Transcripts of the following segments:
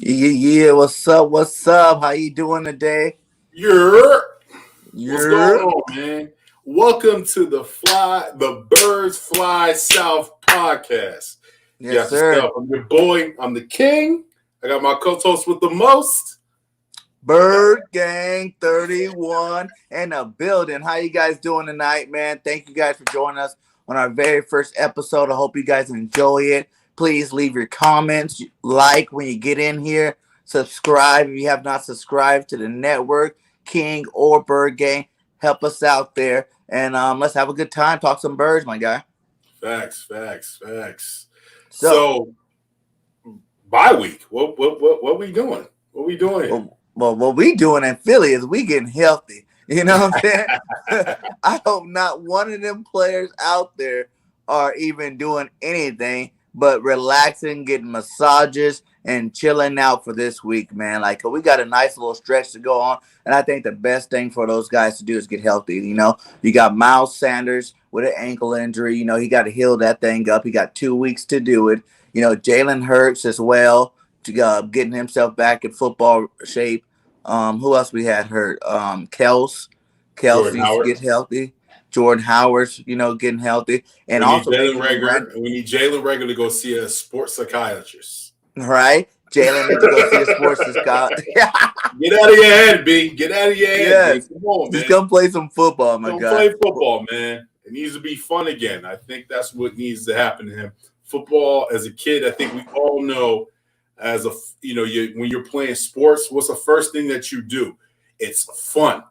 Yeah, what's up? What's up? How you doing today? Yeah, what's going Yeah. on, man? Welcome to the Birds Fly South podcast. You Yes, got sir. yourself. I'm your boy. I'm the king. I got my co-host with the most. Bird Gang 31 and a building. How you guys doing tonight, man? Thank you guys for joining us on our very first episode. I hope you guys enjoy it. Please leave your comments, like when you get in here, subscribe if you have not subscribed to the network, King or Bird Gang. Help us out there. And let's have a good time. Talk some birds, my guy. Facts. So, So, bye week. What we doing? What we doing here? well, what we doing in Philly is we getting healthy. You know what I'm saying? I hope not one of them players out there are even doing anything but relaxing, getting massages, and chilling out for this week, man. Like we got a nice little stretch to go on, and I think the best thing for those guys to do is get healthy. You got Miles Sanders with an ankle injury. He got to heal that thing up. He got 2 weeks to do it. Jalen Hurts as well to getting himself back in football shape. Who else we had hurt? Kels Jordan needs to Howard. get healthy. Jordan Howard's, getting healthy, and We need also Jalen Benjamin Rager. Brand. And we need Jalen Rager to go see a sports psychiatrist. Right? Jalen needs to go see a sports scout. Get out of your head, B. Get out of your head, B. Yes, Come on, just man. come play some football, my Don't guy. play football, man. It needs to be fun again. I think that's what needs to happen to him. Football, as a kid, I think we all know, as when you're playing sports, what's the first thing that you do? It's fun.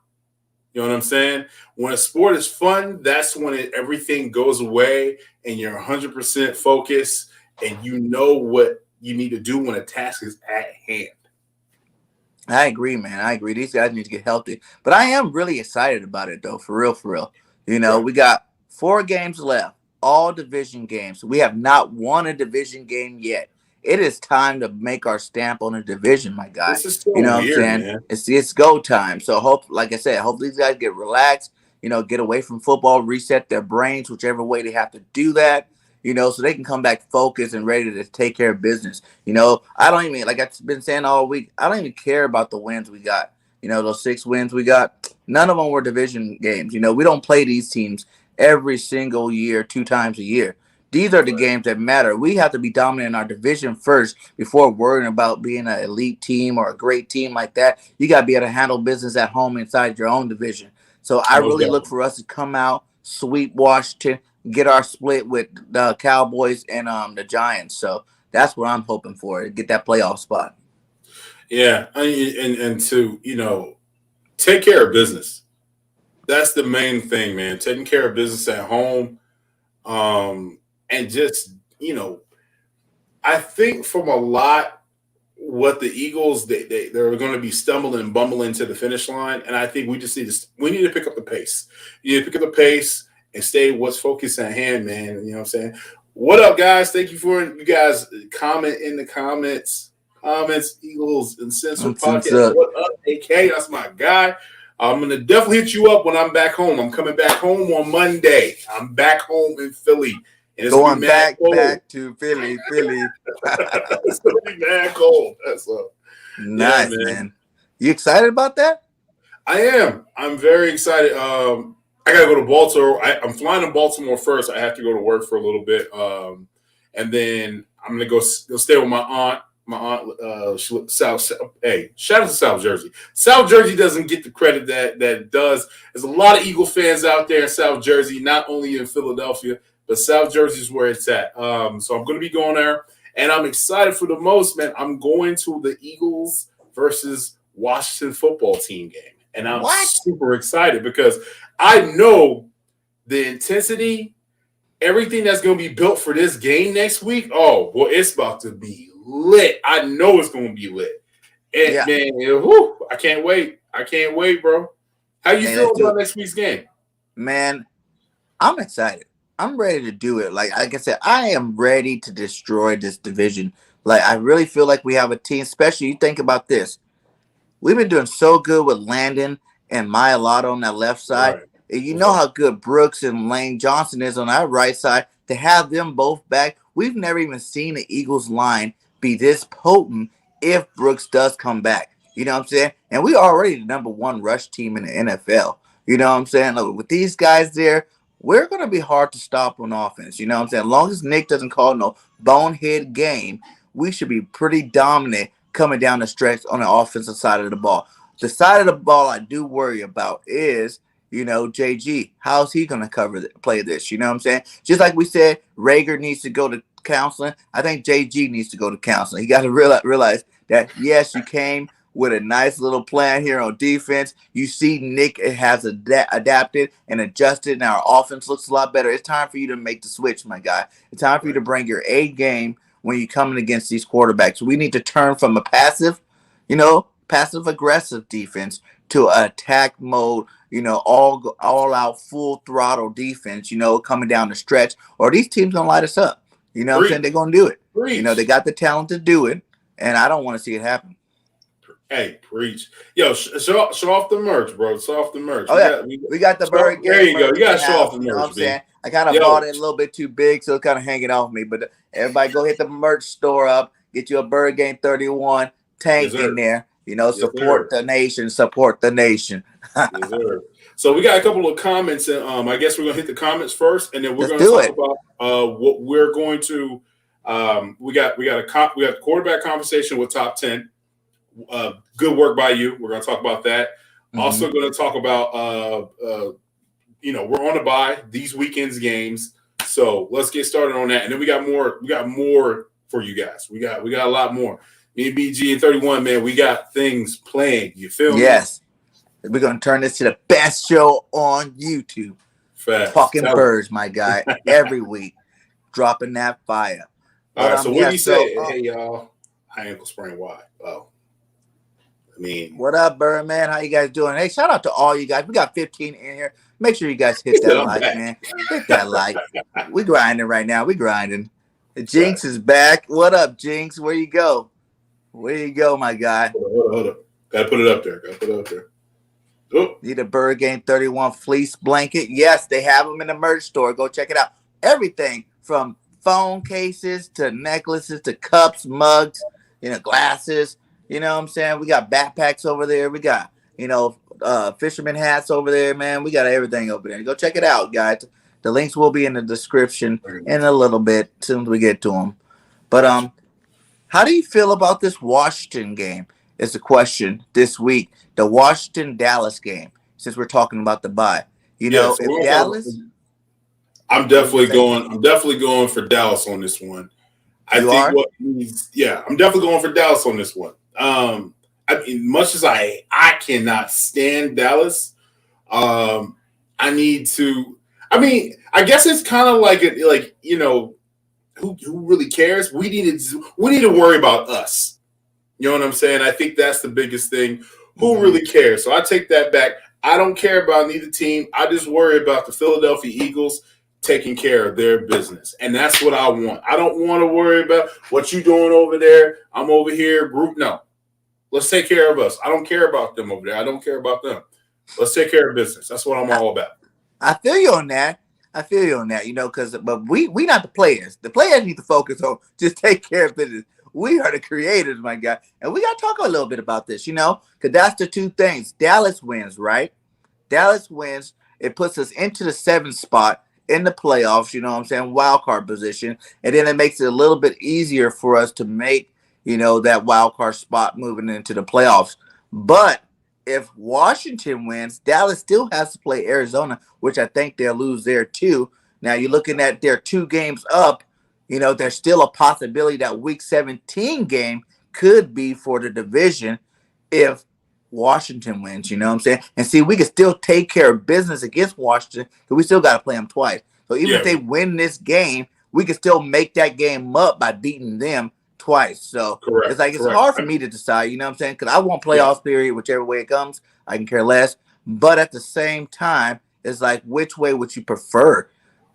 You know what I'm saying? When a sport is fun, that's when everything goes away and you're 100% focused and you know what you need to do when a task is at hand. I agree, man. I agree. These guys need to get healthy, but I am really excited about it, though. For real, for real. Right. We got 4 games left, all division games. We have not won a division game yet. It is time to make our stamp on a division, my guy. This is so You know what I'm weird, saying? man. It's go time. So like I said, hope these guys get relaxed. Get away from football, reset their brains, whichever way they have to do that. So they can come back focused and ready to take care of business. I don't even, like I've been saying all week, I don't even care about the wins we got. Those 6 wins we got, none of them were division games. We don't play these teams every single year, 2 times a year. These are the Right. games that matter. We have to be dominant in our division first before worrying about being an elite team or a great team like that. You got to be able to handle business at home inside your own division. So I Most really look definitely. for us to come out, sweep Washington, get our split with the Cowboys and the Giants. So that's what I'm hoping for, get that playoff spot. Yeah. And to, take care of business. That's the main thing, man. Taking care of business at home. And just, I think from a lot what the Eagles they're going to be stumbling and bumbling to the finish line, and I think we need to pick up the pace. You need to pick up the pace and stay what's focused at hand, man. You know what I'm saying? What up, guys? Thank you for you guys comment in the comments, Eagles and Sensor What's Podcast. up? What up, AK? That's my guy. I'm gonna definitely hit you up when I'm back home. I'm coming back home on Monday. I'm back home in Philly, and it's gonna be Going mad cold. back to Philly. It's gonna be mad cold. That's all. Yeah, Nice, man. man. You excited about that? I am. I'm very excited. I gotta go to Baltimore. I'm flying to Baltimore first. I have to go to work for a little bit, and then I'm gonna go stay with my aunt. My aunt, South. Hey, shout out to South Jersey. South Jersey doesn't get the credit that it does. There's a lot of Eagle fans out there in South Jersey, not only in Philadelphia, but South Jersey is where it's at. So I'm going to be going there, and I'm excited for the most, man. I'm going to the Eagles versus Washington football team game, and I'm What? super excited because I know the intensity, everything that's going to be built for this game next week. Oh, well, it's about to be lit. I know it's going to be lit. And Yeah. man, whew, I can't wait. I can't wait, bro. How you Hey, feel let's do about it. next week's game? Man, I'm excited. I'm ready to do it. Like I said, I am ready to destroy this division. Like I really feel like we have a team, especially you think about this. We've been doing so good with Landon and Myalotto on that left side. Right. And you Most know how definitely. good Brooks and Lane Johnson is on our right side. To have them both back, we've never even seen the Eagles line be this potent if Brooks does come back. You know what I'm saying? And we already the number one rush team in the NFL. You know what I'm saying? Look, with these guys there, we're going to be hard to stop on offense. You know what I'm saying? As long as Nick doesn't call no bonehead game, we should be pretty dominant coming down the stretch on the offensive side of the ball. The side of the ball I do worry about is, JG. How's he going to play this? You know what I'm saying? Just like we said, Rager needs to go to counseling. I think JG needs to go to counseling. He got to realize that, yes, you came with a nice little plan here on defense. You see Nick has adapted and adjusted, and our offense looks a lot better. It's time for you to make the switch, my guy. It's time for you to bring your A game when you're coming against these quarterbacks. We need to turn from a passive aggressive defense to attack mode, all out full throttle defense, coming down the stretch, or these teams gonna light us up. You know what I'm saying? They're gonna do it. They got the talent to do it, and I don't want to see it happen. Hey, preach. Yo, show off the merch, bro. Show off the merch. Oh, we got the Bird Gang. There you go. You got to show off the merch, you know what I'm saying? I kind of bought it a little bit too big, so it's kind of hanging off me. But everybody go hit the merch store up. Get you a Bird Gang 31 tank in there. Support the nation. Support the nation. Yes, so we got a couple of comments, and I guess we're going to hit the comments first, and then we're going to talk about what we're going to we got a quarterback conversation with top 10. Good work by you. We're going to talk about that. Also going to talk about we're on a bye, these weekend's games. So let's get started on that. And then we got more for you guys. We got a lot more. Me and BG and 31, man, we got things playing. You feel me? Yes. We're going to turn this to the best show on YouTube. Facts. Talking Birds, my guy, every week. Dropping that fire. All right, so what do you say? Hey, y'all. High ankle sprain, why? Oh. What up, Birdman? How you guys doing? Hey, shout out to all you guys. We got 15 in here. Make sure you guys hit that like, man. Hit that like. We grinding right now. We grinding. Jinx is back. What up, Jinx? Where you go? Where you go, my guy? Hold up. Gotta put it up there. Oh. Need a Bird Game 31 fleece blanket? Yes, they have them in the merch store. Go check it out. Everything from phone cases to necklaces to cups, mugs, glasses. You know what I'm saying? We got backpacks over there. We got, fisherman hats over there, man. We got everything over there. Go check it out, guys. The links will be in the description in a little bit as soon as we get to them. But how do you feel about this Washington game is the question this week. The Washington-Dallas game, since we're talking about the bye. If Dallas... I'm definitely going for Dallas on this one. I'm definitely going for Dallas on this one. Much as I cannot stand Dallas, I guess it's kind of who really cares? We need to worry about us. You know what I'm saying? I think that's the biggest thing. Who really cares? So I take that back. I don't care about neither team. I just worry about the Philadelphia Eagles taking care of their business. And that's what I want. I don't want to worry about what you're doing over there. I'm over here. No. Let's take care of us. I don't care about them over there. I don't care about them. Let's take care of business. That's what I'm all about. I feel you on that. But we not the players. The players need to focus on just take care of business. We are the creators, my guy. And we got to talk a little bit about this, because that's the two things. Dallas wins, right? Dallas wins. It puts us into the 7th spot in the playoffs, wild card position. And then it makes it a little bit easier for us to make, that wild card spot moving into the playoffs. But if Washington wins, Dallas still has to play Arizona, which I think they'll lose there too. Now you're looking at their 2 games up. There's still a possibility that week 17 game could be for the division if Washington wins, you know what I'm saying? And see, we can still take care of business against Washington because we still got to play them twice. So even if they win this game, we can still make that game up by beating them twice. So it's hard for me to decide, you know what I'm saying? Because I want playoffs period, whichever way it comes. I can care less. But at the same time, it's like, which way would you prefer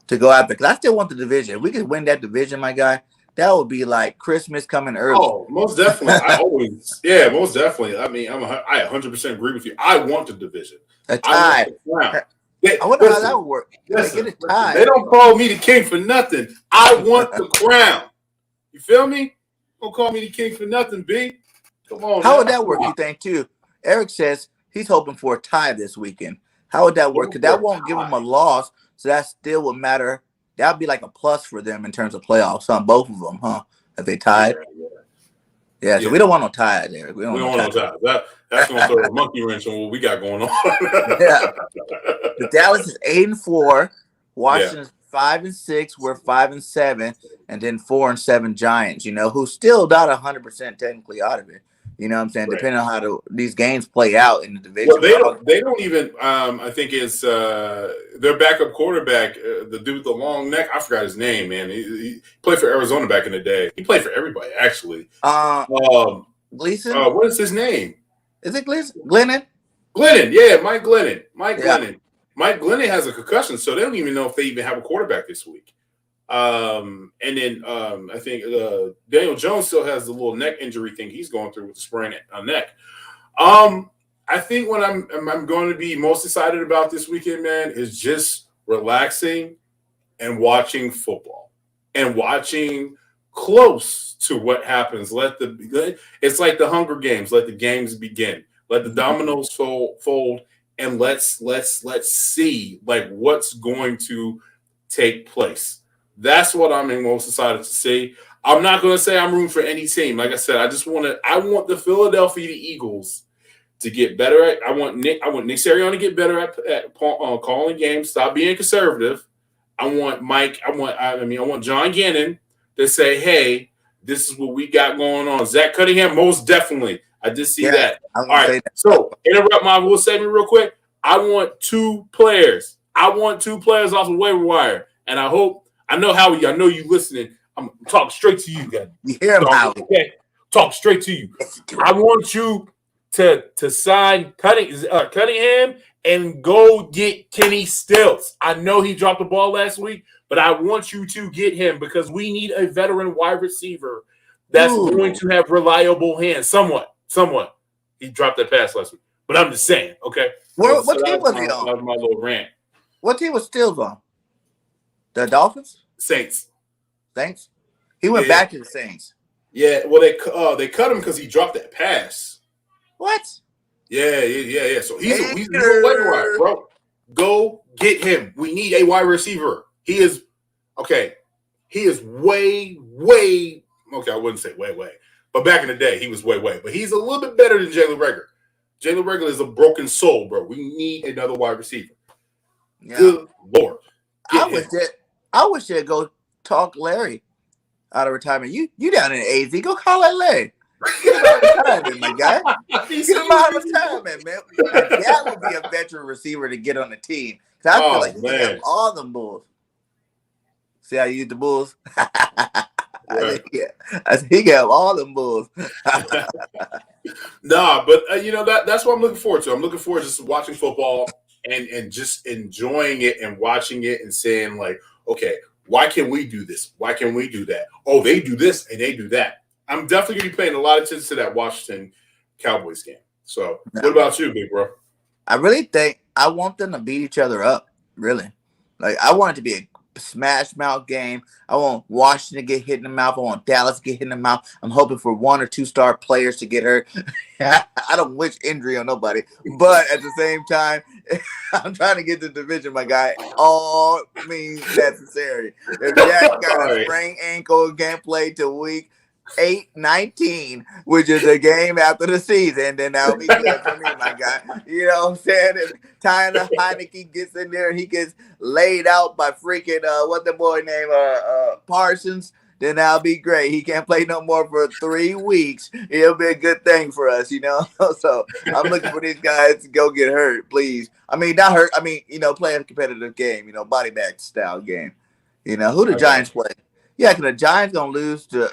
to go after? Because I still want the division. If we could win that division, my guy, that would be like Christmas coming early. Oh, most definitely. Most definitely. I mean, I 100% agree with you. I want the division. A tie. I wonder how that would work. Listen, they don't call me the king for nothing. I want the crown. You feel me? Don't call me the king for nothing, B. Come on How would now. that work, you think, too? Eric says he's hoping for a tie this weekend. How would that work? Hoping Because for that a won't give them a tie. loss, so that still would matter. That would be like a plus for them in terms of playoffs on both of them, huh? If they Yeah, tied. Yeah, so yeah. we don't want no ties, Eric. We don't We want don't no want no ties. That's gonna throw a monkey wrench on what we got going on. ties. Yeah. The Dallas is 8-4. Yeah, Washington's 5-6. We're 5-7, and then 4-7 Giants. Who's still not 100% technically out of it. You know what I'm saying? right. Depending on how these games play out in the Well, division, we're all. they don't even. I think it's their backup quarterback, the dude with the long neck. I forgot his name, man. He played for Arizona back in the day. He played for everybody, actually. Gleason? What is his name? Is it Gleason? Glennon? Glennon. Yeah, Mike Glennon. Yeah. Mike Glennon has a concussion, so they don't even know if they even have a quarterback this week. And then I think Daniel Jones still has the little neck injury thing he's going through with the sprained neck. I think what I'm going to be most excited about this weekend, man, is just relaxing and watching football and watching close to what happens. It's like the Hunger Games. Let the games begin. Let the dominoes fold, and let's see like what's going to take place. That's what I'm most excited to see. I'm not going to say I'm rooting for any team. Like I said, I want the Philadelphia Eagles to get better at. I want Nick Sirianni to get better at calling games. Stop being conservative. I want John Gannon to say, "Hey, this is what we got going on." Zach Cunningham, most definitely. I did see that. All right. So interrupt my little segment real quick. I want two players. off the waiver wire, and I know Howie. I know you listening. I'm talking straight to you, guys. You hear him, Howie? Okay, talk straight to you. I want you to sign Cunningham and go get Kenny Stills. I know he dropped the ball last week, but I want you to get him because we need a veteran wide receiver that's going to have reliable hands. Somewhat. He dropped that pass last week, but I'm just saying. Okay. What team was he on? That was my little rant. What team was Stills on? The Dolphins? Saints. Saints? He went back to the Saints. Yeah. Well, they cut him because he dropped that pass. What? Yeah. So he's a waiver wire, bro. Go get him. We need a wide receiver. He is okay. He is way. Okay, I wouldn't say way. But back in the day, he was way. But he's a little bit better than Jalen Reagor. Jalen Reagor is a broken soul, bro. We need another wide receiver. Yeah. Good Lord. I wish they'd go talk Larry out of retirement. You down in AZ. Go call that Larry. Get him out of retirement, my guy. Get him out of retirement, man. That would be a veteran receiver to get on the team. Because I feel like he can have all them Bulls. See how you use the Bulls? Right. He can have all them Bulls. Nah, but that's what I'm looking forward to. I'm looking forward to just watching football and just enjoying it and watching it and saying like, okay, why can't we do this? Why can't we do that? Oh, they do this and they do that. I'm definitely going to be paying a lot of attention to that Washington Cowboys game. So, what about you, big bro? I really think I want them to beat each other up. Really, like I want it to be a smash mouth game. I want Washington to get hit in the mouth. I want Dallas to get hit in the mouth. I'm hoping for 1 or 2 star players to get hurt. I don't wish injury on nobody, but at the same time, I'm trying to get the division, my guy. All means necessary. If Jack got a sprained ankle and can't play till week 8-19, which is a game after the season, then that'll be good for me, my guy. You know what I'm saying? If Tyler Heineke gets in there and he gets laid out by freaking what the boy name Parsons, then that'll be great. He can't play no more for 3 weeks. It'll be a good thing for us, So I'm looking for these guys to go get hurt, please. I mean, not hurt. I mean, play a competitive game, body bag style game. Who the Giants play? Yeah, because the Giants gonna lose to.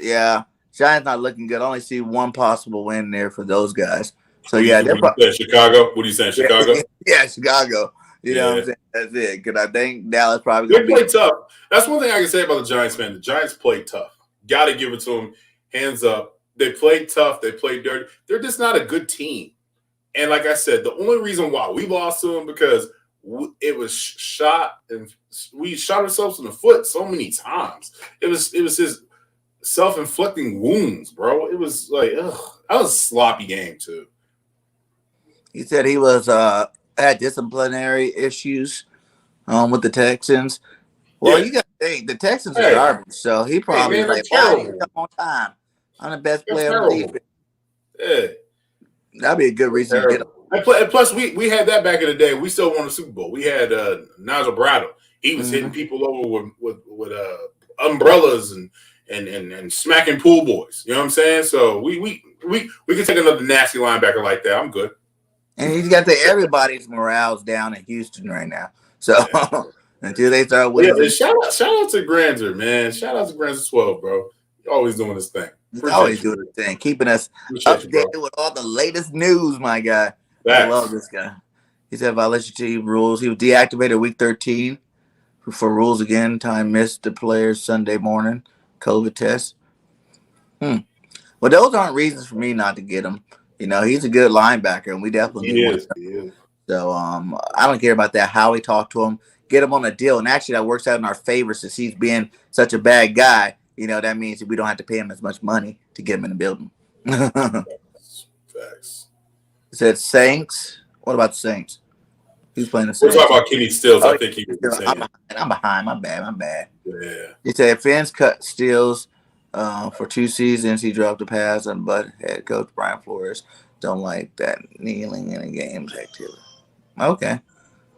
Yeah, Giants not looking good. I only see one possible win there for those guys. So they're probably Chicago. What are you saying, Chicago? Yeah, Chicago. You know what I'm saying? That's it. Because I think Dallas probably going to play tough. That's one thing I can say about the Giants, man. The Giants play tough. Got to give it to them. Hands up. They play tough. They play dirty. They're just not a good team. And like I said, the only reason why we lost to them because it was shot and we shot ourselves in the foot so many times. It was his self-inflicting wounds, bro. It was like, ugh, that was a sloppy game too. He said he was had disciplinary issues with the Texans. Well, Yeah. you got to think the Texans are Hey, garbage, so he hey, probably man, is they're like, "Why I didn't terrible. come on time? I'm the best They're player on the terrible. defense." Yeah, That'd be a good they're reason to get him. terrible. And plus, we had that back in the day. We still won the Super Bowl. We had Nigel Bradham. He was hitting Mm-hmm. people over with umbrellas and smacking pool boys. You know what I'm saying? So we can take another nasty linebacker like that. I'm good. And he's got everybody's morale's down in Houston right now. So Yeah. until they start Yeah, winning and some, shout out to Granzer, man. Shout out to Granzer 12, bro. You're always doing this thing. he's Appreciate always you. doing the thing, keeping us Appreciate you, bro. updated with all the latest news. My guy, I love Facts. this guy. He said violation team rules. He was deactivated week 13 for rules again. Time missed the players Sunday morning COVID test. But those aren't reasons for me not to get him. You know, he's a good linebacker, and we definitely He need one. is. He is. So I don't care about that. How we talk to him, get him on a deal, and actually that works out in our favor since he's being such a bad guy. You know, that means that we don't have to pay him as much money to get him in the building. Facts. He said Saints. What about the Saints? Who's playing the We're Saints? talking about Kenny Stills. Oh, I think he was I'm saying. behind. I'm behind. My bad. Yeah. He said Finn's cut Stills for 2 seasons. He dropped the pass on, but head coach Brian Flores don't like that kneeling in a games activity. Okay.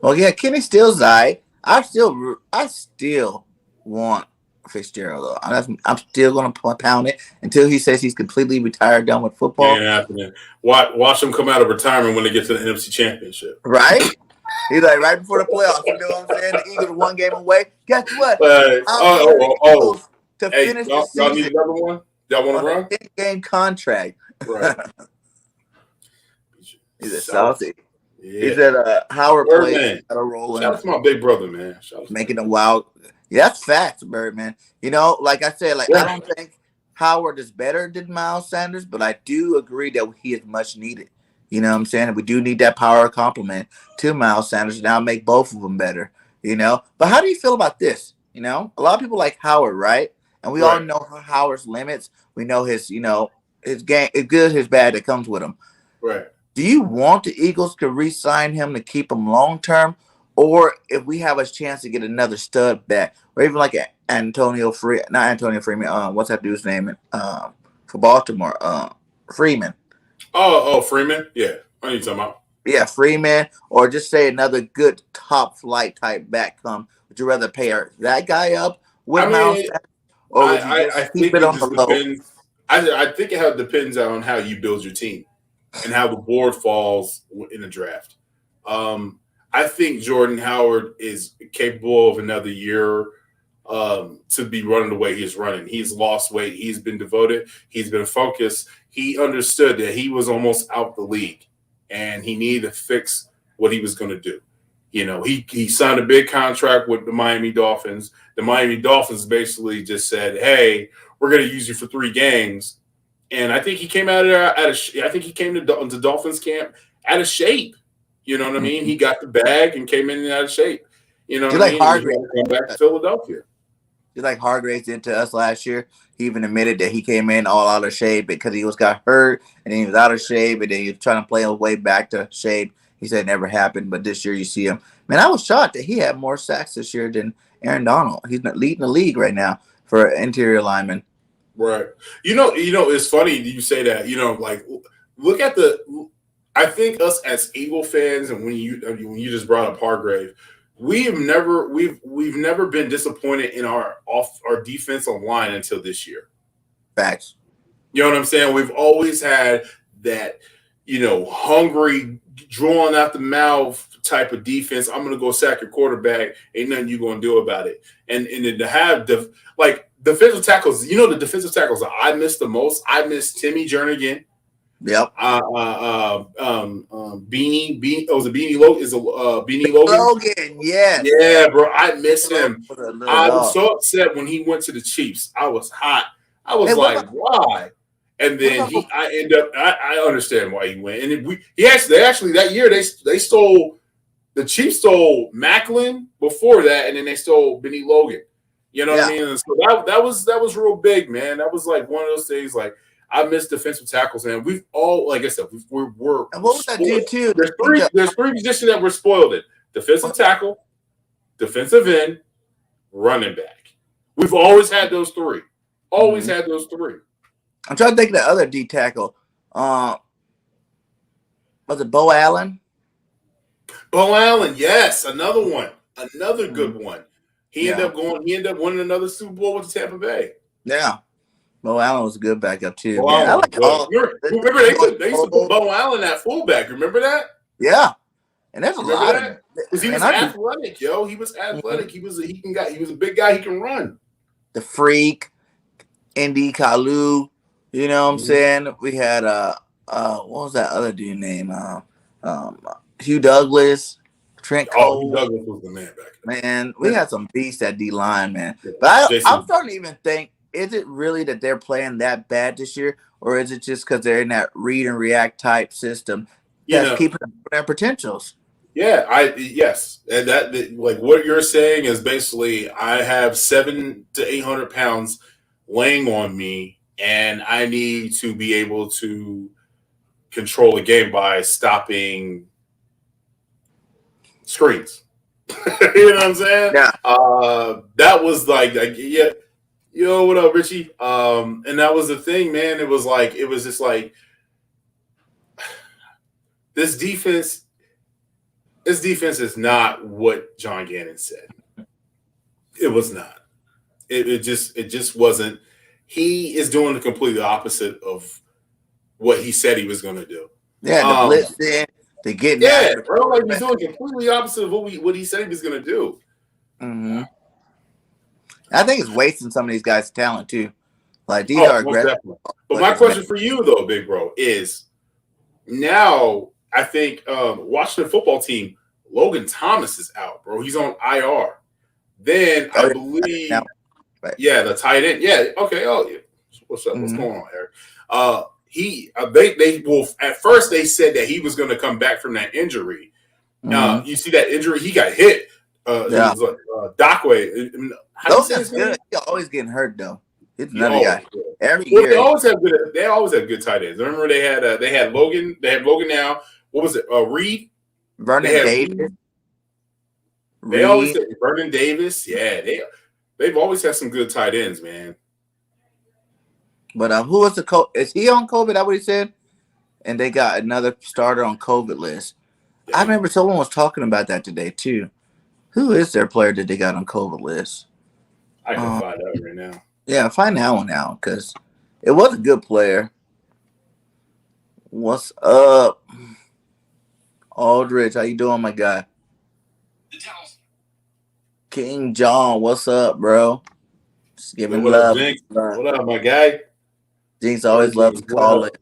Well, yeah, Kenny Stills died. I still want Fitzgerald though. I'm still gonna pound it until he says he's completely retired, done with football. Ain't happening. Watch them come out of retirement when they get to the NFC Championship. Right? He's like right before the playoffs. You know what I'm saying? The Eagles are 1 game away. Guess what? I'm the Eagles to Hey, finish the y'all need season another one? Y'all want to on run? a 10-game contract. Right. He's a salty. Yeah. He said Howard played a role Shout in out to my big brother, man. Shout out making them wild. Yeah, that's facts, Birdman. You know, like I said, I don't think Howard is better than Miles Sanders, but I do agree that he is much needed. You know what I'm saying? We do need that power complement to Miles Sanders now make both of them better. You know, but how do you feel about this? You know, a lot of people like Howard, right? And we all know Howard's limits. We know his, his game, his good, his bad that comes with him. Right. Do you want the Eagles to re-sign him to keep him long term, or if we have a chance to get another stud back, or even like not Antonio Freeman. What's that dude's name? For Baltimore, Freeman. Oh, Freeman. Yeah, I need talking about. Yeah, Freeman, or just say another good top flight type back come. Would you rather pay that guy up with Miles, or would you just keep it on the low? Depends. I think it depends on how you build your team and how the board falls in the draft. I think Jordan Howard is capable of another year to be running the way he's running. He's lost weight. He's been devoted. He's been focused. He understood that he was almost out the league, and he needed to fix what he was going to do. You know, he signed a big contract with the Miami Dolphins. The Miami Dolphins basically just said, "Hey, we're going to use you for 3 games." And I think he came out I think he came to Dolphins camp out of shape. You know what I mean? He got the bag and came in out of shape. You know what I mean? Hargrave come back to Philadelphia. Just like Hargrave did to us last year. He even admitted that he came in all out of shape because he got hurt and then he was out of shape and then he was trying to play his way back to shape. He said it never happened, but this year you see him. Man, I was shocked that he had more sacks this year than Aaron Donald. He's leading the league right now for interior linemen. Right. You know, it's funny you say that. You know, like look at I think us as Eagle fans, and when you just brought up Hargrave, we've never been disappointed in our defensive line until this year. Facts. You know what I'm saying? We've always had that, hungry, drawn out the mouth type of defense. I'm gonna go sack your quarterback. Ain't nothing you gonna do about it. And to have defensive tackles, the defensive tackles that I miss the most. I miss Timmy Jernigan. Yep. Beanie. Oh, was it Beanie Logan? Beanie Logan? Logan, yes. Yeah, bro. I miss him. I was so upset when he went to the Chiefs. I was hot. I was why? And then I understand why he went. And they actually that year they stole. The Chiefs stole Macklin before that, and then they stole Benny Logan. You know what I Yeah. mean? And so that was real big, man. That was like one of those things. Like I miss defensive tackles, and we've all, like I said, we're And what was that spoiled. dude too? There's three positions that we're spoiled in: defensive tackle, defensive end, running back. We've always had those three. Always Mhm. had those three. I'm trying to think of the other D tackle. Was it Bo Allen? Bo Allen, yes, another one, another good Mhm. one. He ended Yeah. up going. He ended up winning another Super Bowl with the Tampa Bay. Yeah. Bo Allen was a good backup too, Bo man. I Allen was like good. all. Remember they used to put Oh, Bo Allen at fullback. Remember that? yeah, and there's a Remember lot of that? Because he man. was I do athletic, yo. He was mhm. athletic. He was a big guy. He can run. The Freak, Indy Kalu. You know what I'm Mhm. saying? We had what was that other dude name? Um, Hugh Douglas, Trent Oh, Hugh Cole. Douglas was the man back Man, we then. had some beasts at D line, man. Yeah. But I'm Jason. starting to even think: is it really that they're playing that bad this year, or is it just because they're in that read and react type system You that's know, keeping up with their potentials? yeah, yes, and like what you're saying is basically I have 700 to 800 pounds laying on me, and I need to be able to control the game by stopping screens. You know what I'm saying? Yeah, That was like yeah, yo, what up, Richie? And that was the thing, man. It was just like this defense. This defense is not what John Gannon said. It was not. It just wasn't. He is doing the completely opposite of what he said he was going to do. yeah, the Um, blitzing, the getting yeah, after the bro, like he's quarterback. doing completely opposite of what he said he was going to do. Hmm. I think it's wasting some of these guys' talent too. Like these Oh, are most aggressive, definitely. But but my it's question for you, though, big bro, is now I think Washington football team Logan Thomas is out, bro. He's on IR. Then I oh yeah, now, believe, right. yeah, the tight end. Yeah, okay. Oh, yeah. What's up? What's Hmm. going on, Eric? They well at first they said that he was going to come back from that injury. Hmm. You see that injury? He got hit. It Yeah, was Dockway. How do you say Logan's his name? good. He's always getting hurt though. He's He another guy. always good. Every Well, they year, always have good. They always have good tight ends. Remember they had Logan. They have Logan now. What was it? Reed. They Vernon had Davis, Reed. They always Reed. said Vernon Davis. Yeah, they've always had some good tight ends, man. But who was the coach? Is he on COVID? That what he said? And they got another starter on COVID list. I Dang, remember someone was talking about that today too. Who is their player that they got on COVID list? I can Um, find out right now. yeah, find that one out because it was a good player. What's up, Aldrich? How you doing, my guy? King John, what's up, bro? Just Yo, giving what up, love. Jinx? What up, my guy? Jinx always Everything loves is to call well. it.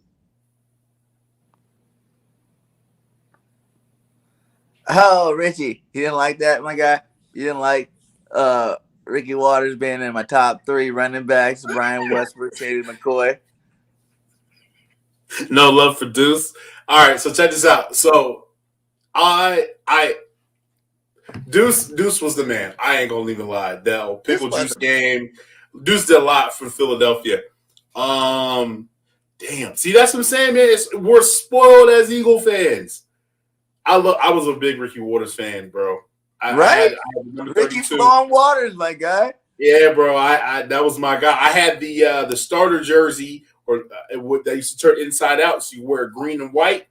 Oh, Richie, you didn't like that, my guy? You didn't like uh Ricky Waters being in my top three running backs, Brian Westbrook, Shady McCoy. No love for Deuce. All right, so check this out. So I Deuce was the man. I ain't gonna even lie. That This pickle was juice game. Deuce did a lot for Philadelphia. Damn. See, that's what I'm saying, man. We're spoiled as Eagle fans. I was a big Ricky Waters fan, bro. right. I had number Ricky 32. Flowing Waters, my guy. Yeah, bro. I that was my guy. I had the starter jersey, or what they used to turn inside out, so you wear green and white.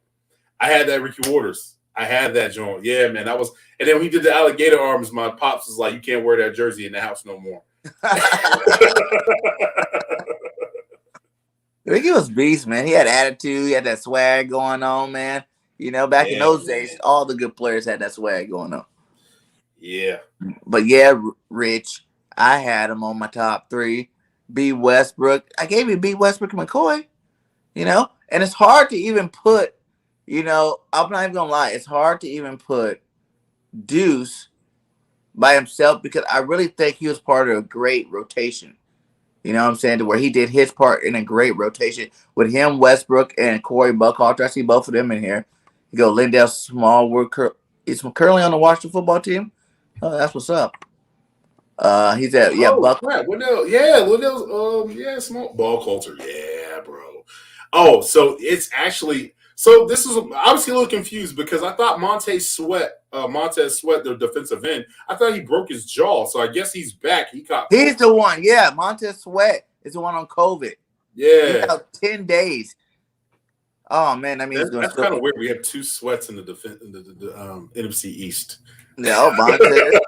I had that Ricky Waters. I had that joint. Yeah, man. That was, and then when he did the alligator arms, my pops was like, "You can't wear that jersey in the house no more." Ricky was beast, man. He had attitude. He had that swag going on, man. You know, back in Yeah, those days, all the good players had that swag going on. yeah. But yeah, Rich, I had him on my top three. B Westbrook. I gave you B Westbrook and McCoy. You know, and it's hard to even put. You know, I'm not even gonna lie. It's hard to even put Deuce by himself because I really think he was part of a great rotation. You know what I'm saying? To where he did his part in a great rotation with him, Westbrook, and Corey Buckhalter. I see both of them in here. You go Lindell Smallwood. Is currently on the Washington football team. Oh, that's what's up. He's at Oh Buck. crap! Liddell, yeah, Liddell's yeah, small ball culture, yeah, bro. Oh, so it's actually this is obviously a little confused because I thought Montez Sweat, the defensive end, I thought he broke his jaw, so I guess he's back. He caught He's the one. Yeah, Montez Sweat is the one on COVID. He's yeah. out 10 days. Oh man, that means he's gonna That's still. kind of weird. We have two Sweats in the NFC East. No, Montez.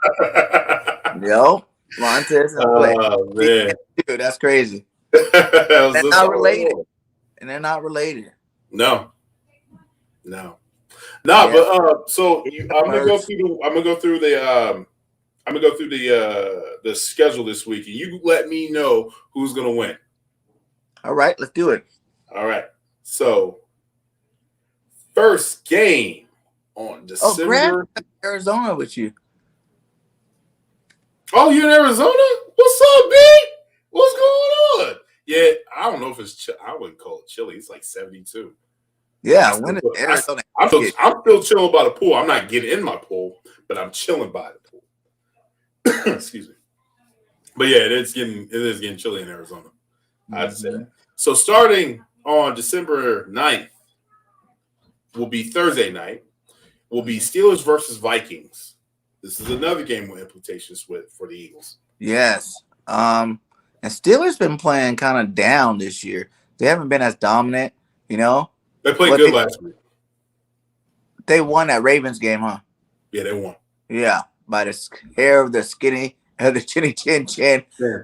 Yo, Montez and Sweat. Oh man, Dude, that's crazy. I was They're just, not related, oh. and they're not related. No, no. Yeah. But so I'm gonna go Merge. through. I'm gonna go through the schedule this week, and you let me know who's gonna win. All right, let's do it. All right. So first game on Oh, Grant, December. Arizona with you. Oh, you're in Arizona? What's up, B? What's going on? Yeah, I don't know if it's. I wouldn't call it chilly. It's like 72. Yeah, when is Arizona? I'm still chilling by the pool. I'm not getting in my pool, but I'm chilling by the pool. Excuse me. But yeah, it is getting chilly in Arizona. I'd say that. So starting on December 9th will be Thursday night. Will be Steelers versus Vikings. This is another game with implications for the Eagles. Yes. And Steelers been playing kind of down this year. They haven't been as dominant, you know. They played good last week. They won that Ravens game, huh? Yeah, they won. Yeah, by the hair of the chinny chin. Yeah.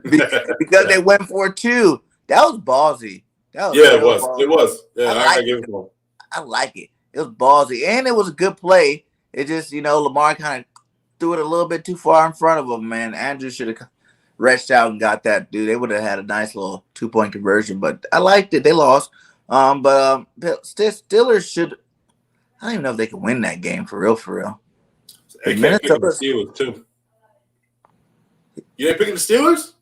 Because they went for 2. That was ballsy. That was it was. Ballsy. It was. Yeah, I like it. It was ballsy, and it was a good play. It just, Lamar kind of threw it a little bit too far in front of him, man. Andrew should have reached out and got that, dude. They would have had a nice little 2-point conversion, but I liked it. They lost. But Steelers should. I don't even know if they can win that game for real. They can't pick the Steelers too. You ain't picking the Steelers?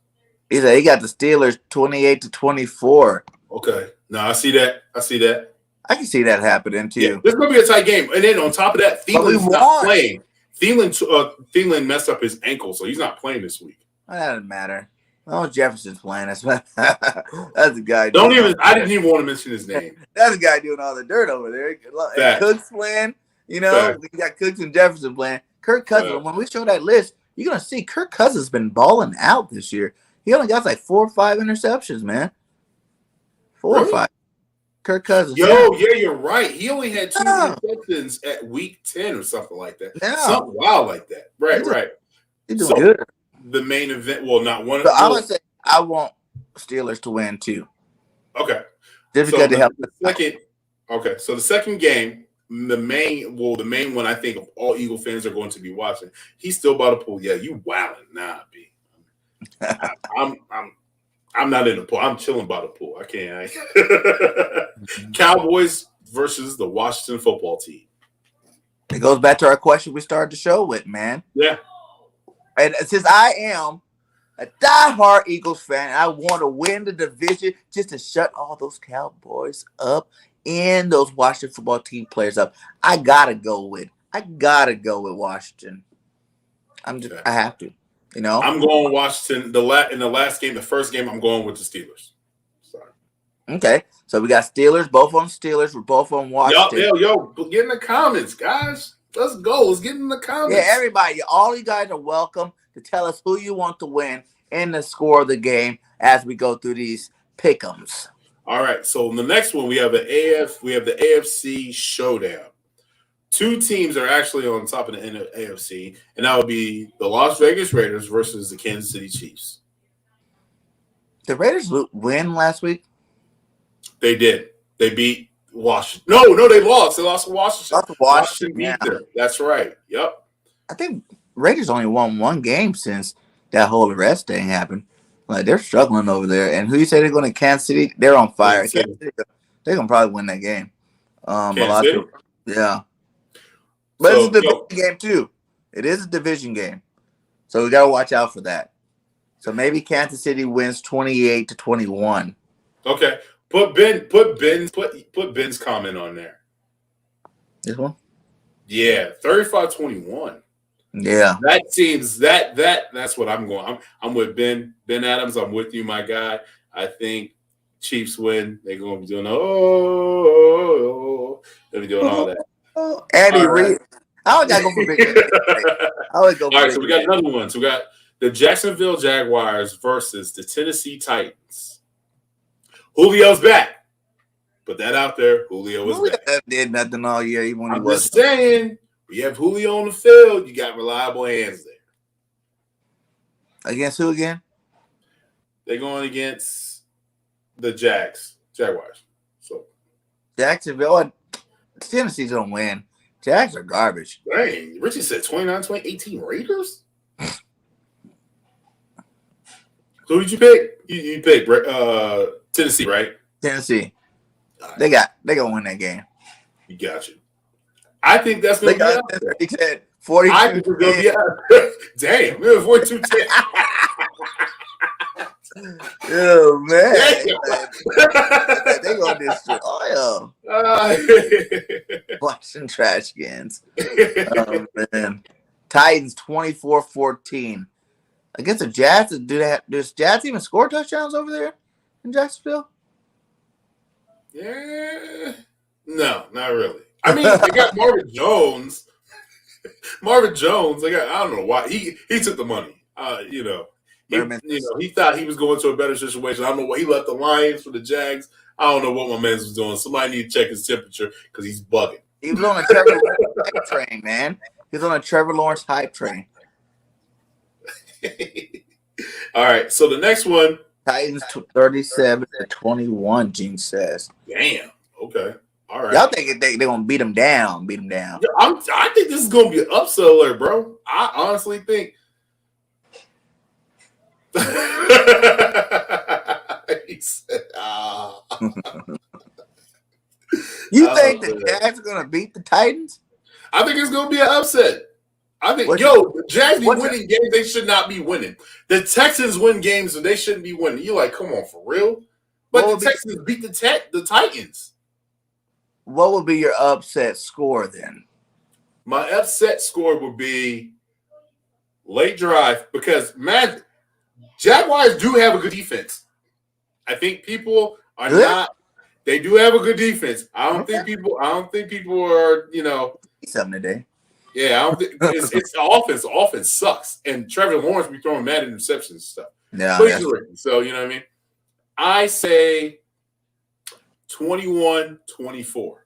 He got the Steelers 28-24. Okay, no, I see that. I can see that happening too. Yeah, this is gonna be a tight game, and then on top of that, Thielen's not playing. Thielen messed up his ankle, so he's not playing this week. That doesn't matter. Oh, Jefferson's playing. That's the guy. I didn't even want to mention his name. That's the guy doing all the dirt over there. Cook's playing. We got Cooks and Jefferson playing. Kirk Cousins. When we show that list, you're gonna see Kirk Cousins been balling out this year. He only got like 4 or 5 interceptions, man. 4 or 5. Kirk Cousins. Yeah, you're right. He only had 2 interceptions at week 10 or something like that. Yeah. Something wild like that. Right. He's doing good. The main event, not one. So I'm gonna say I want Steelers to win too. Okay. Just because they help. So the second game, the main one I think of all Eagle fans are going to be watching. He's still by the pool. Yeah, you wilding, nah, B. I'm not in the pool. I'm chilling by the pool. I can't. Cowboys versus the Washington football team. It goes back to our question we started the show with, man. Yeah. And since I am a diehard Eagles fan, I want to win the division just to shut all those Cowboys up and those Washington football team players up. I gotta go with Washington. I have to. I'm going Washington. In the last game, the first game, I'm going with the Steelers. Sorry. Okay, so we got Steelers, both on Steelers. We're both on Washington. Yo, get in the comments, guys. Let's go. Let's get in the comments. Yeah, everybody, all you guys are welcome to tell us who you want to win and the score of the game as we go through these pick'ems. All right. So in the next one, we have the AFC showdown. 2 teams are actually on top of the AFC, and that would be the Las Vegas Raiders versus the Kansas City Chiefs. The Raiders win last week? They did. They beat Washington. No, they lost. They lost to Washington. Washington beat them. That's right. Yep. I think Raiders only won 1 game since that whole arrest thing happened. Like, they're struggling over there. And who you say they're going to Kansas City? They're on fire. They're going to probably win that game. Yeah. But it's a division game, too. It is a division game. So we got to watch out for that. So maybe Kansas City wins 28-21. Okay. Put Ben's comment on there. This one? Yeah, 35-21. Yeah. That seems that's what I'm going. I'm with Ben Adams. I'm with you, my guy. I think Chiefs win. They're going to be doing they'll be doing all that. Andy All right. Reid. I would gotta go for Big Ben. I would go All for right, so Big we got Ben. another one. So we got the Jacksonville Jaguars versus the Tennessee Titans. Julio's back. Put that out there. Julio is Julio back. did nothing all year, even when he I'm was. just saying, we have Julio on the field. You got reliable hands there. Against who again? They're going against the Jaguars. So Jacksonville. Tennessee's gonna win. Jags are garbage. dang, Richie said 29-20, Raiders. Who did you pick? You picked Tennessee, right? Tennessee. Right. They gonna win that game. You got you. I think that's going to be up. He said 42. I think it's going to be up. Damn, 42-10. Oh man, they gonna destroy them. Watching trash cans. Oh man, Titans 24-14 against the Jazz. Does Jazz even score touchdowns over there in Jacksonville? Yeah, no, not really. I mean, they got Marvin Jones. Marvin Jones. I don't know why he took the money. He thought he was going to a better situation. I don't know why he left the Lions for the Jags. I don't know what my man was doing. Somebody need to check his temperature because he's bugging. He was on a Trevor Lawrence hype train, man. He was on a Trevor Lawrence hype train. All right, so the next one. Titans 37-21, Gene says. Damn. Okay. All right. Y'all think they're going to beat them down? Beat them down. Yeah, I think this is going to be an upset alert, bro. I honestly think. He said, You think the Jags are going to beat the Titans? I think it's going to be an upset. I think, the Jags be winning games they should not be winning. The Texans win games and they shouldn't be winning. You're like, come on, for real? But the Texans beat the Titans. What would be your upset score then? My upset score would be late drive because, man, Jaguars do have a good defense. I think people are not. They do have a good defense. I don't think people are, something today. Yeah, I don't think it's the offense. The offense sucks, and Trevor Lawrence be throwing mad interceptions and stuff. Yeah, so you know what I mean. I say 21-24.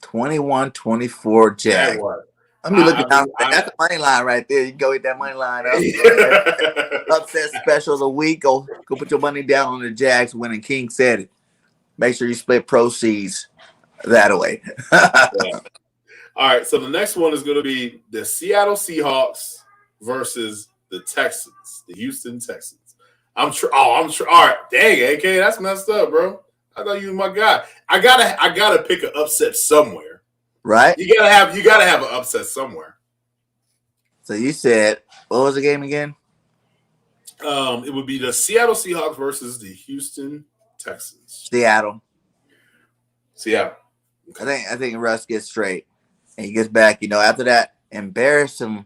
21-24 Jags. Let me look at that. That's a money line right there. You can go hit that money line up. Upset special of the week. Go put your money down on the Jags winning. King said it. Make sure you split proceeds that way. Yeah. All right, so the next one is going to be the Seattle Seahawks versus the Texans, the Houston Texans. All right, dang, AK, that's messed up, bro. I thought you were my guy. I gotta pick an upset somewhere, right? You gotta have an upset somewhere. So you said what was the game again? It would be the Seattle Seahawks versus the Houston Texans. Seattle. Okay. I think Russ gets straight. And he gets back, after that embarrassing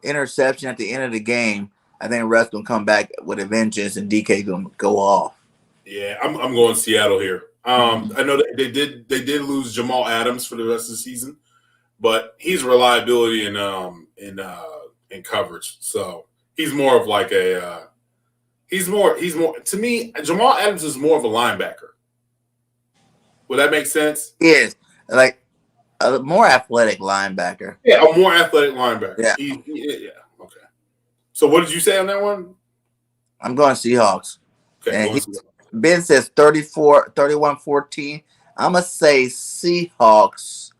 interception at the end of the game, I think Russ gonna come back with a vengeance and DK gonna go off. Yeah, I'm going Seattle here. I know that they did lose Jamal Adams for the rest of the season, but he's reliability in coverage. So he's more of like he's more to me. Jamal Adams is more of a linebacker. Would that make sense? Yes, like a more athletic linebacker. Yeah, a more athletic linebacker. Yeah. Yeah. Okay. So what did you say on that one? I'm going Seahawks. Okay. Ben says 31-14. I'm going to say Seahawks.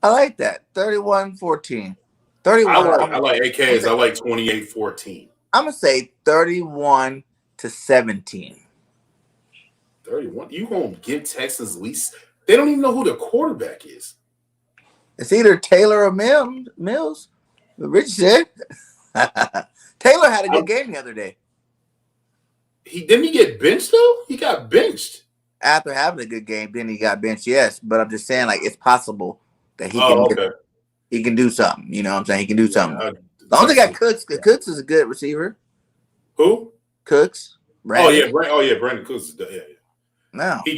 I like that. 31-14. 31. I like AKs. I like 28-14. I'm going to say 31-17. 31. You gonna give Texans least? They don't even know who the quarterback is. It's either Taylor or Mills. Rich said. Taylor had a good game the other day. Didn't he get benched though? He got benched after having a good game. Then he got benched. Yes, but I'm just saying, like, it's possible that Oh, okay. he can do something. You know what I'm saying? He can do something. Yeah, As long as they got Texas. Cooks, Cooks is a good receiver. Who? Cooks, Oh Brandon. yeah, Brandon Cooks. Yeah. No. He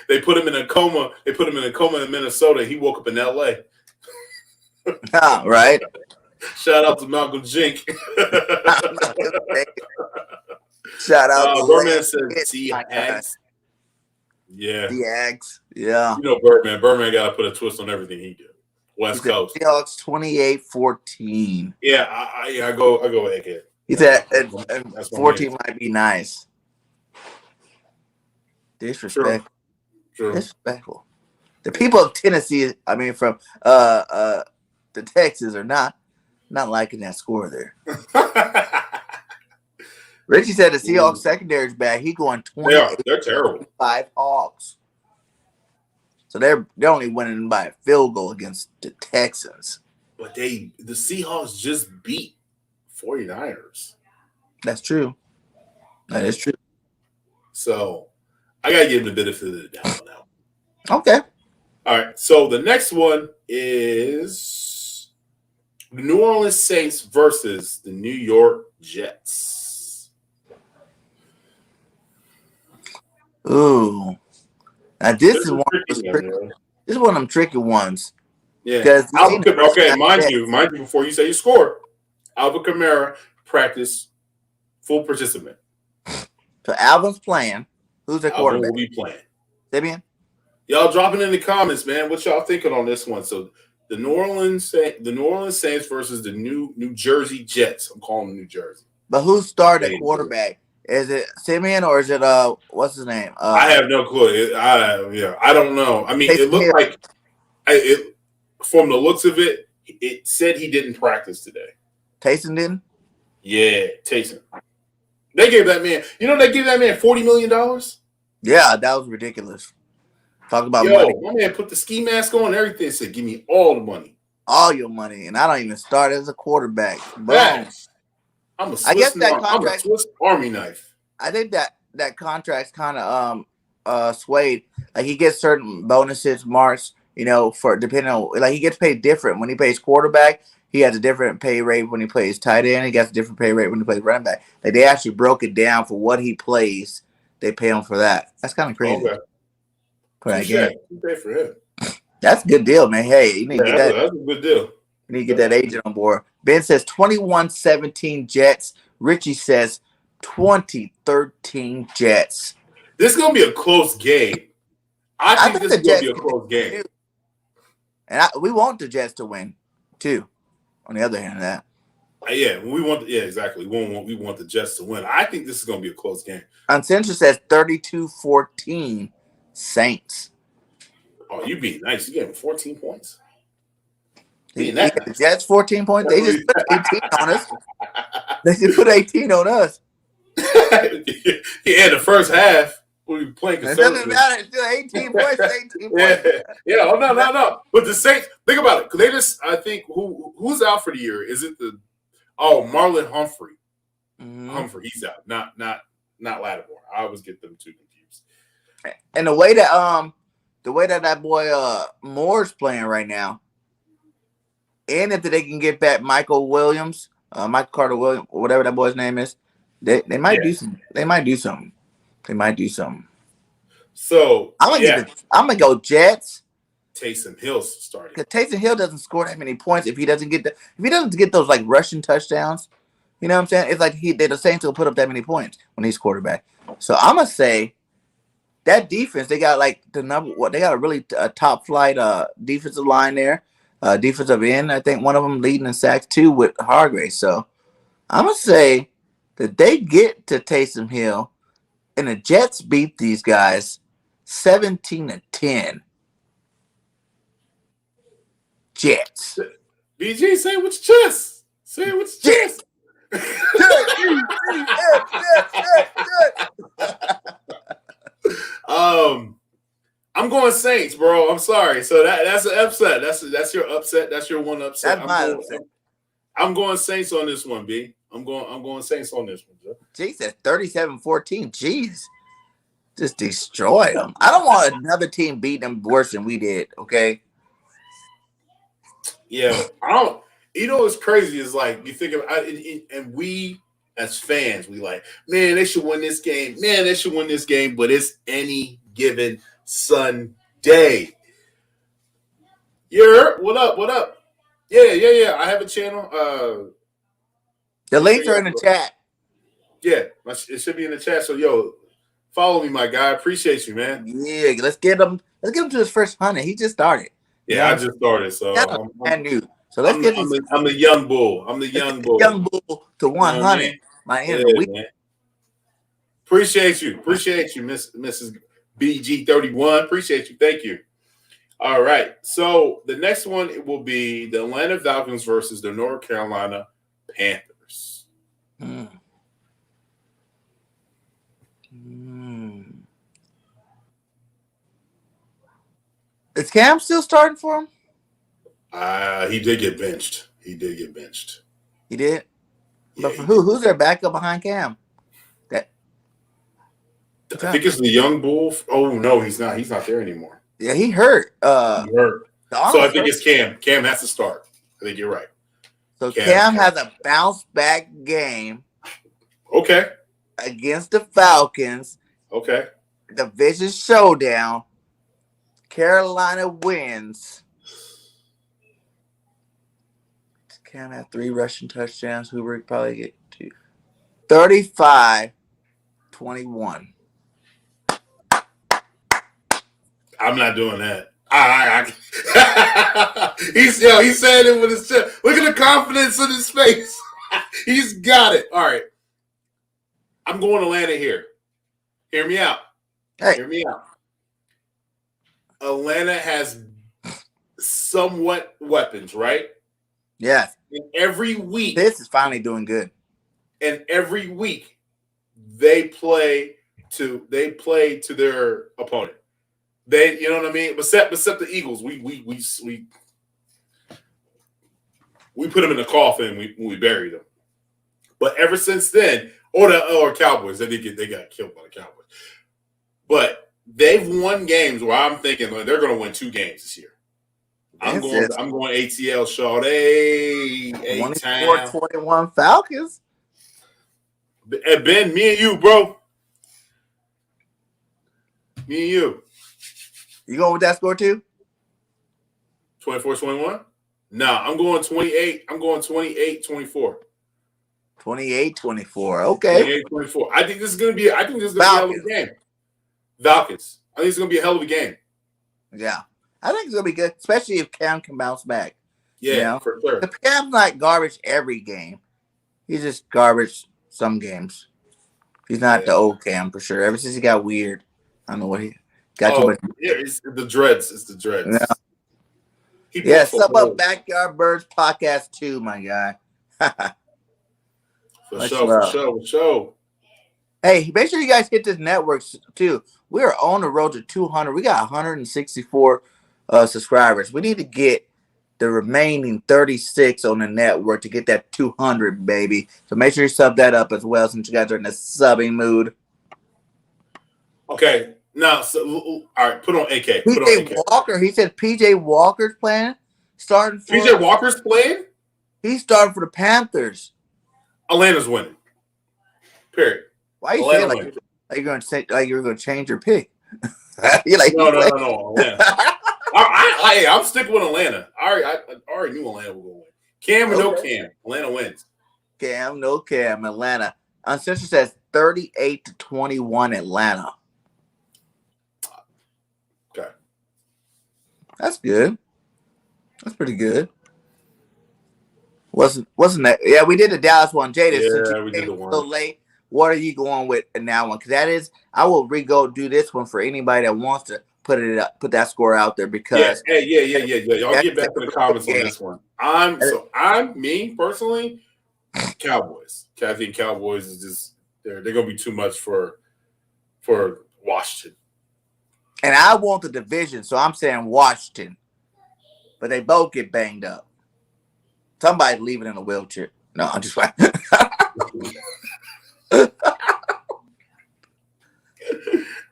they put him in a coma. They put him in a coma in Minnesota. He woke up in L.A. Ah, right. Shout out to Malcolm Jink. Shout out to Birdman Lance. says My God. Seahawks. Yeah. Seahawks. Yeah. You know Birdman. Birdman got to put a twist on everything he did. He West said Coast. Seahawks 28-14. Yeah, I go with AK. He said That's my 14 man. might be nice. Disrespectful. True. Disrespectful. The people of Tennessee, I mean from the Texans are not liking that score there. Richie said the Seahawks secondary is bad. He going 28. They're terrible. 5 Hawks. So they're only winning by a field goal against the Texans. But the Seahawks just beat 49ers. That's true. That is true. So I gotta give them the benefit of the doubt now. Okay. All right. So the next one is the New Orleans Saints versus the New York Jets. Ooh. Now this is one of them tricky ones. Yeah. Okay, mind you, before you say you score, Alvin Kamara practice full participant. So Alvin's playing. Who's the quarterback? Alvin will be playing. Damien? Y'all dropping in the comments, man. What y'all thinking on this one? So the New Orleans Saints versus the New Jersey Jets. I'm calling them New Jersey. But who started at quarterback? Is it Simeon or is it what's his name? I have no clue. I don't know. I mean, it looked like from the looks of it, it said he didn't practice today. Taysom didn't? Yeah, Taysom. They gave that man, they gave that man $40 million? Yeah, that was ridiculous. Talk about money. My man put the ski mask on and everything, said, give me all the money. All your money. And I don't even start as a quarterback. I'm a Swiss Army knife. I think that contract's kind of swayed. Like he gets certain bonuses, marks, for depending on, like he gets paid different when he plays quarterback. He has a different pay rate when he plays tight end. He gets a different pay rate when he plays running back. Like they actually broke it down for what he plays. They pay him for that. That's kind of crazy. Okay. For that game. You pay for him. That's a good deal, man. Hey, you need to get that. That's a good deal. You need to get that agent on board. Ben says 21-17 Jets. Richie says 20-13 Jets. This is going to be a close game. I think this is going to be a close game. And we want the Jets to win, too, on the other hand of that. Exactly. We want the Jets to win. I think this is going to be a close game. Uncensored says 32-14 Saints. Oh, you being nice. You gave him 14 points. The Jets 14 points. They just put 18 on us. They just put 18 on us. Yeah, the first half we were playing conservative. It doesn't matter. It's still 18 points. 18 points. Yeah. Oh no. But the Saints, think about it. Because I think who's out for the year? Is it Marlon Humphrey? Mm-hmm. Humphrey, he's out. Not Lattimore. I always get them two confused. And the way that boy Moore's playing right now, and if they can get back Michael Carter Williams, whatever that boy's name is, they might do something. They might do something. So I'm gonna go Jets. Taysom Hill's starting. Because Taysom Hill doesn't score that many points if he doesn't get those like rushing touchdowns. You know what I'm saying? It's like the Saints will put up that many points when he's quarterback. So I'm gonna say that defense, they got like they got a really top flight defensive line there. Defensive end, I think one of them leading in sacks too with Hargrave. So I'm gonna say that they get to Taysom Hill, and the Jets beat these guys 17-10. Jets. BG, say it with your chest. Say it with your chest. I'm going Saints, bro. I'm sorry. So that's an upset. That's your upset. That's your one upset. That's my upset. I'm going Saints on this one, B. I'm going Saints on this one, Joe. Jeez, that's 37-14. Jeez. Just destroy them. I don't want another team beating them worse than we did. Okay. Yeah, I don't. You know what's crazy is like you think of, and we as fans, we like, man, they should win this game. Man, they should win this game. But it's any given Sunday. Yeah, what up? What up? Yeah. I have a channel. The Make sure links are in y'all the chat. Yeah, it should be in the chat. So, yo, follow me, my guy. Appreciate you, man. Yeah, let's get him. Let's get him to his first 100. He just started. Yeah, I just started, so I'm new. So let's get this. I'm the young bull. I'm the young bull. Young bull to 100. You know My yeah, enemy. man. Appreciate you, Mrs. BG31. Appreciate you. Thank you. All right. So the next one it will be the Atlanta Falcons versus the North Carolina Panthers. Is Cam still starting for him? He did get benched. He did. Yeah, but for who? Who's their backup behind Cam? I think it's the young bull. Oh no, he's not. He's not there anymore. Yeah, he hurt. He hurt. So I think it's Cam. Cam has to start. I think you're right. So Cam has a bounce back game. Okay. Against the Falcons. Okay. Division showdown. Carolina wins. Cam had 3 rushing touchdowns. Hoover probably get 2. 35-21. I'm not doing that. He's saying it with his chest. Look at the confidence in his face. He's got it. All right. I'm going Atlanta here. Hear me out. Hey. Hear me out. Atlanta has somewhat weapons, right? Yes. And every week. This is finally doing good. And every week they play to their opponent. They, you know what I mean? Except the Eagles, we put them in the coffin. We buried them. But ever since then, or Cowboys, they got killed by the Cowboys. But they've won games where I'm thinking they're going to win 2 games this year. I'm going ATL Sade, 24-21 Falcons. Ben, me and you, bro. Me and you. You going with that score too? 24-21? No, I'm going 28. I'm going 28-24. 28-24. Okay. 28-24. I think this is going to be a hell of a game. Falcons. I think it's going to be a hell of a game. Yeah. I think it's going to be good, especially if Cam can bounce back. Yeah, for sure. If Cam's not garbage every game, he's just garbage some games. He's not the old Cam for sure. Ever since he got weird, I don't know what he got too much. Yeah, it's the dreads. It's the dreads. Yeah. Sub up Backyard Birds podcast too, my guy. For sure. Hey, make sure you guys hit this network too. We are on the road to 200. We got 164 subscribers. We need to get the remaining 36 on the network to get that 200, baby. So make sure you sub that up as well since you guys are in the subbing mood. Okay. Now, all right, put on AK. PJ Walker. He said PJ Walker's playing. PJ Walker's playing? He's starting for the Panthers. Atlanta's winning. Period. Why are you saying like you're going to say you're going to change your pick? You're like no. Atlanta. I'm sticking with Atlanta. I already knew Atlanta was going to win. Cam or no Cam, Atlanta wins. Cam, no Cam, Atlanta. Uncensored says 38-21 Atlanta. Okay. That's good. That's pretty good. Wasn't that? Yeah, we did the Dallas one. Jada, since you came so late, what are you going with in that one? Because that is, I will do this one for anybody that wants to put that score out there. Because yeah. Y'all get back to the comments on this one. I'm me personally, Cowboys. I think Cowboys is just they're gonna be too much for Washington. And I want the division, so I'm saying Washington. But they both get banged up. Somebody leave it in a wheelchair. No, I'm just like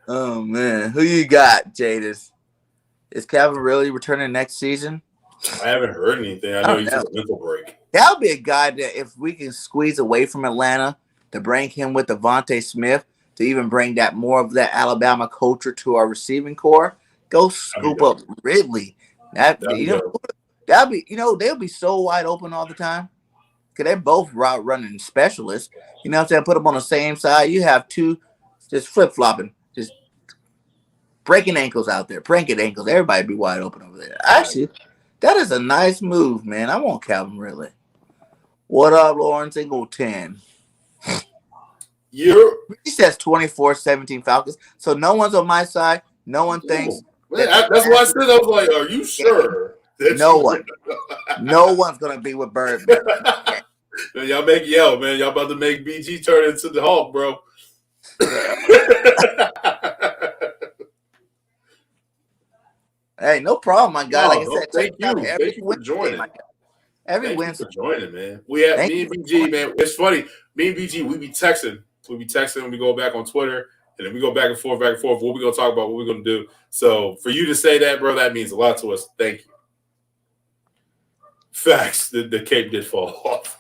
Oh man, who you got, Jadis? Is Calvin really returning next season? I haven't heard anything. I I know don't he took know. a mental break. That would be a guy that if we can squeeze away from Atlanta to bring him with Devontae Smith to even bring that more of that Alabama culture to our receiving core, go That'd be scoop up dope. Ridley. That That'd be you know dope. that'd be they'll be so wide open all the time because they're both route running specialists. You know what I'm saying? Put them on the same side. You have two just flip flopping, just breaking ankles out there, breaking ankles. Everybody be wide open over there. Right. Actually, that is a nice move, man. I want Calvin Ridley. What up, Lawrence Singleton? You're He says 24-17 Falcons. So no one's on my side. No one thinks Ooh, man, that the that's why I Panthers said I was like, "Are you game. sure that No you?" one. No one's gonna be with Birdman. Man, y'all make man. Y'all about to make BG turn into the Hulk, bro. Hey, no problem, my guy. Like No, I no, said, check thank me out you. every Thank you for Wednesday, my joining. guy. Every Thank you for Wednesday. joining, man. We have Thank me you and for BG, joining. man. It's funny. Me and BG, we be texting. We be texting and we go back on Twitter and then we go back and forth, back and forth. What we gonna talk about, what we gonna do. So for you to say that, bro, that means a lot to us. Thank you. Facts. The cape did fall off.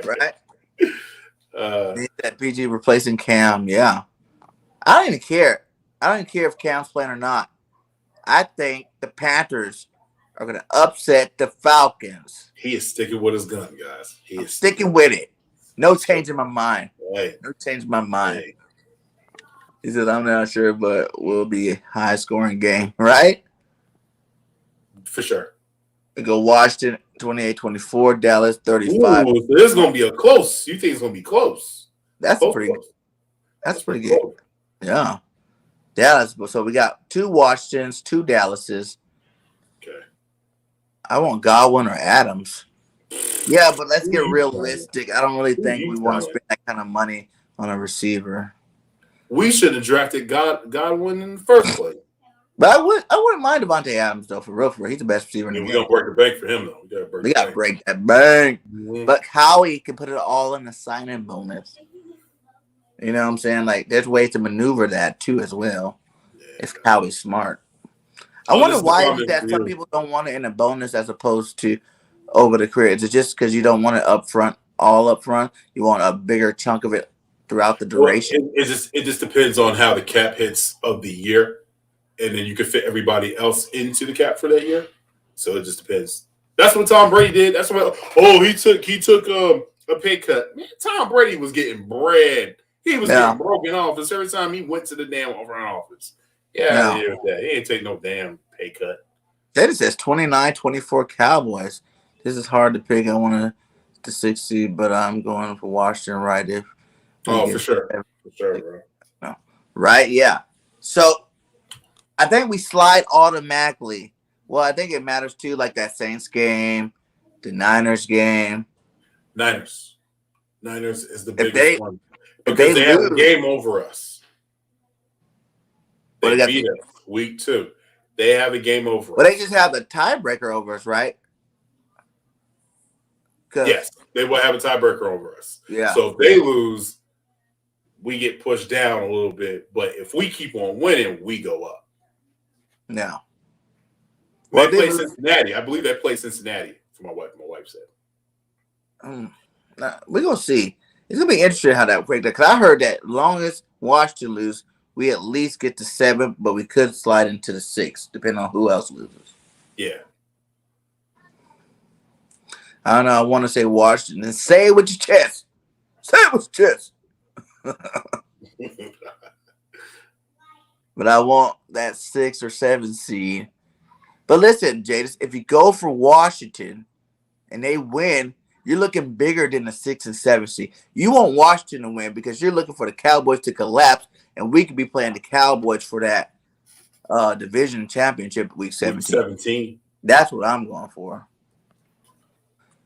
Right? uh, That PG replacing Cam. Yeah. I don't even care. I don't even care if Cam's playing or not. I think the Panthers are gonna upset the Falcons. he is sticking with his gun, guys. He I'm is sticking sticking. with it. No change in my mind. Hey, No change in my mind. hey. He says, I'm not sure, but will be a high scoring game, right? For sure. We go Washington 28-24, Dallas 35. Ooh, so this is gonna be a close. You think it's gonna be close? That's Close, pretty good. close. That's That's pretty pretty good. close. Yeah. Dallas. So we got two Washingtons, two Dallases. Okay. I want Godwin or Adams. Yeah, but let's Who get you telling? realistic. I don't really Who think you we want to telling? spend that kind of money on a receiver. We should have drafted Godwin in the first place. But I wouldn't mind Devontae Adams though, for real, for real. He's the best receiver in Yeah, the we game. gonna break the bank for him though. We gotta break We the gotta bank. break that bank. Mm-hmm. But Howie can put it all in the sign-in bonus. You know what I'm saying? Like there's ways to maneuver that too as well. Yeah. If Howie's smart. I Oh, this wonder is the why is it comment for that some you. people don't want it in a bonus as opposed to over the career. Is it just because you don't want it up front, all up front? You want a bigger chunk of it throughout the Well, duration? it just depends on how the cap hits of the year, and then you can fit everybody else into the cap for that year. So it just depends. That's what Tom Brady did. That's what. Oh, he took a pay cut. Man, Tom Brady was getting bread. He was Yeah. getting broken office every time he went to the damn front office. Yeah, Yeah. with that. He ain't take no damn pay cut. That says 29-24 Cowboys. This is hard to pick. I want to 60, but I'm going for Washington right if we Oh, for get sure, for sure, bro. no. Right, yeah. So I think we slide automatically. Well, I think it matters too, like that Saints game, the Niners game. Niners is the If biggest they one if because they they have a lose, game over us. well, They they got beat us week 2. They have a game over well, us. they just have the tiebreaker over us, right? Yes, they will have a tiebreaker over us. Yeah. So if they lose, we get pushed down a little bit. But if we keep on winning, we go up. No. Well, they play Cincinnati. I believe they play Cincinnati. For my wife said. We're gonna see. It's gonna be interesting how that breaks down. Because I heard that long as Washington lose, we at least get to 7, but we could slide into the 6, depending on who else loses. Yeah. I don't know. I want to say Washington. Say it with your chest. Say it with your chest. But I want that 6 or 7 seed. But listen, Jadis, if you go for Washington and they win, you're looking bigger than the 6 and 7 seed. You want Washington to win because you're looking for the Cowboys to collapse, and we could be playing the Cowboys for that division championship week 17. Week 17. That's what I'm going for.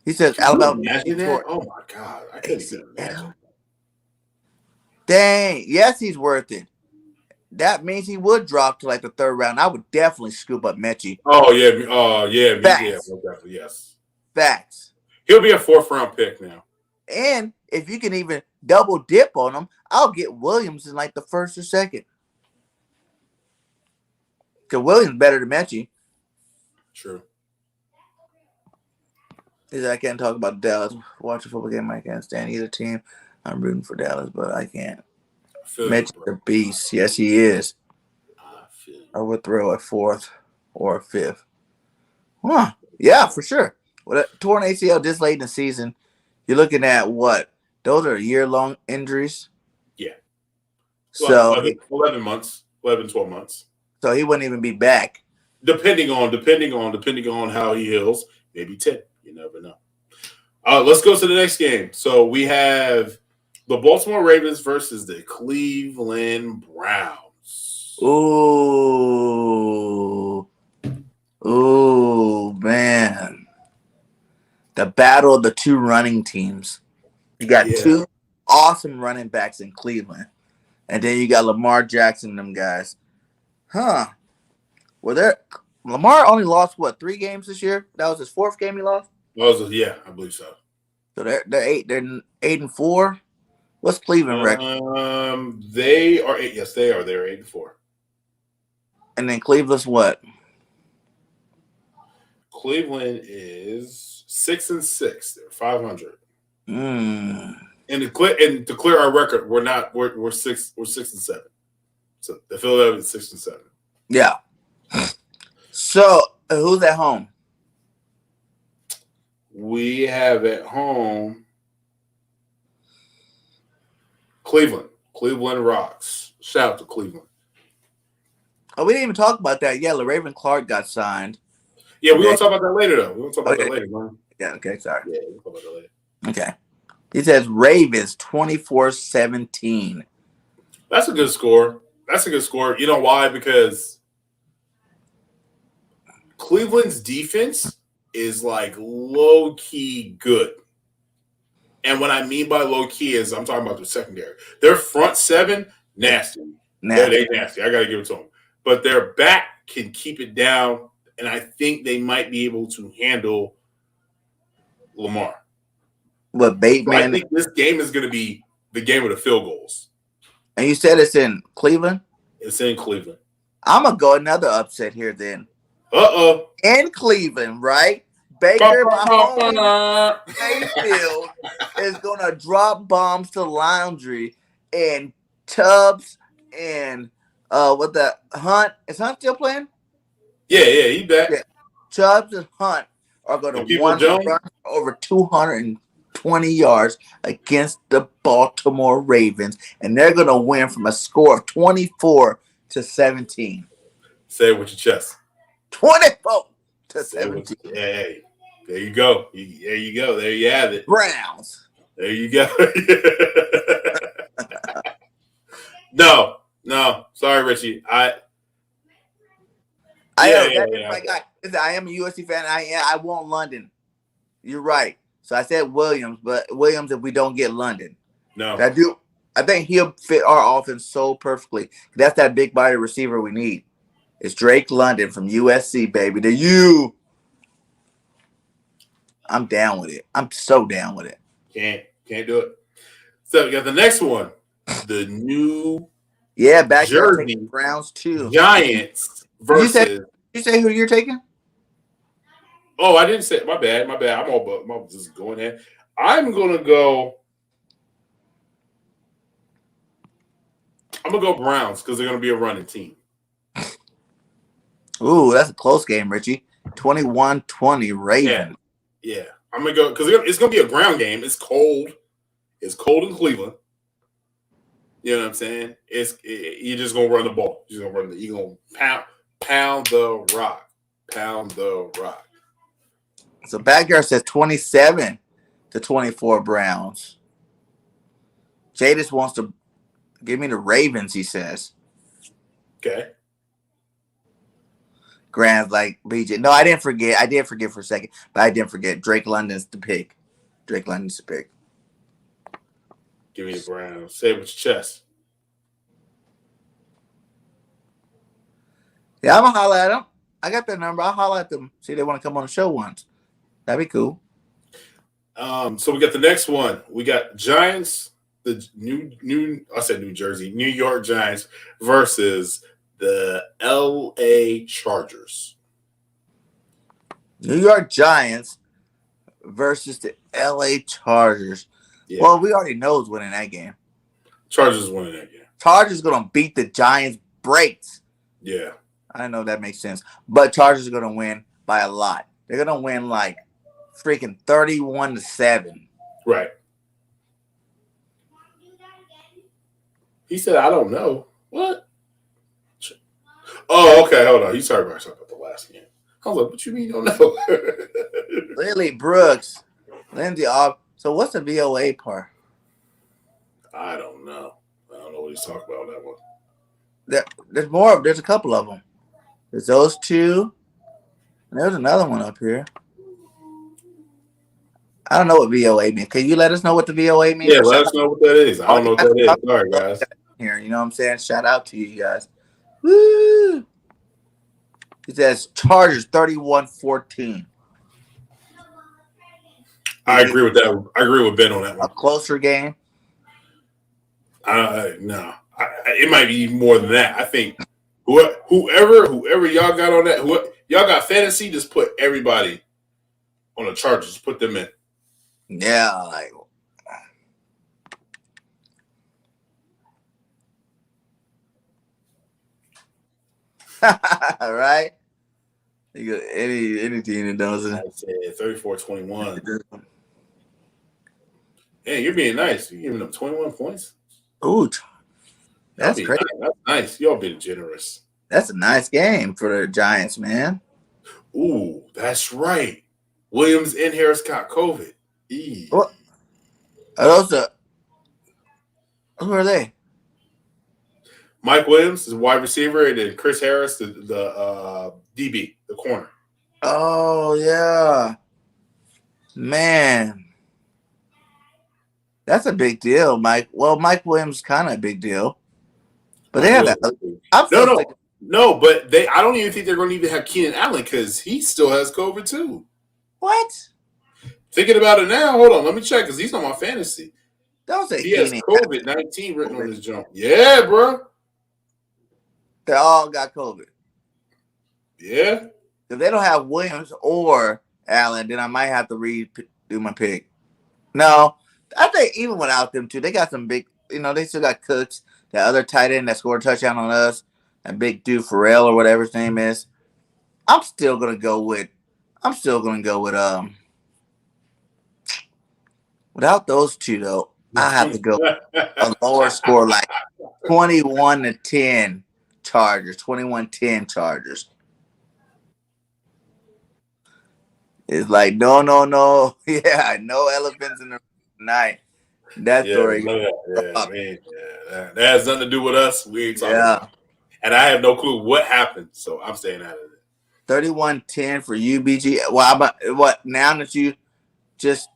He says Can you Alabama. imagine that? Oh my God. I couldn't even imagine. Dang. Yes, he's worth it. That means he would drop to like the 3rd round. I would definitely scoop up Mechie. Oh yeah, yeah, Facts. definitely, yes. Facts. He'll be a 4th round pick now. And if you can even double dip on him, I'll get Williams in like the 1st or 2nd. Because Williams better than Minshew. True. I can't talk about Dallas. Watch a football game. I can't stand either team. I'm rooting for Dallas, but I can't. I feel you, Mitch bro. the beast. Yes, he is. I feel you. Overthrow a fourth or a fifth. Huh. Yeah, for sure. With a torn ACL this late in the season, you're looking at what? Those are year-long injuries. Yeah. So, 11 months, 11, 12 months. so he wouldn't even be back. Depending on how he heals, maybe 10. You never know. Let's go to the next game. So we have the Baltimore Ravens versus the Cleveland Browns. Ooh. Ooh, man. The battle of the two running teams. You got two awesome running backs in Cleveland. And then you got Lamar Jackson and them guys. Huh. Lamar only lost, 3 games this year? That was his 4th game he lost? Yeah, I believe so. So they're 8-4. What's Cleveland record? They are 8. Yes, they are. They're 8-4. And then Cleveland's what? Cleveland is 6-6. They're 500. Mm. And to clear our record, we're 6-7. So the Philadelphia is 6-7. Yeah. So who's at home? We have at home Cleveland. Cleveland rocks. Shout out to Cleveland. Oh, we didn't even talk about that. Yeah, LaRaven Clark got signed. Yeah, we're going to talk about that later, though. We're going to talk about that later, man. Yeah, okay, sorry. Yeah, we'll talk about that later. Okay. He says Ravens 24-17. That's a good score. You know why? Because Cleveland's defense is like low-key good. And what I mean by low-key is I'm talking about the secondary. Their front seven, nasty. They're nasty. I got to give it to them. But their back can keep it down, and I think they might be able to handle Lamar. But Bateman. So I think this game is going to be the game of the field goals. And you said it's in Cleveland? It's in Cleveland. I'm going to go another upset here then. Uh-oh. In Cleveland, right? Baker Mahomes Mayfield is going to drop bombs to Laundry and Tubbs and Hunt. Is Hunt still playing? Yeah, he's back. Yeah. Tubbs and Hunt are going to run over 220 yards against the Baltimore Ravens, and they're going to win from a score of 24-17. Say it with your chest. 24-17. Hey, there you go. There you go. There you have it. Browns. There you go. No. Sorry, Richie. I am a USC fan. I want London. You're right. So I said Williams, but Williams if we don't get London. No. I think he'll fit our offense so perfectly. That's that big body receiver we need. It's Drake London from USC, baby. The U. I'm down with it. I'm so down with it. Can't do it. So we got the next one. The new back Jersey Browns too. Giants versus. You say who you're taking? Oh, I didn't say. My bad. I'm just going ahead. I'm gonna go Browns because they're gonna be a running team. Ooh, that's a close game, Richie. 21-20 Ravens. Yeah. I'm gonna go because it's gonna be a ground game. It's cold. It's cold in Cleveland. You know what I'm saying? You're just gonna run the ball. You're gonna pound the rock. Pound the rock. So Backyard says 27-24 Browns. Jadis wants to give me the Ravens, he says. Okay. Grant's like BJ. No, I didn't forget. I did forget for a second, but I didn't forget. Drake London's the pick. Give me the Browns. Say it with your chest. Yeah, I'm going to holler at them. I got their number. I'll holler at them. See if they want to come on the show once. That'd be cool. So we got the next one. We got Giants, the New York Giants versus The LA Chargers. New York Giants versus the LA Chargers. Yeah. Well, we already know who's winning that game. Chargers winning that game. Chargers going to beat the Giants' brakes. Yeah. I don't know if that makes sense. But Chargers are going to win by a lot. They're going to win like freaking 31-7. Right. He said, I don't know. What? Oh, okay. Hold on. He's talking about the last game. I was like, what you mean you don't know? Lily Brooks. Lindsay Aub. So what's the VOA part? I don't know. I don't know what he's talking about on that one. There's more. There's a couple of them. There's those two. And there's another one up here. I don't know what VOA means. Can you let us know what the VOA means? Yeah, let us know what that is. I don't know what that is. Sorry, guys. Here, you know what I'm saying? Shout out to you guys. Woo! He says Chargers 31-14. I agree with that. I agree with Ben on that one. A closer game? No. It might be more than that. I think whoever y'all got on that, y'all got fantasy, just put everybody on the Chargers. Put them in. Yeah, like right? You got any team that does it. I said 34-21. Yeah, you're being nice. You're giving them 21 points. Ooh, that's crazy. Nice. That's nice. Y'all being generous. That's a nice game for the Giants, man. Ooh, that's right. Williams and Harris got COVID. What? Are those who are they? Mike Williams is wide receiver, and then Chris Harris, the DB, the corner. Oh yeah, man, that's a big deal, Mike. Well, Mike Williams is kind of a big deal, but they have that. No, but I don't even think they're going to even have Keenan Allen because he still has COVID too. What? Thinking about it now, hold on, let me check because he's on my fantasy. Don't say he has COVID-19 written on his jump. Yeah, bro. They all got COVID. Yeah. If they don't have Williams or Allen, then I might have to do my pick. No, I think even without them two, they got some big. They still got Cooks, that other tight end that scored a touchdown on us, that big dude Farrell or whatever his name is. I'm still gonna go with. Without those two though, I have to go a lower score like 21-10 Chargers. 21-10 Chargers. It's like no. Yeah, no elephants in the night. That story. That has nothing to do with us. We ain't talking about it. And I have no clue what happened, so I'm staying out of it. 31-10 for you, BG. Well, what now that you just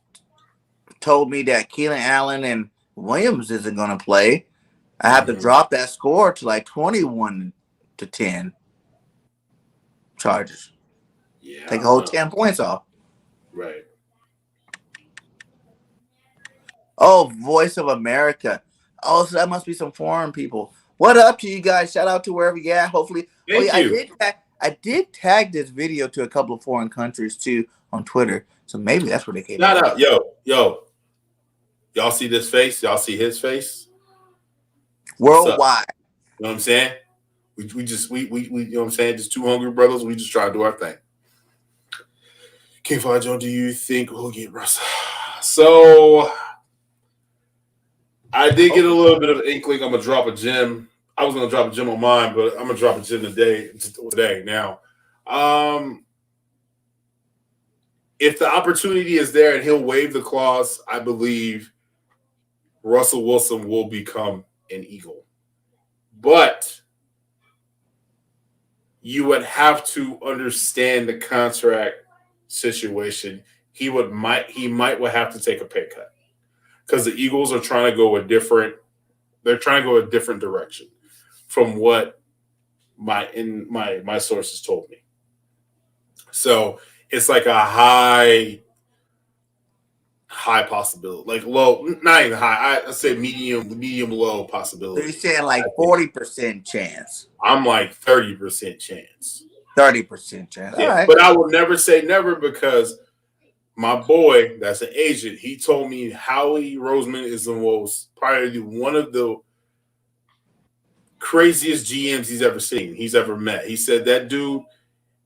told me that Keenan Allen and Williams isn't going to play, I have to drop that score to like 21-10 Chargers. Yeah, take a whole 10 points off. Right. Oh, Voice of America. Oh, so that must be some foreign people. What up to you guys? Shout out to wherever you at. Hopefully, Thank you. I did tag this video to a couple of foreign countries too on Twitter, so maybe that's where they came. Shout out, yo. Y'all see this face? Y'all see his face? Worldwide. You know what I'm saying? We you know what I'm saying? Just two hungry brothers. We just try to do our thing. King Five John, do you think we'll get Russ? So I did get a little bit of an inkling. I'm gonna drop a gem. I was gonna drop a gem on mine, but I'm gonna drop a gem today. Now, if the opportunity is there and he'll waive the clause, I believe Russell Wilson will become an Eagle. But you would have to understand the contract situation. He might have to take a pay cut because the Eagles are trying to go a different direction from what my sources told me. So it's like a high high possibility, like low, not even high. I say medium low So possibility. you're saying like 40% chance, I'm like 30% chance. 30% chance. All Yeah, right. but I will never say never because my boy, that's an agent, he told me Howie Roseman is the most probably one of the craziest GMs he's ever met. He said that dude.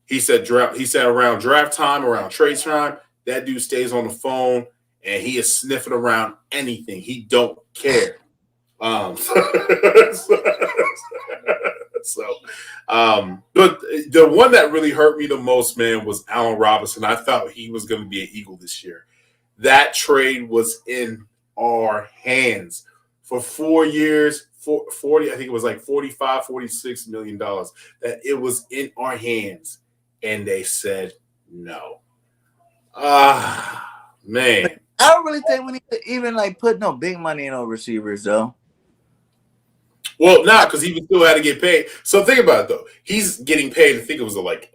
He said around draft time, around trade time, that dude stays on the phone and he is sniffing around anything. He don't care. So, but the one that really hurt me the most, man, was Allen Robinson. I thought he was going to be an Eagle this year. That trade was in our hands for 4 years, 40, I think it was like $45, $46 million, that it was in our hands. And they said no. Man. I don't really think we need to even like put no big money in our receivers though. Well, not because he still had to get paid. So think about it though. He's getting paid. I think it was like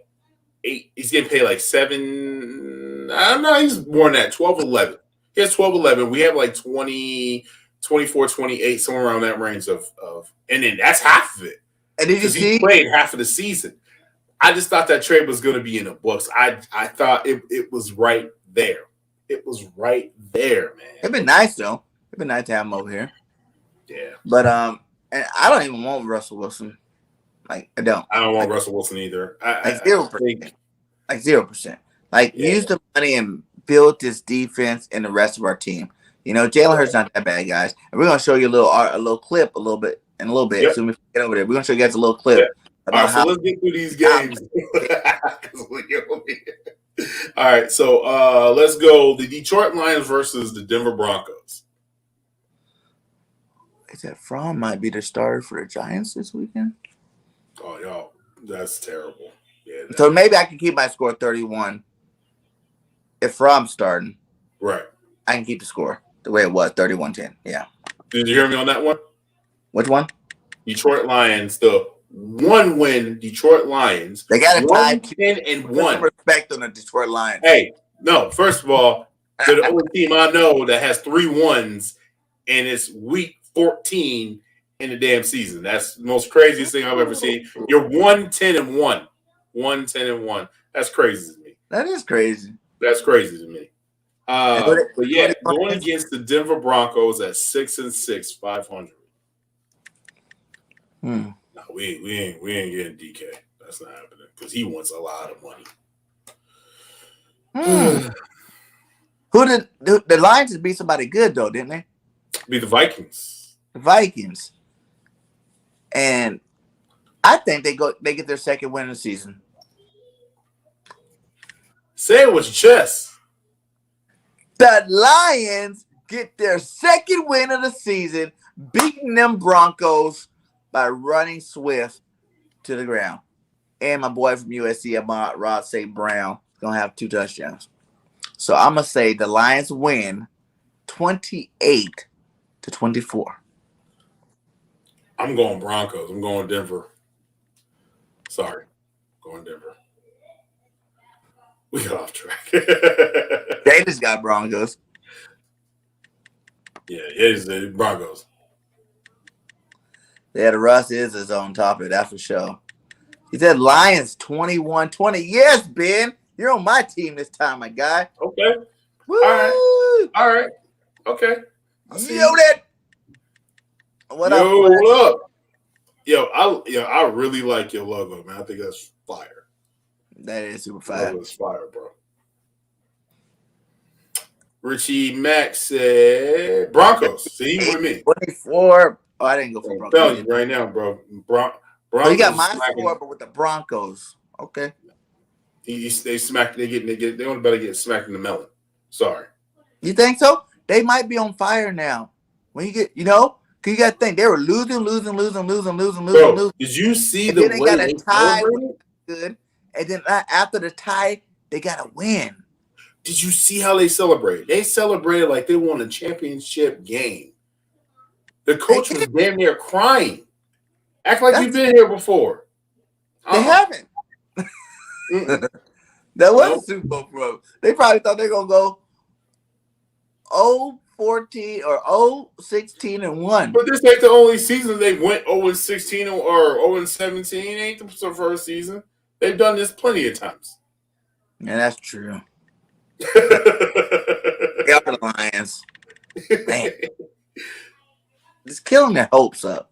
8. He's getting paid like 7. I don't know. He's more than that. 12, 11. He has 12, 11. We have like 20, 24, 28, somewhere around that range of and then that's half of it. And did you Because see? he played half of the season. I just thought that trade was going to be in the books. I thought it was right there. It was right there, man. It'd been nice though. It'd been nice to have him over here. Yeah. But and I don't even want Russell Wilson. Like I don't. I don't want Russell Wilson either. Like 0%. Like 0%. Like use the money and build this defense and the rest of our team. You know, Jalen Hurts not that bad, guys. And we're gonna show you a little clip a little bit in a little bit. Yep. So we get over there. We're gonna show you guys a little clip. Yep. All right, so let's get through these games. All right, so let's go. The Detroit Lions versus the Denver Broncos. Is that Fromm might be the starter for the Giants this weekend? Oh, y'all, that's terrible. Yeah. So maybe I can keep my score 31. If Fromm's starting, right, I can keep the score the way it was, 31-10. Yeah. Did you hear me on that one? Which one? Detroit Lions, the 1-win Detroit Lions. They got a tie. 10-1. Put some respect on the Detroit Lions. Hey, no. First of all, they're the only team I know that has 3 wins, and it's week 14 in the damn season. That's the most craziest thing I've ever seen. You're 1-10-1. 1-10-1. That's crazy to me. That is crazy. That's crazy to me. But yeah, going against the Denver Broncos at 6-6, 500. No, we ain't getting DK. That's not happening because he wants a lot of money. Who did the Lions just beat somebody good though, didn't they? Beat the Vikings. The Vikings. And I think they get their second win of the season. Say it with your chest. The Lions get their second win of the season, beating them Broncos by running Swift to the ground. And my boy from USC, Rod St. Brown, is going to have 2 touchdowns. So I'm going to say the Lions win 28-24. I'm going Broncos. I'm going Denver. Sorry. Going Denver. We got off track. They just got Broncos. Yeah, it is the Broncos. Yeah, the Russ is on top of it. That's for sure. He said Lions 21-20. Yes, Ben. You're on my team this time, my guy. Okay. Woo! All right. Okay. Yo, that. What up? What up? I really like your logo, man. I think that's fire. That is super fire. That was fire, bro. Richie Mack said Broncos. See with me. 24. Oh, I didn't go for I'm Broncos. telling you right now, bro. Broncos. Oh, you got my score, but with the Broncos. Okay. They smacked. They only better get smacked in the melon. Sorry. You think so? They might be on fire now. When you get, cause you got to think they were losing. Bro, did you see the way they got a tie? celebrated? Good. And then after the tie, they got a win. Did you see how they celebrated? They celebrated like they won a championship game. The coach was damn near crying. Act like you've been here before. They haven't. That was a Super Bowl, bro. They probably thought they were going to go 0-14 or 0-16-1. But this ain't the only season they went 0-16 or 0-17. Ain't the first season. They've done this plenty of times. Yeah, that's true. Yeah, They are the Lions. Man, it's killing their hopes up.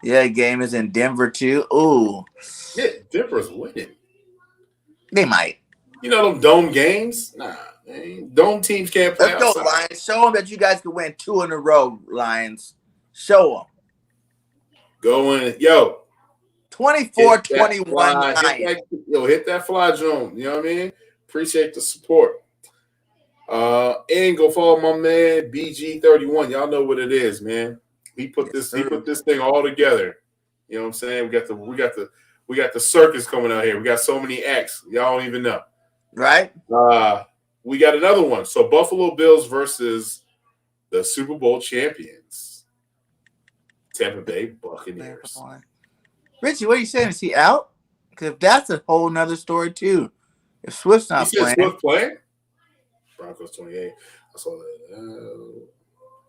Yeah, game is in Denver too. Ooh, Denver's winning. they might. You know them dome games? Nah, man. Dome teams can't play Let's go, outside. Lions. Show them that you guys can win 2 in a row, Lions. Show them. Going, yo. 24-21 Lions. Hit that fly zone. You know what I mean? Appreciate the support. And go follow my man BG31. Y'all know what it is, man. He put this thing all together. You know what I'm saying? We got the circus coming out here. We got so many acts. Y'all don't even know. Right? We got another one. So Buffalo Bills versus the Super Bowl champions, Tampa Bay Buccaneers. Richie, what are you saying? Is he out? Because that's a whole nother story too. If Swift's not playing, Swift playing? Broncos 28. I saw that.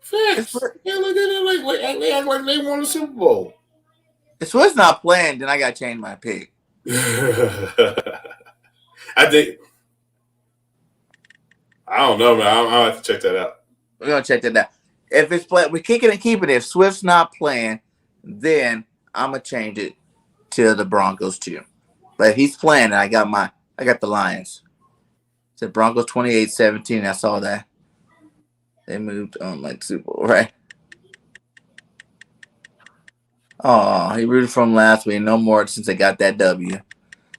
Facts. Yeah, look at it. They act like they won the Super Bowl. If Swift's not playing, then I got to change my pick. I think. I don't know, man. I'll have to check that out. We're gonna check that out. If it's play, we kick it and keep it. If Swift's not playing, then I'm gonna change it to the Broncos too. But if he's playing, I got the Lions. It's the Broncos 28-17. I saw that. They moved on like Super Bowl, right? Oh, he rooted from last week. No more since they got that W.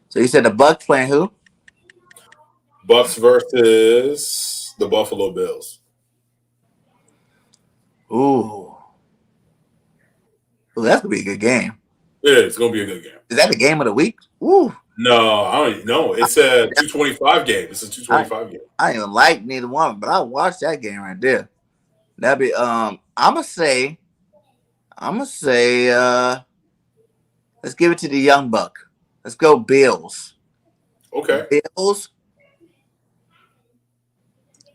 So you said the Bucs playing who? Bucks versus the Buffalo Bills. Ooh, that's gonna be a good game. Yeah, it's gonna be a good game. Is that the game of the week? Ooh. No, I don't know. It's a 225 game. It's a 225 game. I didn't even like neither one, but I watched that game right there. That'd be I'ma say let's give it to the young buck. Let's go Bills. Okay. Bills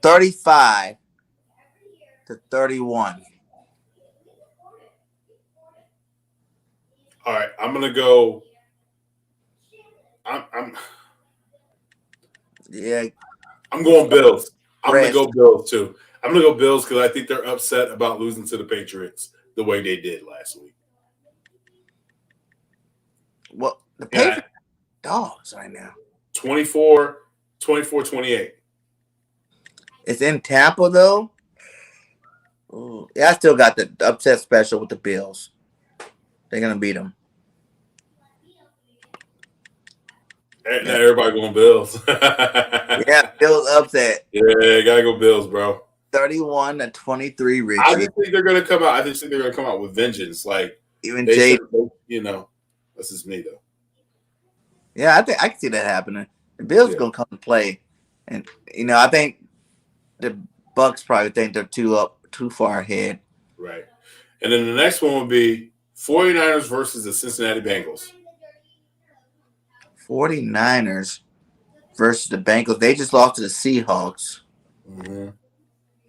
35-31. All right, I'm gonna go. I'm going Bills. I'm gonna go Bills too. I'm gonna go Bills because I think they're upset about losing to the Patriots the way they did last week. Well, the Patriots dogs right now. 24-28. It's in Tampa though. Ooh. Yeah, I still got the upset special with the Bills. They're gonna beat them. Now everybody going Bills. Yeah, Bills upset. Yeah, gotta go Bills, bro. 31-23, Richie. I just think they're gonna come out. I just think they're gonna come out with vengeance. Like even Jay, this is me though. Yeah, I think I can see that happening. The Bills gonna come and play, and I think the Bucks probably think they're too far ahead. Right, and then the next one would be 49ers versus the Cincinnati Bengals. 49ers versus the Bengals. They just lost to the Seahawks.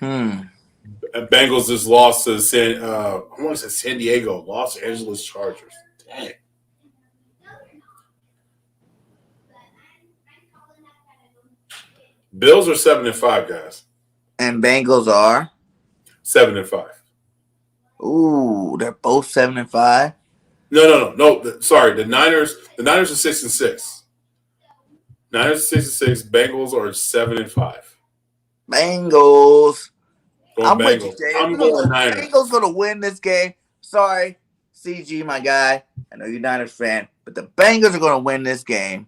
And Bengals just lost to San Diego, Los Angeles Chargers. Dang. Bills are 7-5, guys. And Bengals are 7-5. Ooh, they're both 7-5. No. Sorry, the Niners are 6-6. Niners are 6-6. Bengals are 7-5. Bengals. I'm with you, Jay. I'm going Niners. Bengals gonna win this game. Sorry, CG, my guy. I know you're a Niners fan, but the Bengals are gonna win this game.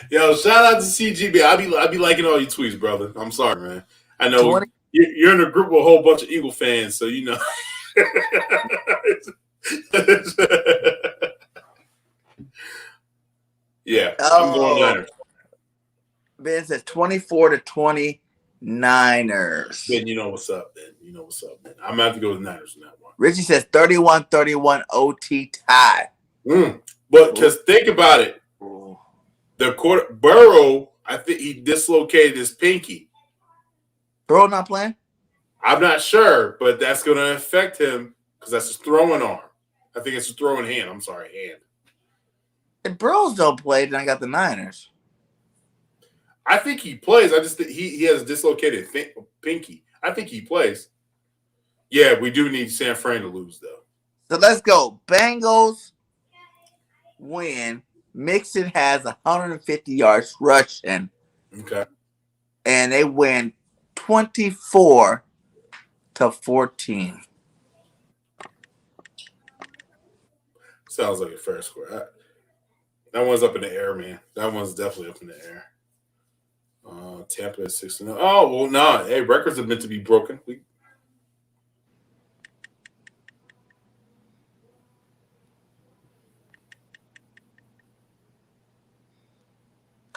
Yo, shout out to CGB. I be liking all your tweets, brother. I'm sorry, man. I know you're in a group with a whole bunch of Eagle fans, so you know. Yeah, I'm going Niners. Ben says 24-20 Niners. Ben, you know what's up, Ben. I'm gonna have to go with Niners in that one. Richie says 31-31 OT tie. But because think about it. The Burrow, I think he dislocated his pinky. Burrow not playing? I'm not sure, but that's going to affect him because that's his throwing arm. I think it's a throwing hand. I'm sorry, hand. If Burrows don't play, then I got the Niners. I think he plays. I just think he has a dislocated pinky. I think he plays. Yeah, we do need San Fran to lose though. So let's go. Bengals win. Mixon has 150 yards rushing, Okay, and they win 24-14. sounds like a fair score. That one's up in the air, man. That one's definitely up in the air. Tampa is 6-0. Oh well, no. Hey, records are meant to be broken.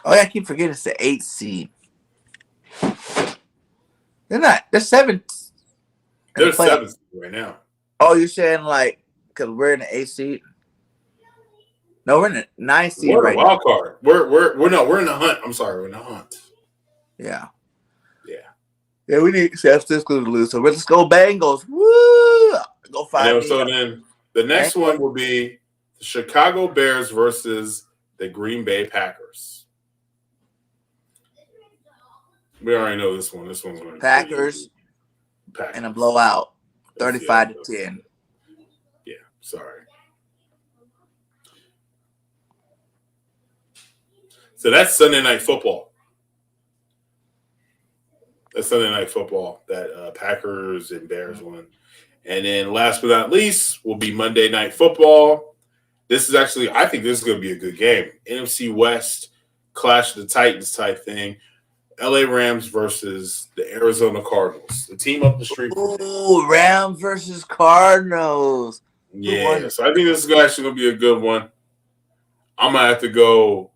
Oh yeah, I keep forgetting it's the 8th seed. They're not. They're 7th. They're 7th right now. Oh, you're saying like because we're in the 8th seed? No, we're in the 9th seed We're right a wild card. We're in the hunt. I'm sorry, we're in the hunt. now. Yeah. Yeah, we need San Francisco to lose. So let's go Bengals. Woo! Go 5. So then the next one will be the Chicago Bears versus the Green Bay Packers. We already know this one. This one's going to Packers and a blowout, 35-10. Yeah, sorry. So that's Sunday Night Football. That's Sunday Night Football that Packers and Bears won. And then last but not least will be Monday Night Football. This is actually, I think this is going to be a good game. NFC West, Clash of the Titans type thing. LA Rams versus the Arizona Cardinals. The team up the street. Ooh, Rams versus Cardinals. Yeah, so I think this is actually going to be a good one. I'm going to have to go.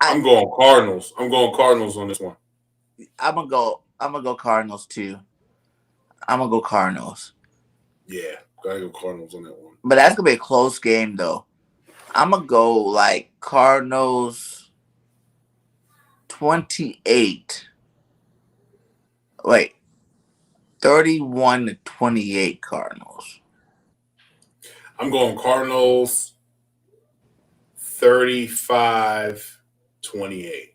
I'm going Cardinals. I'm going Cardinals on this one. I'm gonna go Cardinals too. I'm gonna go Cardinals. Yeah, gotta go Cardinals on that one. But that's gonna be a close game though. I'm gonna go like Cardinals 28. Wait. 31-28 Cardinals. I'm going Cardinals 35-28.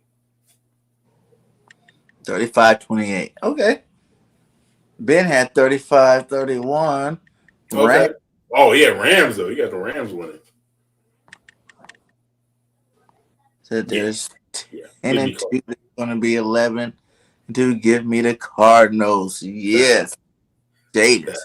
35-28. Okay. Ben had 35-31. Okay. Oh, yeah, Rams, though. You got the Rams winning. So there's 10 and 2. It's going to be 11. To give me the Cardinals. Yes. Jadis.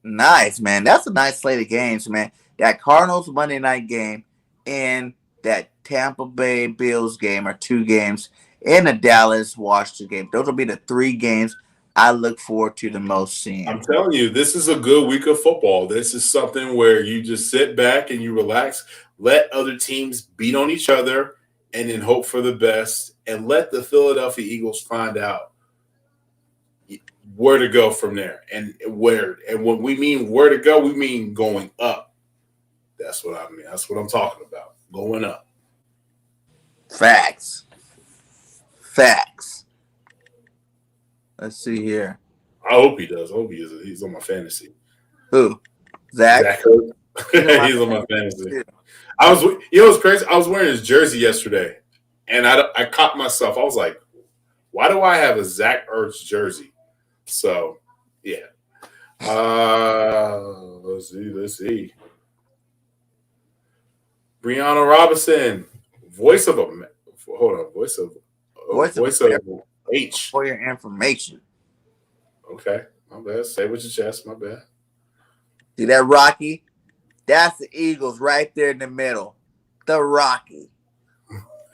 Nice, man. That's a nice slate of games, man. That Cardinals Monday night game and that Tampa Bay Bills game are 2 games, and the Dallas Washington game. Those will be the 3 games I look forward to the most seeing. I'm telling you, this is a good week of football. This is something where you just sit back and you relax, let other teams beat on each other, and then hope for the best, and let the Philadelphia Eagles find out where to go from there. And when we mean where to go, we mean going up. That's what I mean. That's what I'm talking about. Going up. Facts. Let's see here. I hope he does. I hope he is. He's on my fantasy. Who? Zach? He's on my fantasy. It was crazy. I was wearing his jersey yesterday, and I caught myself. I was like, why do I have a Zach Ertz jersey? So, yeah. Let's see. Brianna Robinson, voice of H. For your information. Okay, my bad. Say with your chest, my bad. See that Rocky? That's the Eagles right there in the middle. The Rocky.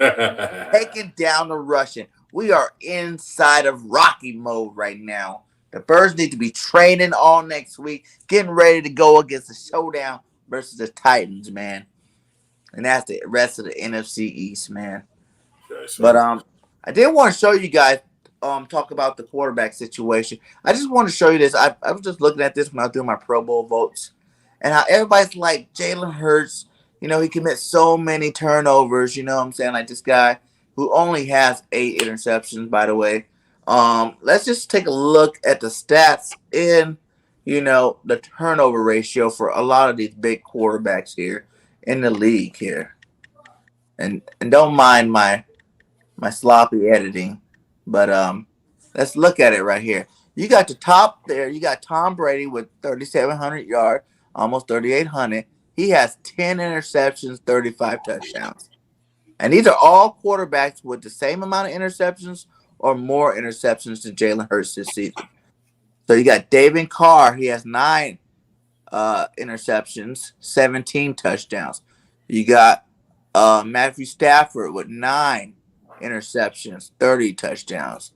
Taking down the Russian. We are inside of Rocky mode right now. The Birds need to be training all next week, getting ready to go against the showdown versus the Titans, man. And that's the rest of the NFC East, man. But I did want to show you guys talk about the quarterback situation. I just want to show you this. I was just looking at this when I was doing my Pro Bowl votes, and how everybody's like Jalen Hurts. You know, he commits so many turnovers. You know what I'm saying? Like this guy who only has 8 interceptions, by the way. Let's just take a look at the stats in, the turnover ratio for a lot of these big quarterbacks here in the league here. And don't mind my sloppy editing, but let's look at it right here. You got the top there. You got Tom Brady with 3,700 yards, almost 3,800. He has 10 interceptions, 35 touchdowns. And these are all quarterbacks with the same amount of interceptions or more interceptions than Jalen Hurts this season. So you got David Carr. He has 9 interceptions, 17 touchdowns. You got Matthew Stafford with 9 interceptions, 30 touchdowns.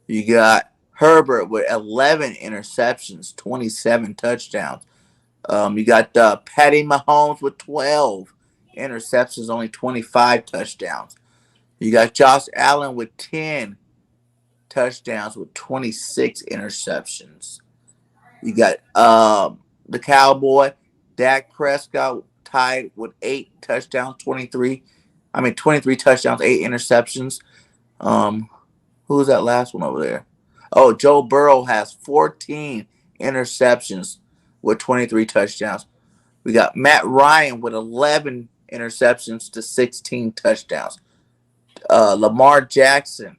You got Herbert with 11 interceptions, 27 touchdowns. You got Patty Mahomes with 12 interceptions, only 25 touchdowns. You got Josh Allen with 10 touchdowns with 26 interceptions. You got the Cowboy, Dak Prescott, tied with 8 touchdowns, 23 touchdowns, 8 interceptions. Um, who was that last one over there? Oh, Joe Burrow has 14 interceptions with 23 touchdowns. We got Matt Ryan with 11 interceptions to 16 touchdowns. Lamar Jackson,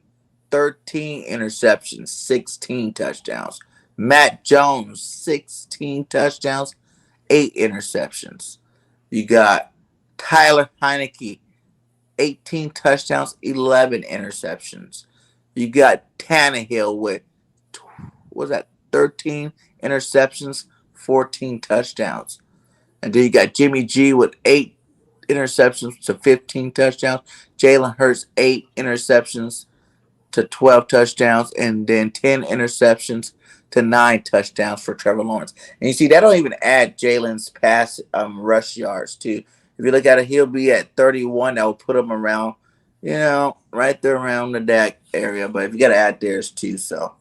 13 interceptions, 16 touchdowns. Matt Jones, 16 touchdowns, 8 interceptions. You got Tyler Heineke, 18 touchdowns, 11 interceptions. You got Tannehill with, what was that, 13 interceptions, 14 touchdowns. And then you got Jimmy G with 8 interceptions to 15 touchdowns. Jalen Hurts, 8 interceptions to 12 touchdowns. And then 10 interceptions to 9 touchdowns for Trevor Lawrence. And you see, that don't even add Jalen's pass rush yards, too. If you look at it, he'll be at 31. That will put him around, right there around the Dak area. But if you got to add theirs, too. So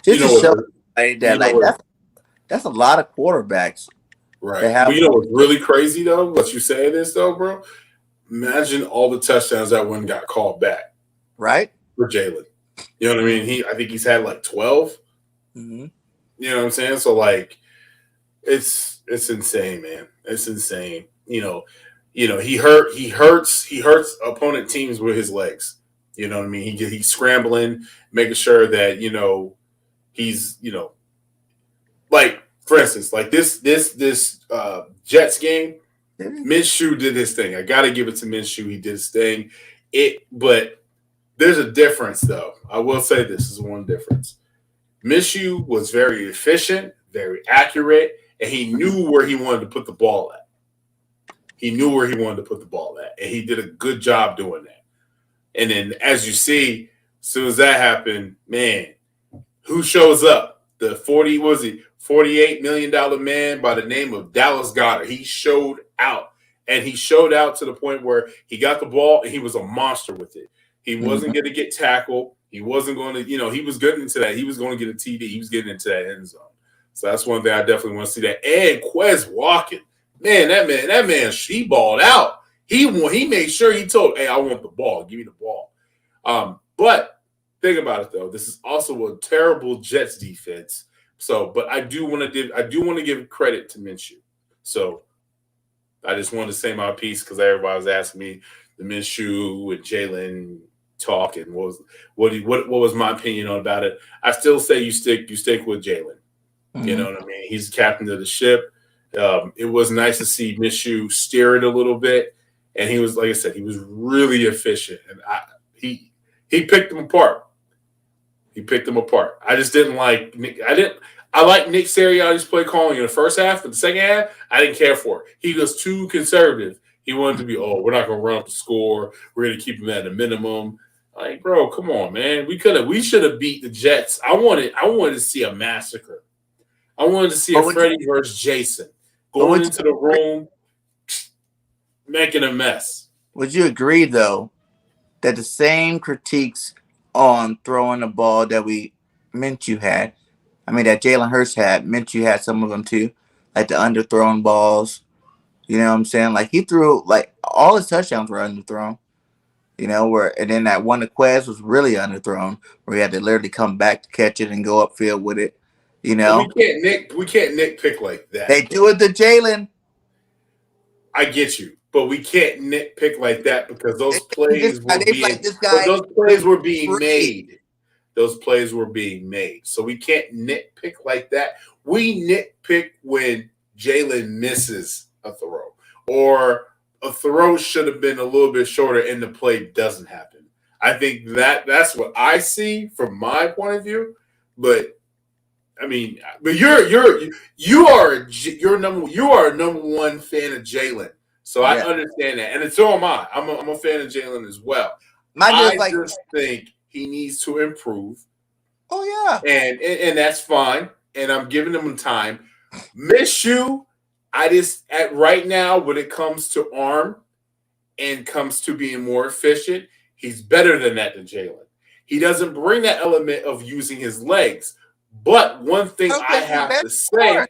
You just to know show what? like You that, know like what? that's a lot of quarterbacks. They Right. But have you know what's really crazy though? What you say this though, bro? Imagine all the touchdowns that one got called back right. for Jalen. You know what I mean? I think he's had like 12. Mm-hmm. You know what I'm saying? So like, it's insane, man. It's insane. He hurts opponent teams with his legs. You know what I mean? He's scrambling, making sure that he's like, for instance, like this Jets game. Minshew did his thing. I got to give it to Minshew. He did his thing. But there's a difference, though. I will say this is one difference. Minshew was very efficient, very accurate, and he knew where he wanted to put the ball at. And he did a good job doing that. And then, as you see, as soon as that happened, man, who shows up? The $48 million man by the name of Dallas Goedert. He showed out. And he showed out to the point where he got the ball and he was a monster with it. He wasn't going to get tackled. He wasn't going to, he was getting into that. He was going to get a TD. He was getting into that end zone. So that's one thing I definitely want to see that. And Quez Walken, man, that man, he balled out. He made sure he told, hey, I want the ball. Give me the ball. But think about it though. This is also a terrible Jets defense. So, but I do want to give credit to Minshew. So I just wanted to say my piece because everybody was asking me the Minshew and Jalen talk and what was my opinion on about it. I still say you stick with Jalen. Mm-hmm. You know what I mean? He's the captain of the ship. It was nice to see Minshew steer it a little bit, and he was, like I said, he was really efficient, and he picked them apart. I just didn't like Nick. I like Nick Sirianni's play calling in the first half, but the second half, I didn't care for it. He was too conservative. He wanted to be, we're not going to run up the score. We're going to keep him at a minimum. Like, bro, come on, man. We should have beat the Jets. I wanted to see a massacre. I wanted to see a Freddie versus Jason going into the room, making a mess. Would you agree, though, that the same critiques on throwing the ball that Minshew had, that Jalen Hurts had, Minshew had some of them too, like the underthrown balls. You know what I'm saying? Like he threw, like all his touchdowns were underthrown. where and then that one to Quez was really underthrown, where he had to literally come back to catch it and go upfield with it. You But know, we can't nitpick like they that. do it to Jalen. I get you, but we can't nitpick like that because those This plays guy, were they like being, this but guy those plays were being free. made. Those plays were being made. So we can't nitpick like that. We nitpick when Jalen misses a throw or a throw should have been a little bit shorter and the play doesn't happen. I think that's what I see from my point of view. But I mean, but you are a number one fan of Jalen, so I Yeah, understand that, and so am I. I'm a fan of Jalen as well. my I just like, just think he needs to improve, oh yeah, and that's fine. And I'm giving him time. Minshew, I just at right now when it comes to arm and comes to being more efficient, he's better than that than Jalen. He doesn't bring that element of using his legs. But one thing I okay, he's have better to say,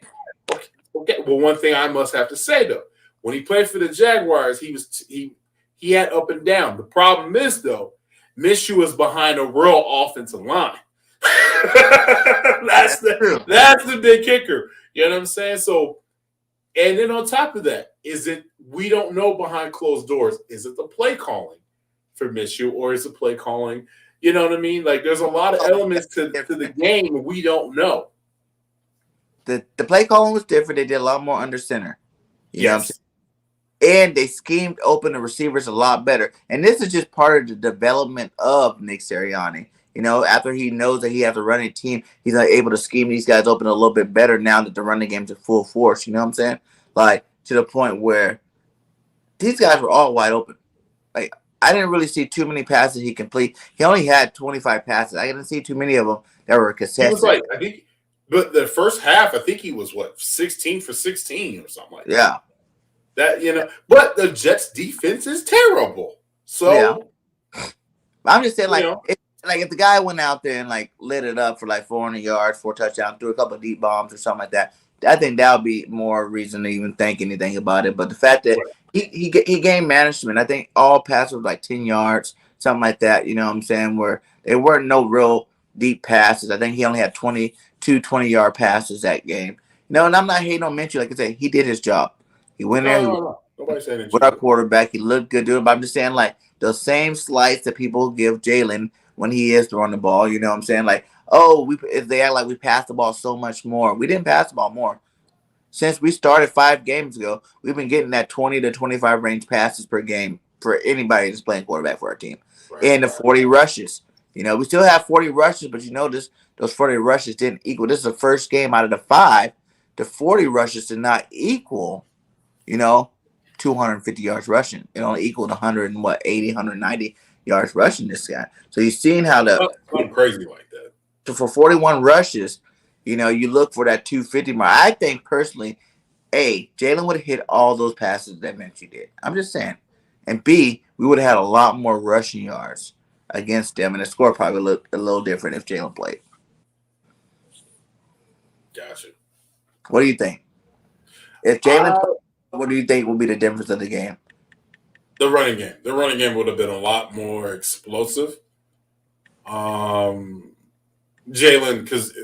well, one thing I must have to say though, when he played for the Jaguars, he had up and down. The problem is though, Minshew was behind a real offensive line. That's true. That's the big kicker. You know what I'm saying? So, and then on top of that, we don't know behind closed doors. Is it the play calling for Minshew or is it play calling? You know what I mean? Like there's a lot of elements to the game we don't know. The play calling was different. They did a lot more under center. You know what I'm saying? Yes. And they schemed open the receivers a lot better. And this is just part of the development of Nick Sirianni. After he knows that he has a running team, he's not able to scheme these guys open a little bit better now that the running game's at full force. You know what I'm saying? Like to the point where these guys were all wide open. Like I didn't really see too many passes he complete. He only had 25 passes. I didn't see too many of them that were He was contested. like, I think, but the first half, I think he was 16 for 16 or something like that. Yeah. But the Jets defense is terrible. So yeah. I'm just saying, if the guy went out there and like lit it up for like 400 yards, 4 touchdowns, threw a couple of deep bombs or something like that, I think that would be more reason to even think anything about it. But the fact that he gained management, I think all passes was like 10 yards, something like that. You know what I'm saying? Where there weren't no real deep passes. I think he only had 20-yard passes that game. And I'm not hating on Minshew. Like I said, he did his job. He went there. no. Nobody's saying that With our quarterback, he looked good doing it. But I'm just saying, like, those same slights that people give Jalen when he is throwing the ball, you know what I'm saying? Like, if they act like we passed the ball so much more. We didn't pass the ball more. Since we started 5 games ago, we've been getting that 20 to 25 range passes per game for anybody that's playing quarterback for our team. Right. And the 40 rushes. We still have 40 rushes, but those 40 rushes didn't equal. This is the first game out of the 5. The 40 rushes did not equal, 250 yards rushing. It only equaled 180, 190 yards rushing this guy. So you've seen how I'm crazy like that. So for 41 rushes, you look for that 250 mark. I think personally, A, Jalen would have hit all those passes that Minshew did. I'm just saying. And B, we would have had a lot more rushing yards against them, and the score probably looked a little different if Jalen played. Gotcha. What do you think? If Jalen played, what do you think will be the difference of the game? The running game. The running game would have been a lot more explosive. Jalen, because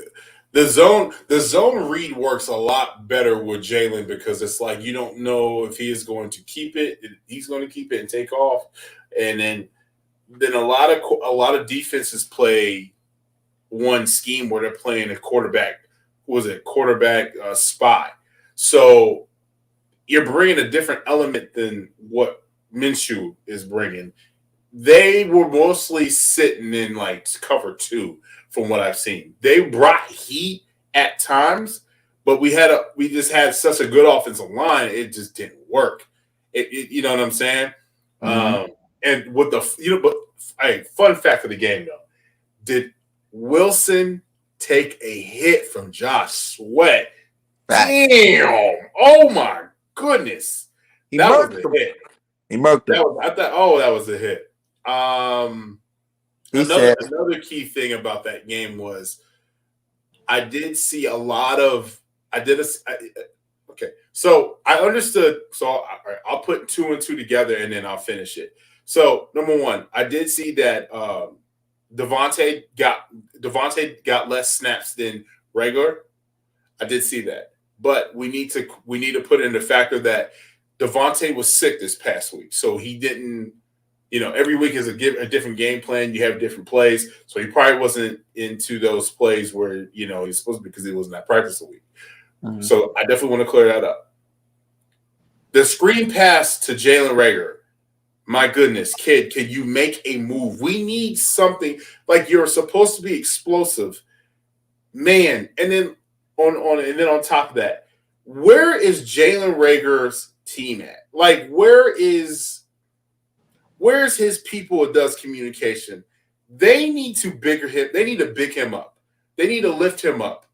the zone read works a lot better with Jalen because it's like you don't know if he is going to keep it. He's going to keep it and take off, and then a lot of defenses play one scheme where they're playing a quarterback. Quarterback spy? So you're bringing a different element than what Minshew is bringing. They were mostly sitting in like cover 2 from what I've seen. They brought heat at times, but we just had such a good offensive line, it just didn't work. You know what I'm saying? Mm-hmm. And with fun fact of the game though, did Wilson take a hit from Josh Sweat? Right. Damn! Oh my goodness, that was a hit. He murked him. I thought, that was a hit. Another key thing about that game was I did see a lot of. Okay, so I understood. So I'll put 2 and 2 together, and then I'll finish it. So number one, I did see that Devontae got less snaps than regular. I did see that, but we need to put in the factor that Devontae was sick this past week, so he didn't. Every week is a different game plan. You have different plays, so he probably wasn't into those plays where he's supposed to be because he wasn't at practice a week. Mhm. So I definitely want to clear that up. The screen pass to Jalen Rager. My goodness, kid, can you make a move? We need something like you're supposed to be explosive, man. And then on top of that, where is Jalen Rager's team at? Like, where's his people that does communication? They need to bigger him. They need to big him up. They need to lift him up.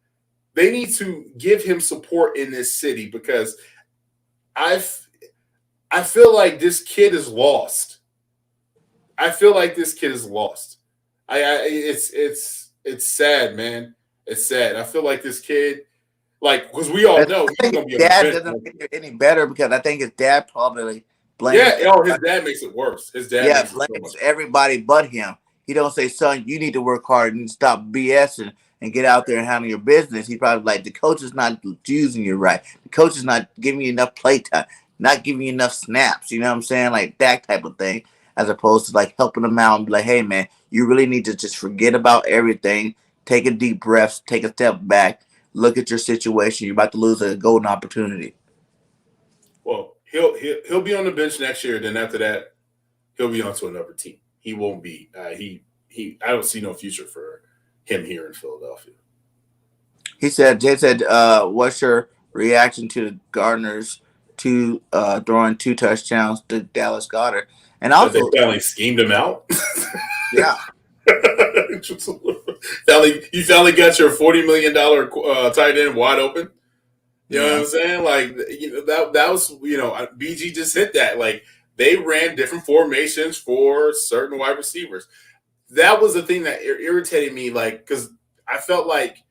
They need to give him support in this city because I feel like this kid is lost. I feel like this kid is lost. It's sad, man. It's sad. I feel like this kid, like, because we all I know he's think gonna his be on the dad bench. doesn't make it any better because I think his dad probably blames. Yeah, his dad makes it worse. His dad makes it so blames much. everybody but him. He don't say, "Son, you need to work hard and stop BSing and get out there and handle your business." He's probably like, "The coach is not using you right. The coach is not giving you enough play time, not giving you enough snaps." You know what I'm saying? Like that type of thing, as opposed to like helping him out and be like, "Hey, man, you really need to just forget about everything. Take a deep breath, take a step back, look at your situation. You're about to lose a golden opportunity." Well, he'll be on the bench next year. Then after that, he'll be on to another team. He won't be. I don't see no future for him here in Philadelphia. Jay said, what's your reaction to Gardner's throwing 2 touchdowns to Dallas Goddard? And That they also, finally schemed him out. yeah, You finally got your $40 million tight end wide open. You know what yeah. I'm saying? Like that was BG just hit that. Like they ran different formations for certain wide receivers. That was the thing that irritated me. Like because I felt like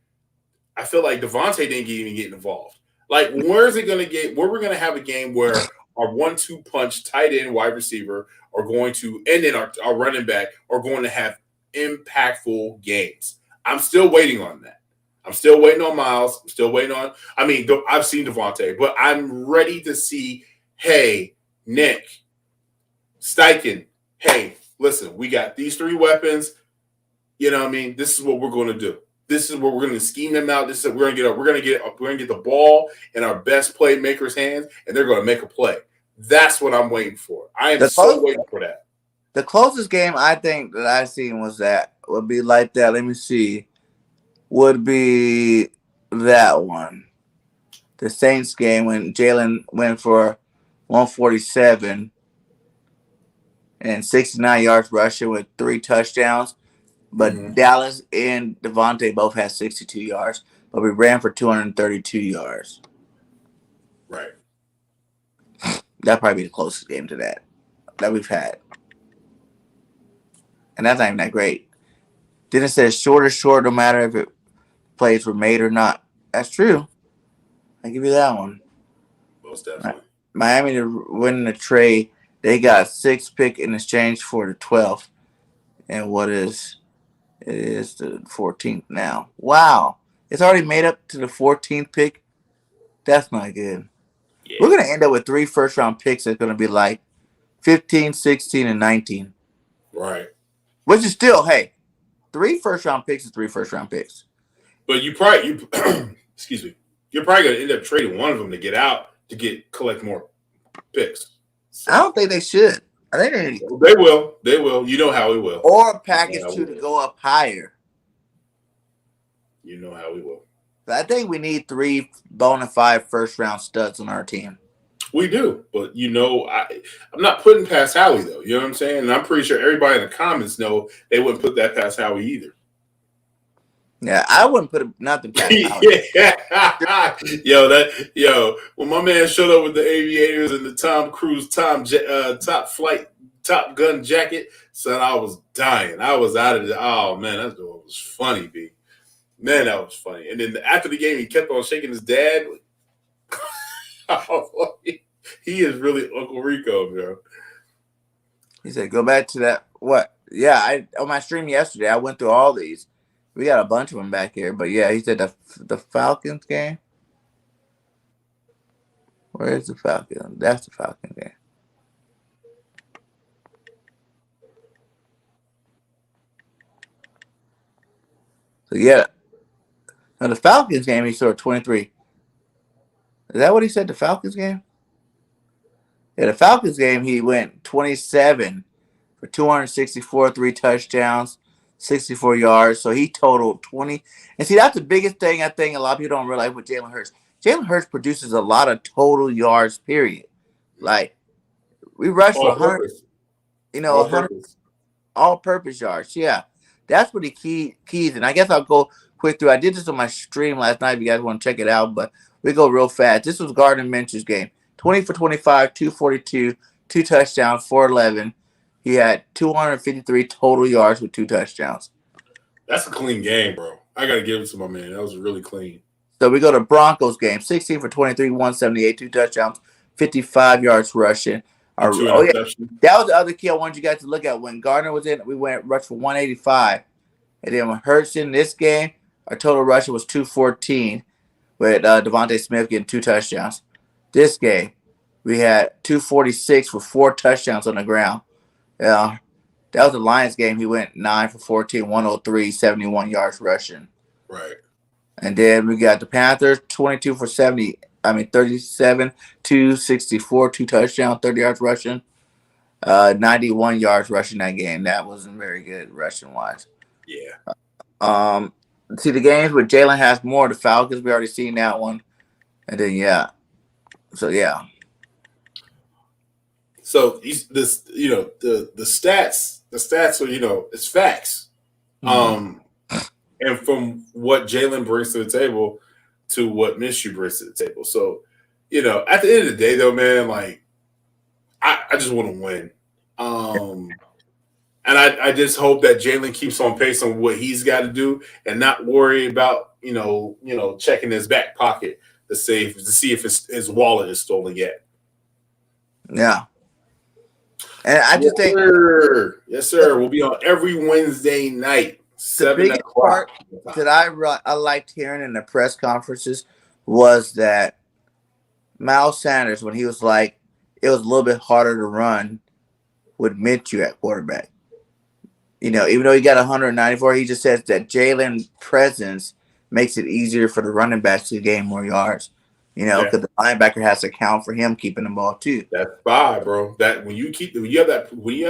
Devontae didn't even get involved. Like where's it going to get? Where we're going to have a game where our 1-2 punch tight end wide receiver are going to, and then our running back are going to have impactful games. I'm still waiting on that. I'm still waiting on Miles. I'm still waiting on. I mean, I've seen Devontae, but I'm ready to see. Hey, Nick, Steichen. Hey, listen, we got these 3 weapons. You know what I mean? This is what we're going to do. This is where we're going to scheme them out. This is we're going to get the ball in our best playmakers' hands, and they're going to make a play. That's what I'm waiting for. I am so waiting for that. The closest game I think that I seen would be like that. Let me see. Would be that one. The Saints game when Jalen went for 147 and 69 yards rushing with 3 touchdowns. But Dallas and Devontae both had 62 yards, but we ran for 232 yards. Right. That'd probably be the closest game to that we've had. And that's not even that great. Then it says short is short no matter if it plays were made or not. That's true. I give you that one. Most definitely. Miami to win the trade, they got 6th pick in exchange for the 12th. And it is the 14th now. Wow. It's already made up to the 14th pick. That's not good. Yeah. We're going to end up with 3 first-round picks that's going to be like 15, 16, and 19. Right. Which is still, hey, 3 first-round picks is 3 first-round picks. But excuse me, you're probably going to end up trading one of them to get out to collect more picks. So, I don't think they should. I think they will. They will. You know how we will. Or package 2 to go up higher. You know how we will. I think we need 3 bona fide first-round studs on our team. We do, but I'm not putting past Howie though. You know what I'm saying? And I'm pretty sure everybody in the comments know they wouldn't put that past Howie either. Yeah, I wouldn't put nothing past Howie. When my man showed up with the aviators and the Tom Cruise Top Gun jacket, son, I was dying. I was out of the. Oh man, that was funny, B. Man, that was funny. And then after the game, he kept on shaking his dad. He is really Uncle Rico, bro. He said, "Go back to that." What? Yeah, I on my stream yesterday, I went through all these. We got a bunch of them back here, but yeah, he said the Falcons game. Where is the Falcons? That's the Falcons game. So yeah, now the Falcons game he scored 23. Is that what he said? The Falcons game? Yeah, the Falcons game he went 27 for 264, 3 touchdowns, 64 yards. So he totaled 20. And see, that's the biggest thing I think a lot of people don't realize with Jalen Hurts. Jalen Hurts produces a lot of total yards, period. Like, we rush for All 100, purpose. 100 all-purpose yards. Yeah, that's what he keys. And I guess I'll go quick through. I did this on my stream last night if you guys want to check it out, but we go real fast. This was Gardner Minshew's game. 20 for 25, 242, 2 touchdowns, 411. He had 253 total yards with 2 touchdowns. That's a clean game, bro. I got to give it to my man. That was really clean. So we go to Broncos game. 16 for 23, 178, 2 touchdowns, 55 yards rushing. And two Oh, yeah. interceptions. That was the other key I wanted you guys to look at. When Gardner was in, we went rush for 185. And then when Hurts in this game, our total rushing was 214 with Devontae Smith getting 2 touchdowns. This game, we had 246 with 4 touchdowns on the ground. That was the Lions game. He went 9 for 14, 103, 71 yards rushing. Right. And then we got the Panthers, 22 for 37, 264, 2 touchdowns, 30 yards rushing. 91 yards rushing that game. That wasn't very good rushing wise. Yeah. See the games where Jalen has more. The Falcons, we already seen that one. And then So yeah. So this, the stats are, it's facts. Mm-hmm. And from what Jalen brings to the table to what Minshew brings to the table. So, at the end of the day, though, man, like I just want to win. And I just hope that Jalen keeps on pace on what he's got to do and not worry about, checking his back pocket to see if his wallet is stolen yet. Yeah. And I just think, yes, sir. We'll be on every Wednesday night. The biggest part that I liked hearing in the press conferences was that Miles Sanders, when he was like, it was a little bit harder to run with Minshew at quarterback. Even though he got 194, he just says that Jalen's presence makes it easier for the running backs to gain more yards. Because the linebacker has to account for him keeping the ball too. That spy, bro. That when you have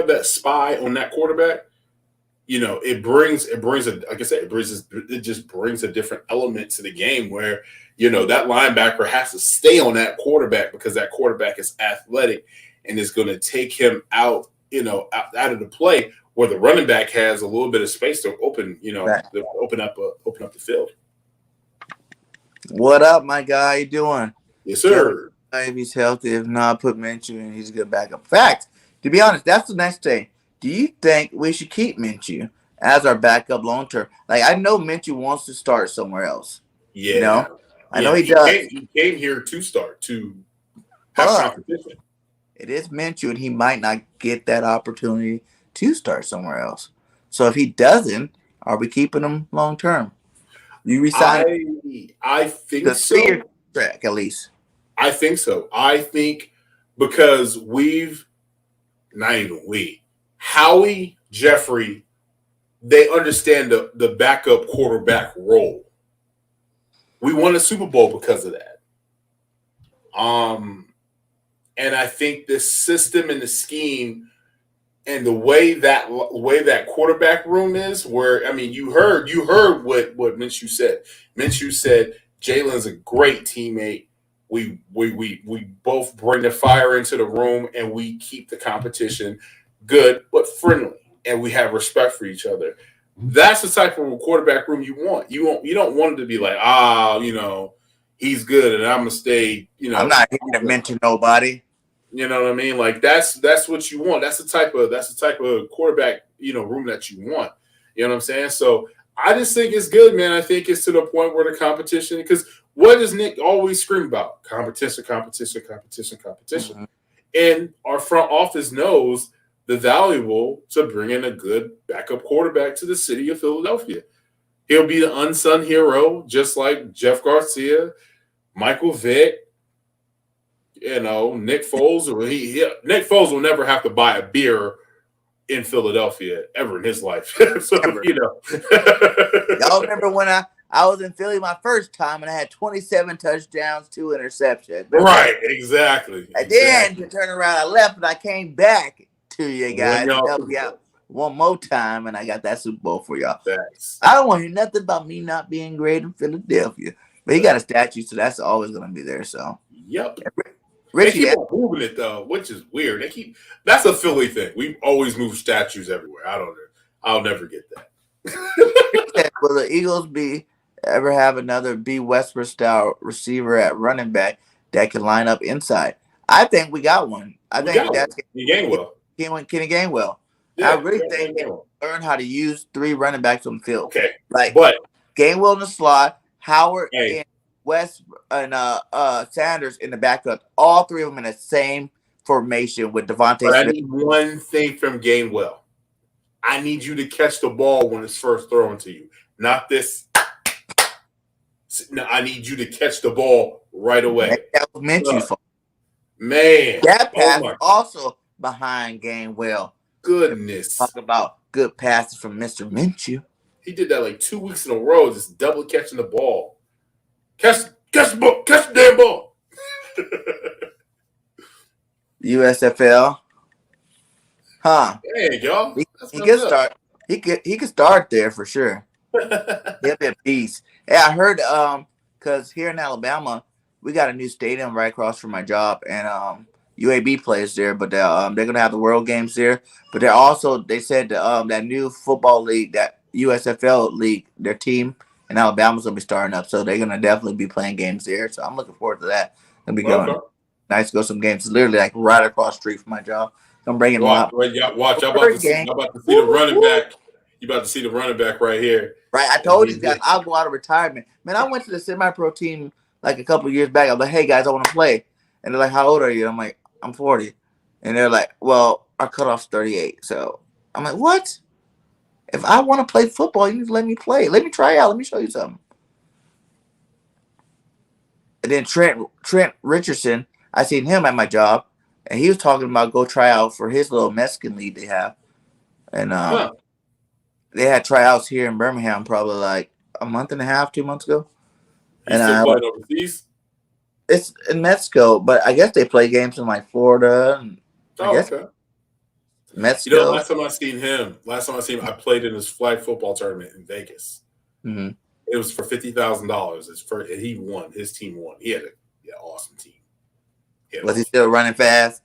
that spy on that quarterback, it just brings a different element to the game where, that linebacker has to stay on that quarterback because that quarterback is athletic and is going to take him out of the play where the running back has a little bit of space to open, to open up the field. What up, my guy? How you doing? Yes, sir. If he's healthy, if not, put Minshew in. He's a good backup. Fact. To be honest, that's the next thing. Do you think we should keep Minshew as our backup long term? Like, I know Minshew wants to start somewhere else. Yeah. I know he does. He came here to start, to have competition. It is Minshew, and he might not get that opportunity to start somewhere else. So if he doesn't, are we keeping him long term? You resign? I think so. 3-year track, at least. I think so. I think because Howie, Jeffrey, they understand the backup quarterback role. We won a Super Bowl because of that. And I think the system and the scheme and the way that quarterback room is, where you heard what Minshew said. Minshew said Jalen's a great teammate. We both bring the fire into the room and we keep the competition good but friendly, and we have respect for each other. That's the type of quarterback room you want. You don't want it to be like, he's good and I'm gonna stay. I'm not here to mention nobody. You know what I mean? Like that's what you want. That's the type of quarterback room that you want. You know what I'm saying? So I just think it's good, man. I think it's to the point where the competition, because what does Nick always scream about? Competition. Mm-hmm. And our front office knows the valuable to bring in a good backup quarterback to the city of Philadelphia. He'll be the unsung hero, just like Jeff Garcia, Michael Vick, Nick Foles. Nick Foles will never have to buy a beer in Philadelphia ever in his life. So, Ever. Y'all remember when I was in Philly my first time and I had 27 touchdowns, 2 interceptions. Right, exactly. And then to turn around, I left and I came back to you guys to y'all help you out one more time, and I got that Super Bowl for y'all. Thanks. I don't want to hear nothing about me not being great in Philadelphia. But he got a statue, so that's always going to be there. So, yep. Richie, they keep on moving it though, which is weird. That's a Philly thing. We always move statues everywhere. I'll never get that. Will the Eagles ever have another B. Westbrook style receiver at running back that can line up inside? I think we got one. I think that's Gainwell. Kenny Gainwell. Yeah, I really think they learn how to use 3 running backs on the field. Okay, but Gainwell in the slot, Howard and West and Sanders in the backup. All 3 of them in the same formation with Devontae Smith. I need one thing from Gainwell. I need you to catch the ball when it's first thrown to you, not this. No, I need you to catch the ball right away. That was Minshew's fault. Man, that pass also behind Gainwell. Goodness, talk about good passes from Mr. Minshew. He did that like 2 weeks in a row, just double catching the ball. Catch the ball, catch the damn ball. USFL, huh? Hey, y'all, he could start. He could start there for sure. He'll be a beast. Yeah, I heard because here in Alabama we got a new stadium right across from my job, and UAB plays there, but they're gonna have the World Games there. But they're also, they said that new football league, that USFL league, their team in Alabama's gonna be starting up, so they're gonna definitely be playing games there. So I'm looking forward to that. Gonna be going nice to go some games. It's literally like right across the street from my job. I'm bringing watch. Y'all about to see the running back. You about to see the running back right here. Right, I told these guys I'll go out of retirement. Man, I went to the semi-pro team like a couple of years back. I was like, "Hey guys, I want to play," and they're like, "How old are you?" I'm like, "I'm 40," and they're like, "Well, our cutoff's 38." So I'm like, "What? If I want to play football, you need to let me play. Let me try out. Let me show you something." And then Trent Richardson, I seen him at my job, and he was talking about go try out for his little Mexican league they have, and they had tryouts here in Birmingham probably like a month and a half, 2 months ago. And still playing overseas? It's in Mexico, but I guess they play games in like Florida. And okay. Mexico. Last time I seen him, I played in his flag football tournament in Vegas. Mm-hmm. It was for $50,000. He won. His team won. He had an awesome team. Was he still running fast?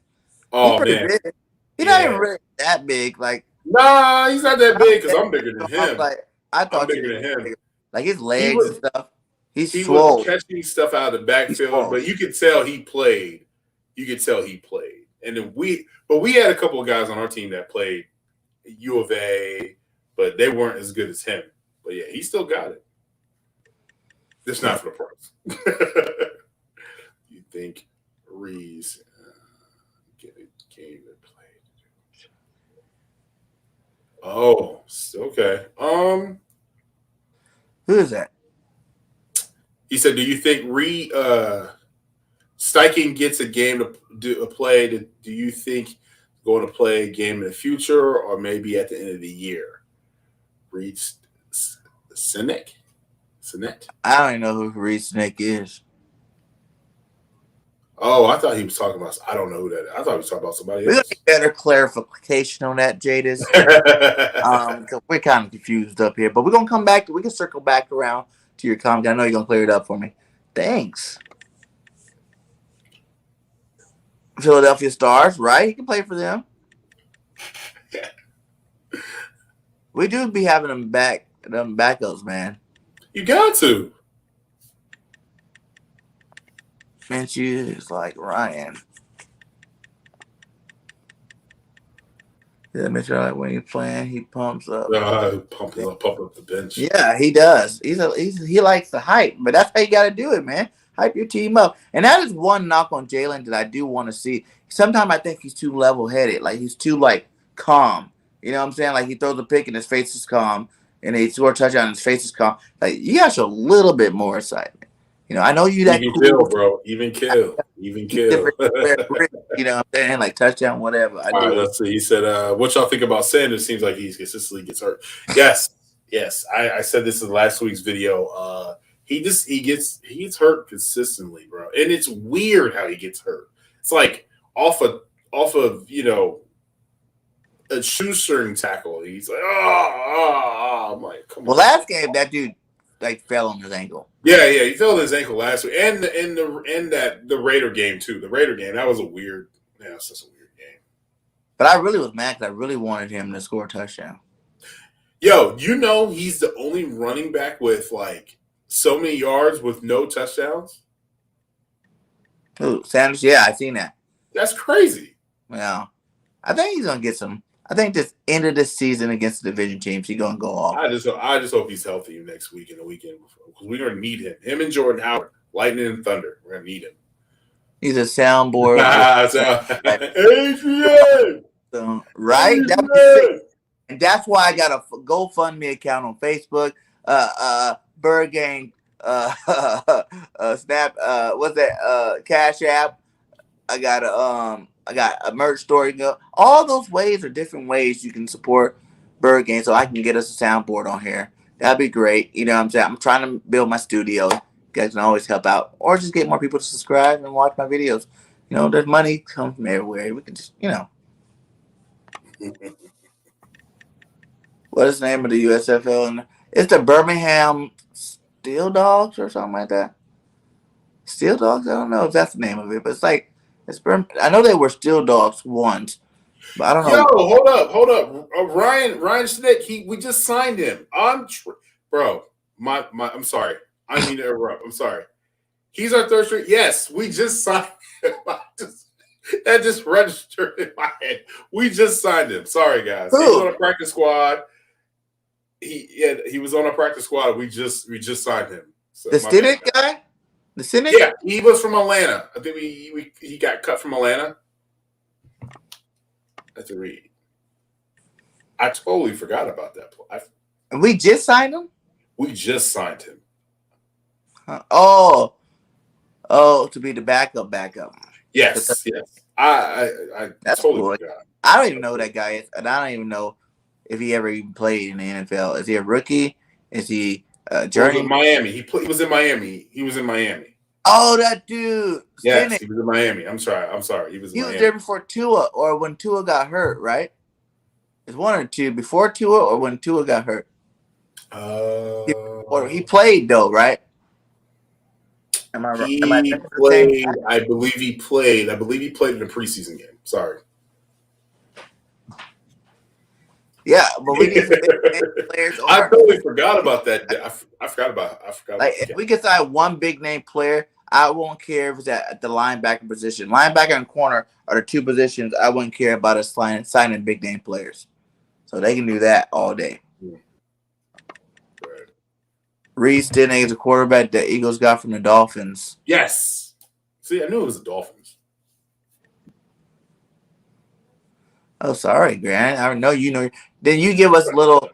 Oh, man. Big. He's not even really that big. Like, nah, he's not that big because I'm bigger than him. I thought I'm bigger than him. Bigger. Like his legs and stuff. He was catching stuff out of the backfield, but you could tell he played. And then we had a couple of guys on our team that played U of A, but they weren't as good as him. But yeah, he still got it. It's not for the price. You think Reese gave it played? Oh, okay. Who is that? He said, "Do you think Steichen gets a game to play? Do you think going to play a game in the future or maybe at the end of the year?" Reed Sinek? I don't even know who Reed Sinek is. Oh, I thought he was talking about. I don't know who that is. I thought he was talking about somebody else. We'll get better clarification on that, Jadis. We're kind of confused up here, but we're gonna come back. We can circle back around to your comment. I know you're gonna clear it up for me. Thanks. Philadelphia Stars, right? He can play for them. We do be having them backups, man. You got to. Minshew is like Ryan. Yeah, make sure like when he's playing, he pumps up. Pump up the bench. Yeah, he does. He likes the hype, but that's how you got to do it, man. Hype your team up, and that is one knock on Jalen that I do want to see. Sometimes I think he's too level-headed, like he's too like calm. You know what I'm saying? Like he throws a pick and his face is calm, and he scores a touchdown and his face is calm. Like you got to show a little bit more excitement. You know, I know you that Even kill, cool. bro. Even kill. Even kill. Different you know what I'm saying? Like touchdown, whatever. I All right, do it. let's see. He said, "What y'all think about Sanders? Seems like he's consistently gets hurt." Yes, yes. I said this in last week's video. He gets hurt consistently, bro, and it's weird how he gets hurt. It's like off of a shoestring tackle. He's like, I'm like, come Well, on. last game that dude like fell on his ankle. Yeah, he fell his ankle last week, and the Raider game too. The Raider game that was a weird. Yeah, it's just a weird game. But I really was mad because I really wanted him to score a touchdown. Yo, he's the only running back with like so many yards with no touchdowns. Ooh, Sanders, yeah, I seen that. That's crazy. Well, I think he's gonna get some. I think this end of this season against the division teams, he's gonna go off. I just hope he's healthy next week and the weekend because we're gonna need him. Him and Jordan Howard, Lightning and Thunder. We're gonna need him. He's a soundboard. Adrian! So, right? Adrian! And that's why I got a GoFundMe account on Facebook. BIRDGANG, Snap, what's that? Cash App. I got a merch store. All those ways are different ways you can support BIRDGANG, so I can get us a soundboard on here. That'd be great. You know what I'm saying? I'm trying to build my studio. You guys can always help out, or just get more people to subscribe and watch my videos. You know, there's money comes from everywhere. We can just, what is the name of the USFL? And it's the Birmingham Steel Dogs or something like that. Steel Dogs? I don't know if that's the name of it, but I know they were Steel Dogs once, but I don't know. Yo, hold up. Ryan Schnick, we just signed him. Bro, I'm sorry. I mean to interrupt. I'm sorry. He's our third string. Yes, we just signed him. That just registered in my head. We just signed him. Sorry, guys. He was on a practice squad. He was on a practice squad. We just signed him. So the Cynic guy? The Cynic? Yeah, he was from Atlanta. I think he got cut from Atlanta. That's a read. I totally forgot about that. And we just signed him? We just signed him. Oh, to be the backup. Yes. I that's totally cool. forgot. I don't even know who that guy is, and I don't even know if he ever even played in the NFL. Is he a rookie? Is he journey? Miami. He was in Miami. He was in Miami. Oh, that dude. Yes, Cynic. he was in Miami. I'm sorry. He was there before Tua, or when Tua got hurt, right? It's one or two. Before Tua or when Tua got hurt? Or he played though, right? Am I right? I believe he played. I believe he played in a preseason game. Sorry. Yeah, but we need some big players. I totally forgot about that. I forgot about. If we could sign one big name player, I won't care if it's at the linebacker position. Linebacker and corner are the two positions I wouldn't care about us signing big name players. So they can do that all day. Right. Reed Stinning is a quarterback the Eagles got from the Dolphins. Yes. See, I knew it was the Dolphins. Oh, sorry, Grant. I know you know. Then you give us a little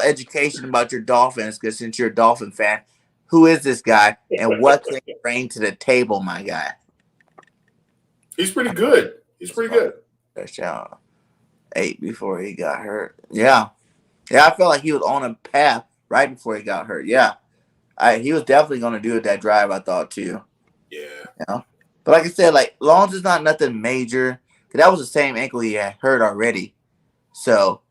education about your Dolphins, because since you're a Dolphin fan, who is this guy and what can he bring to the table, my guy? He's pretty good. Touchdown 8 before he got hurt. Yeah, I felt like he was on a path right before he got hurt. Yeah, he was definitely going to do it that drive. I thought too. Yeah. But like I said, like long as it's not nothing major, because that was the same ankle he had hurt already. So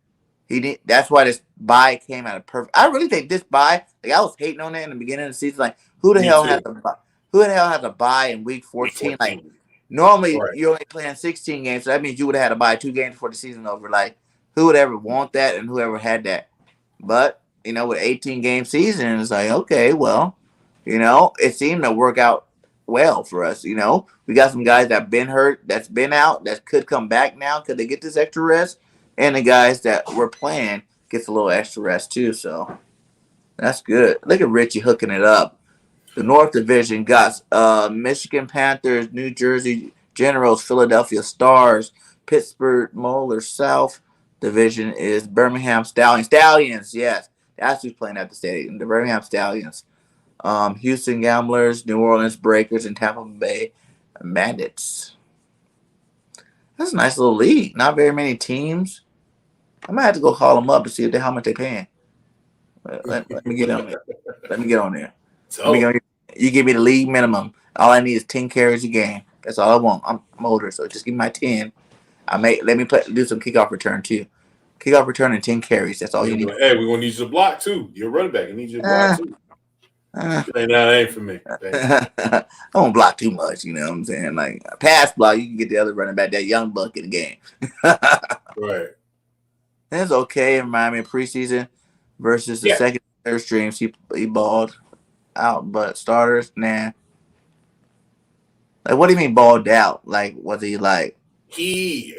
that's why this bye came out of perfect. I really think this bye, like I was hating on it in the beginning of the season. Like who the hell has a bye in week 14? Like normally you're only playing 16 games, so that means you would have had to buy 2 games before the season over. Like who would ever want that, and whoever had that? But with 18 game season, it's like okay, well, it seemed to work out well for us. We got some guys that been hurt, that's been out, that could come back now. Could they get this extra rest? And the guys that were playing gets a little extra rest too. So that's good. Look at Richie hooking it up. The North Division got Michigan Panthers, New Jersey Generals, Philadelphia Stars, Pittsburgh Maulers South, division is Birmingham Stallions. Stallions, yes. That's who's playing at the stadium. The Birmingham Stallions. Houston Gamblers, New Orleans Breakers, and Tampa Bay Bandits. That's a nice little league. Not very many teams. I might have to go call them up to see how much they're paying. Let me get on there. Let me get on there. So, You give me the league minimum. All I need is 10 carries a game. That's all I want. I'm older, so just give me my 10. Let me do some kickoff return too. Kickoff return and 10 carries. That's all you need. hey, we're gonna need you to block too. You're a running back. You need you to block too. That ain't for me. I don't block too much, you know what I'm saying? Like pass block, you can get the other running back, that young buck in the game. Right. That's okay in Miami preseason versus the second and third streams. He balled out, but starters, nah. Like, what do you mean balled out? Like, was he like? He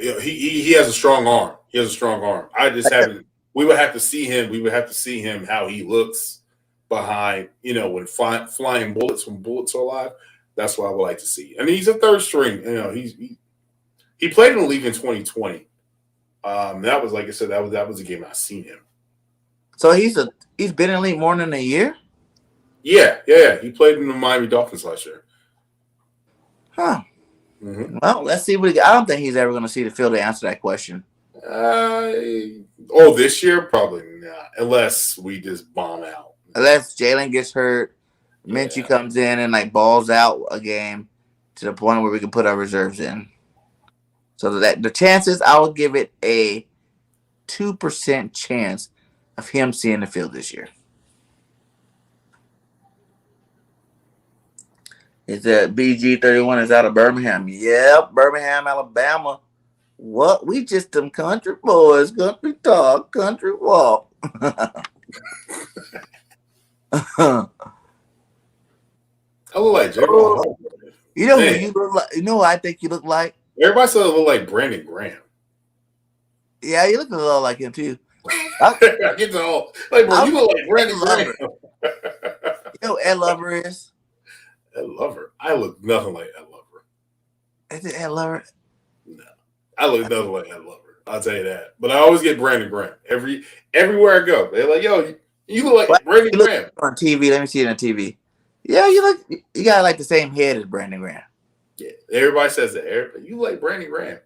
has a strong arm. He has a strong arm. I just haven't. We would have to see him. We would have to see him how he looks behind, when flying bullets when bullets are alive. That's what I would like to see. I mean, he's a third string. He played in the league in 2020. That was, like I said, that was a game I seen him. So he's been in the league more than a year. Yeah. He played in the Miami Dolphins last year. Huh. Mm-hmm. Well, let's see what I don't think he's ever going to see the field to answer that question. This year probably not, unless we just bomb out. Unless Jalen gets hurt, Minshew comes in and like balls out a game to the point where we can put our reserves in. So that the chances, I would give it a 2% chance of him seeing the field this year. Is that BG31 is out of Birmingham? Yep, Birmingham, Alabama. What? We just them country boys, country talk, country walk. I look like Javon. You know who you look like? You know who I think you look like? Everybody said I look like Brandon Graham. Yeah, you look a little like him too. I get the whole like, bro, you look like Brandon Graham. You know who Ed Lover is? Ed Lover. I look nothing like Ed Lover. Is it Ed Lover? No, I look nothing like Ed Lover. I'll tell you that. But I always get Brandon Graham everywhere I go. They're like, "Yo, you look like Brandon Graham on TV." Let me see it on TV. Yeah, you got like the same head as Brandon Graham. Yeah, everybody says that. You look like Brandon Graham.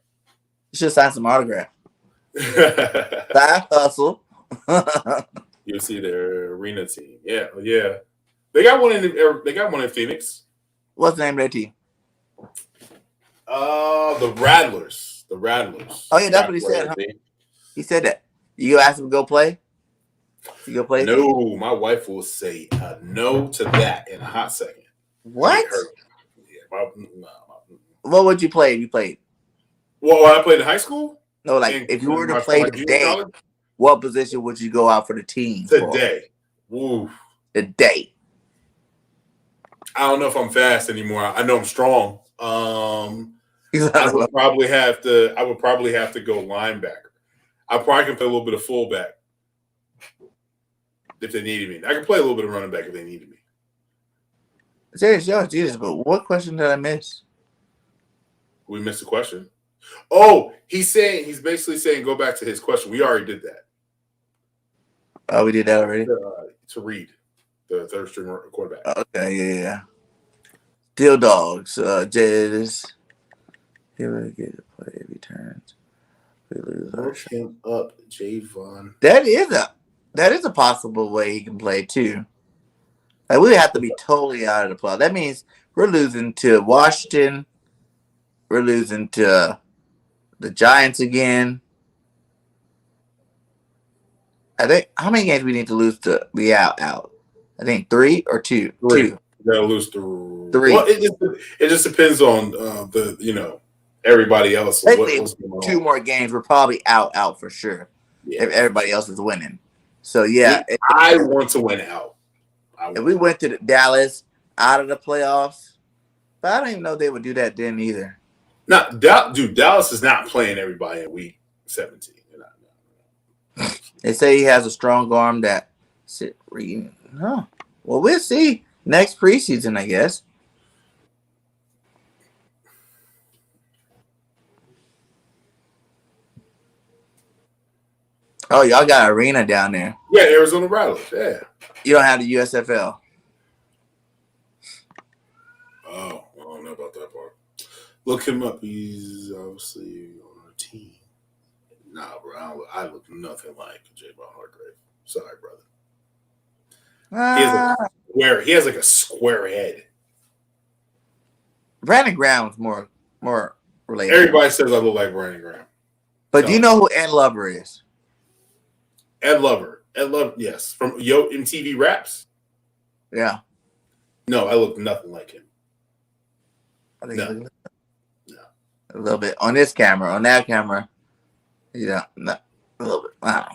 You should sign some autograph. Side hustle. You'll see their arena team. Yeah. They got one in Phoenix. What's the name of their team? The Rattlers. The Rattlers. Oh yeah, that's what he said. Huh? He said that. You asked him to go play? You go play? No, my wife will say no to that in a hot second. What? Yeah, what would you play if you played? Well, I played in high school? No, like if you were to play today, what position would you go out for the team? Today. Woo. Today. I don't know if I'm fast anymore. I know I'm strong. I would probably have to go linebacker. I probably can play a little bit of fullback if they needed me. I can play a little bit of running back if they needed me. Seriously, Jesus, but what question did I miss? We missed a question. Oh, he's basically saying go back to his question. We already did that. Oh, we did that already? To read the third string quarterback. Okay, yeah. Steel Dogs. Jazz. He will get to play if he turns. We lose him up, Javon. That is a possible way he can play too. Like we have to be totally out of the play. That means we're losing to Washington. We're losing to the Giants again. I think how many games we need to lose to be out? I think 3 or 2. 2. You gotta lose 3. Well, it just depends on everybody else. What's 2 more games, we're probably out for sure. Yeah. If everybody else is winning. So yeah, I want to win out. If we went to Dallas out of the playoffs, but I don't even know if they would do that then either. No, dude, Dallas is not playing everybody in week 17. They say he has a strong arm that reading. Huh. Well, we'll see next preseason, I guess. Oh, y'all got an arena down there. Yeah, Arizona Rattlers. Yeah. You don't have the USFL. Oh, I don't know about that part. Look him up. He's obviously on our team. Nah, bro. I look nothing like Javon Hargrave. Sorry, brother. He has Uh, a square. He has like a square head. Brandon Graham's more related. Everybody says I look like Brandon Graham. But do you know who Ed Lover is? Ed Lover. Ed Lover, yes. From Yo MTV Raps? Yeah. No, I look nothing like him. I think no. A little bit. On this camera, on that camera. Yeah. No, a little bit. Wow.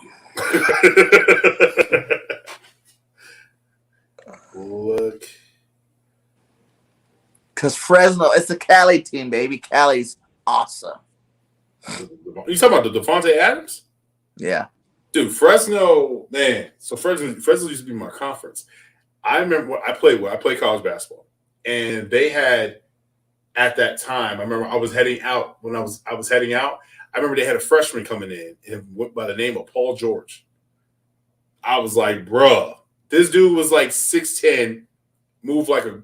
Look. Because Fresno, it's a Cali team, baby. Cali's awesome. You talking about the Devontae Adams? Yeah. Dude, Fresno, man. So Fresno used to be my conference. I remember I played college basketball. And they had at that time, I remember I was heading out. When I was heading out, I remember they had a freshman coming in and went by the name of Paul George. I was like, bruh, this dude was like 6'10", move like a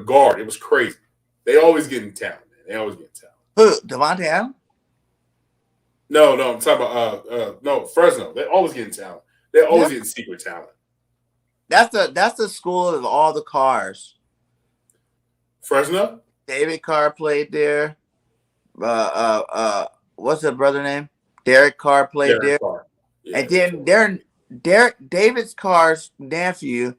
guard. It was crazy. They always getting talent, man. They always getting talent. Who? Devontae Adams? No, I'm talking about no, Fresno. They always getting talent. They're always getting secret talent. That's the school of all the Cars. Fresno? David Carr played there. What's the brother name? Derek Carr played there. Yeah, and then David Carr's nephew,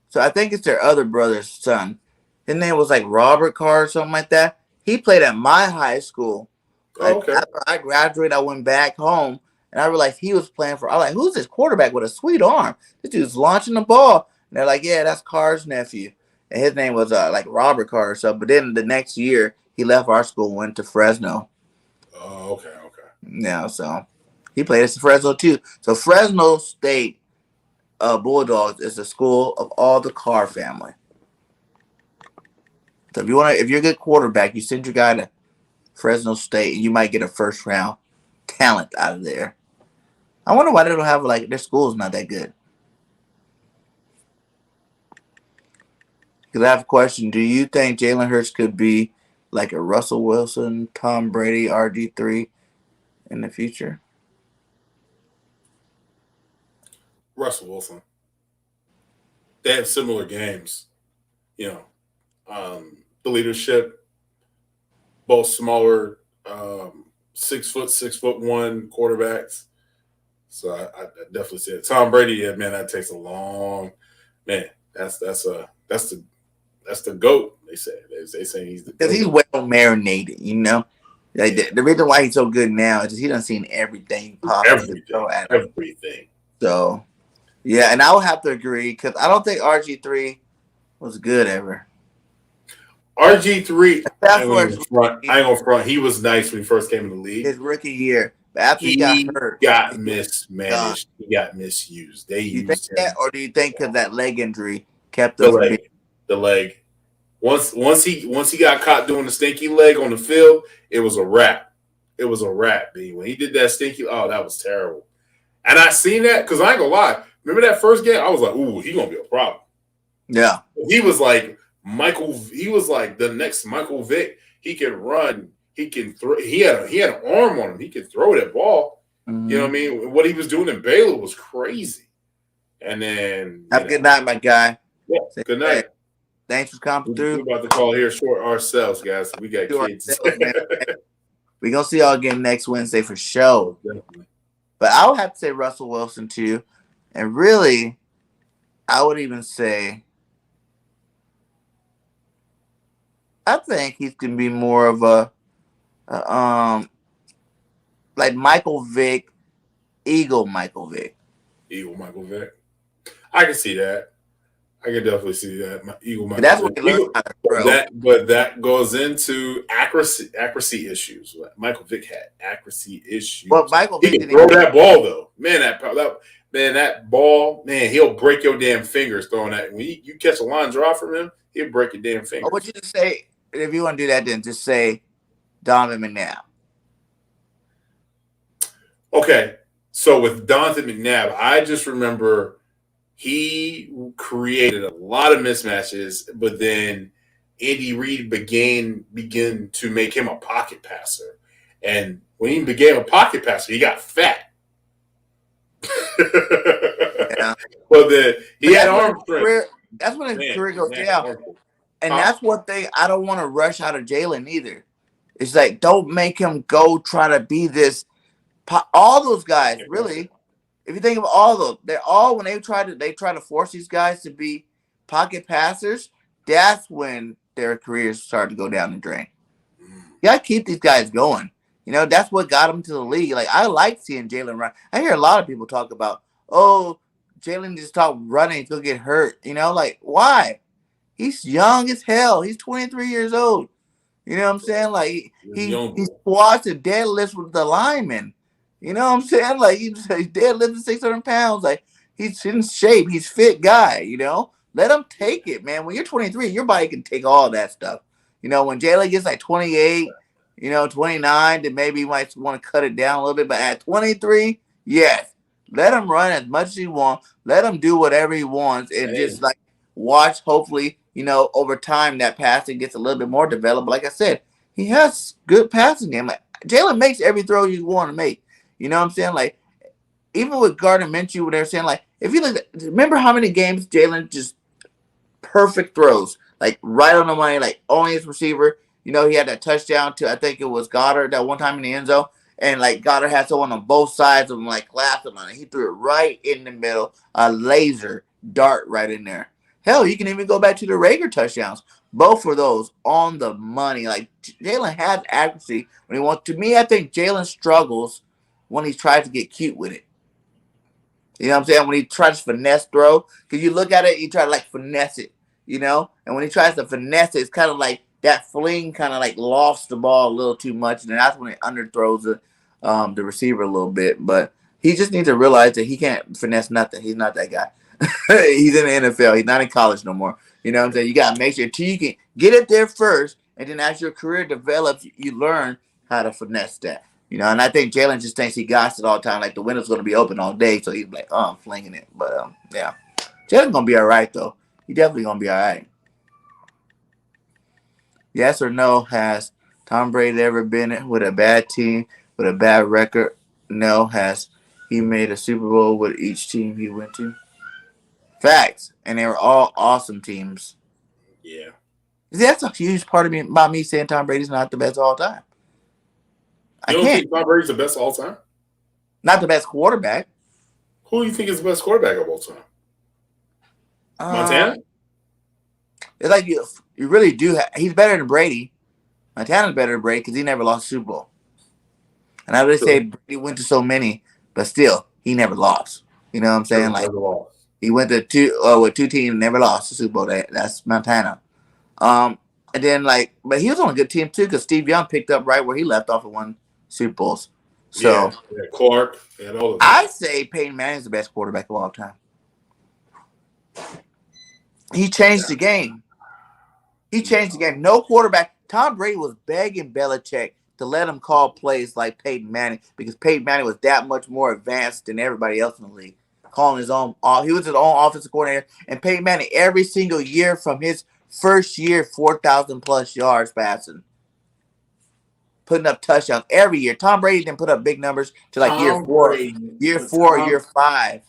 so I think it's their other brother's son. His name was like Robert Carr or something like that. He played at my high school. Like, okay. After I graduated, I went back home and I realized he was playing for. I was like, who's this quarterback with a sweet arm? This dude's launching the ball. And they're like, yeah, that's Carr's nephew. And his name was like Robert Carr or something. But then the next year, he left our school, went to Fresno. Oh, okay. Yeah, so he played at Fresno too. So Fresno State Bulldogs is the school of all the Carr family. So if you're a good quarterback, you send your guy to Fresno State, and you might get a first round talent out of there. I wonder why they don't have their school's not that good. Because I have a question: do you think Jalen Hurts could be like a Russell Wilson, Tom Brady, RG3 in the future? Russell Wilson. They have similar games, the leadership, both smaller, 6'1" quarterbacks. So I definitely see it. Tom Brady, yeah, man, that takes a long man. That's the GOAT. They say he's the GOAT. Because he's well marinated, Like the reason why he's so good now is just he done seen everything possible. Everything. So, yeah, and I would have to agree because I don't think RG3 was good ever. RG3, I ain't gonna front. He was nice when he first came in the league. His rookie year. But after he got hurt. Got mismanaged. He got misused. They used him. That, or do you think because that leg injury kept the leg? Once he got caught doing the stinky leg on the field, it was a wrap. It was a wrap, B. When he did that stinky, that was terrible. And I seen that because I ain't gonna lie. Remember that first game? I was like, ooh, he's gonna be a problem. Yeah. He was like he was like the next Michael Vick. He can run. He can throw. He had an arm on him. He could throw that ball. Mm-hmm. You know what I mean? What he was doing in Baylor was crazy. And then have a good night, my guy. Yeah, good night. Hey, thanks for coming through. We're about to call here short ourselves, guys. We got kids. We're gonna see y'all again next Wednesday for sure. Definitely. But I would have to say Russell Wilson too. And really, I would even say I think he's gonna be more of a like Michael Vick, Eagle Michael Vick. Eagle Michael Vick. I can see that. I can definitely see that. Eagle Michael that's Vick. What he learned how to throw. But that goes into accuracy issues. Michael Vick had accuracy issues. Well, Michael Vick can throw that ball though. Man, that ball, man, he'll break your damn fingers throwing that. When you catch a line drive from him, he'll break your damn fingers. I want you to say, if you want to do that, then just say Donovan McNabb. Okay, so with Donovan McNabb, I just remember he created a lot of mismatches, but then Andy Reid began to make him a pocket passer, and when he became a pocket passer, he got fat. Yeah. Well, then he But had arm strength. that's when his Man, career goes man, down. horrible. And Huh? that's what I don't want to rush out of Jalen either. It's like, don't make him go try to be this. All those guys, really, if you think of all of them, they're all, when they try to force these guys to be pocket passers, that's when their careers start to go down the drain. You got to keep these guys going. That's what got them to the league. Like, I like seeing Jalen run. I hear a lot of people talk about, oh, Jalen just stop running, he's going to get hurt. Like, why? He's young as hell. He's 23 years old. You know what I'm saying? Like, he Young squats and deadlifts with the linemen. You know what I'm saying? Like, he's deadlifting 600 pounds. Like, he's in shape. He's fit guy. Let him take it, man. When you're 23, your body can take all that stuff. When Jalen gets like 28, 29, then maybe you might want to cut it down a little bit. But at 23, yes, let him run as much as he wants. Let him do whatever he wants, and just like watch. Hopefully, over time that passing gets a little bit more developed. But like I said, he has good passing game. Like, Jalen makes every throw you want to make. You know what I'm saying? Like, even with Gardner Minshew, they're saying, like, if you remember how many games Jalen just perfect throws, like right on the money, like only his receiver. He had that touchdown to, I think it was Goddard, that one time in the end zone, and like Goddard had someone on both sides of him, like clapping on it. He threw it right in the middle, a laser dart right in there. Hell, you can even go back to the Rager touchdowns. Both of those on the money. Like, Jalen has accuracy when he wants. To me, I think Jalen struggles when he tries to get cute with it. You know what I'm saying? When he tries to finesse throw, because you look at it, you try to like finesse it, And when he tries to finesse it, it's kind of like that fling kind of like lofts the ball a little too much, and then that's when it underthrows the receiver a little bit. But he just needs to realize that he can't finesse nothing. He's not that guy. He's in the NFL. He's not in college no more. You know what I'm saying? You got to make sure till you can get it there first, and then as your career develops, you learn how to finesse that. And I think Jalen just thinks he got it all the time. Like, the window's going to be open all day. So he's like, oh, I'm flinging it. But, yeah. Jalen's going to be all right, though. He definitely going to be all right. Yes or no, has Tom Brady ever been with a bad team, with a bad record? No. Has he made a Super Bowl with each team he went to? Facts. And they were all awesome teams. Yeah. See, that's a huge part of me about me saying Tom Brady's not the best of all time. You don't think Tom Brady's the best of all time? Not the best quarterback. Who do you think is the best quarterback of all time? Montana? It's like you really do. He's better than Brady. Montana's better than Brady because he never lost a Super Bowl. And I would say Brady went to so many, but still, he never lost. You know what I'm saying? Like, he went to with two teams, never lost the Super Bowl. That's Montana. And then but he was on a good team too because Steve Young picked up right where he left off and won Super Bowls. So Clark and all of that. I say Peyton Manning's the best quarterback of all time. He changed the game. He changed the game. No quarterback. Tom Brady was begging Belichick to let him call plays like Peyton Manning because Peyton Manning was that much more advanced than everybody else in the league. Calling his own, he was his own offensive coordinator. And Peyton Manning, every single year from his first year, 4,000 plus yards passing, putting up touchdowns every year. Tom Brady didn't put up big numbers to like year 4, year 5.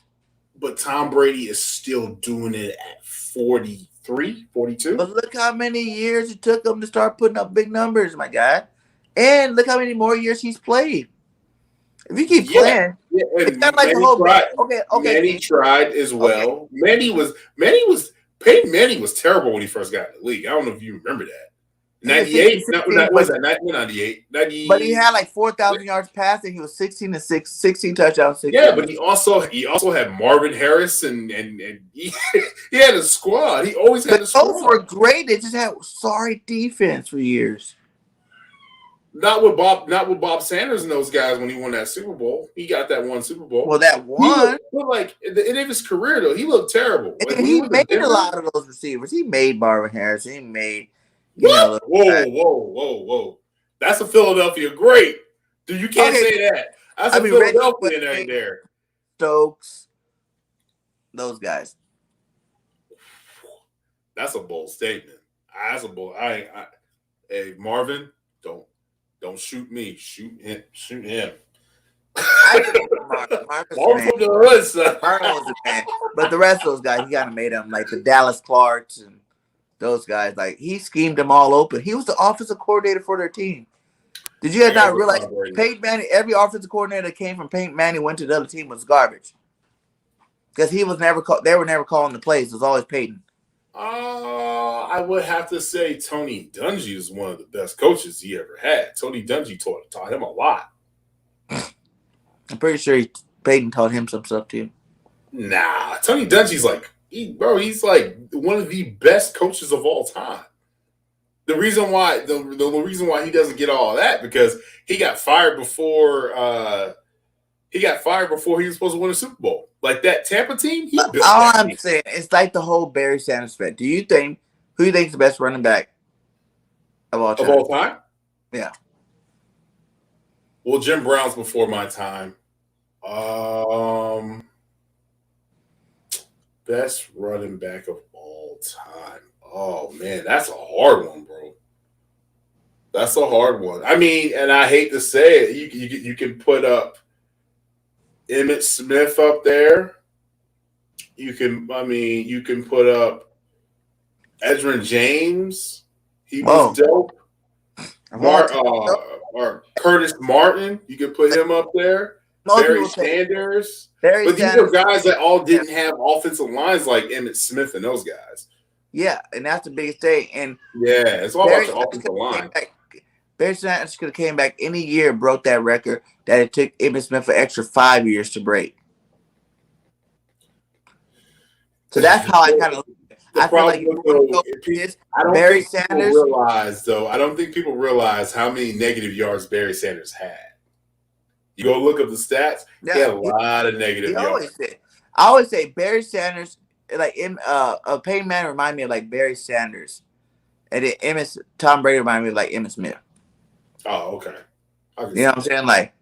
But Tom Brady is still doing it at 43, 42. But look how many years it took him to start putting up big numbers, my guy. And look how many more years he's played. If you keep playing, it's not like the whole tried. Okay. Manny tried as well. Okay. Peyton Manning was terrible when he first got in the league. I don't know if you remember that. 98? Was that 98? But he had like 4,000 yards passing. He was 16 touchdowns. 16. Yeah, but he also had Marvin Harris and he had a squad. He always had a squad. Those were great. They just had sorry defense for years. Not with Bob Sanders and those guys when he won that Super Bowl. He got that one Super Bowl. Well, that one. But like at the end of his career, though, he looked terrible. Like, he made a lot of those receivers. He made Marvin Harris. He made. Whoa. That's a Philadelphia great. Dude, you can't say that. That's I a mean, Reggie Philadelphia Wayne, ain't there. Stokes, those guys. That's a bold statement. That's a bold. Hey, Marvin, don't shoot me. Shoot him. Shoot him. I could Marvin. Marvin's the Marvin man. from the hood, son. Marvin was the man. But the rest of those guys, he kind of made them like the Dallas Clarks and those guys. Like he schemed them all open. He was the offensive coordinator for their team. Did you guys not realize Peyton Manning? Every offensive coordinator that came from Peyton Manning went to the other team was garbage because he was never. They were never calling the plays. It was always Peyton. I would have to say Tony Dungy is one of the best coaches he ever had. Tony Dungy taught him a lot. I'm pretty sure Peyton taught him some stuff too. Nah, Tony Dungy's he's like one of the best coaches of all time. The reason why the reason why he doesn't get all of that because he got fired before he was supposed to win a Super Bowl. Like that Tampa team, he built all that I'm team. saying, it's like the whole Barry Sanders threat. Who do you think is the best running back of all time? Of all time? Yeah. Well, Jim Brown's before my time. Best running back of all time. Oh man, that's a hard one, bro. That's a hard one. I mean, and I hate to say it, you can put up Emmitt Smith up there. You can put up Edgerrin James. He was dope. Or Curtis Martin. You can put him up there. Barry Sanders. But these are guys that all didn't have offensive lines like Emmitt Smith and those guys. Yeah, and that's the biggest thing. And yeah, it's all about the offensive line. Barry Sanders could have came back any year and broke that record that it took Emmitt Smith an extra 5 years to break. So that's how I kind of. I feel like Barry Sanders. I don't think people realize how many negative yards Barry Sanders had. You go look up the stats. Yeah, he had a lot of negative yards. I always say Barry Sanders, like Peyton Manning, remind me of like Barry Sanders, and then Tom Brady remind me of like Emmitt Smith. Oh, okay. You know what I'm saying? Like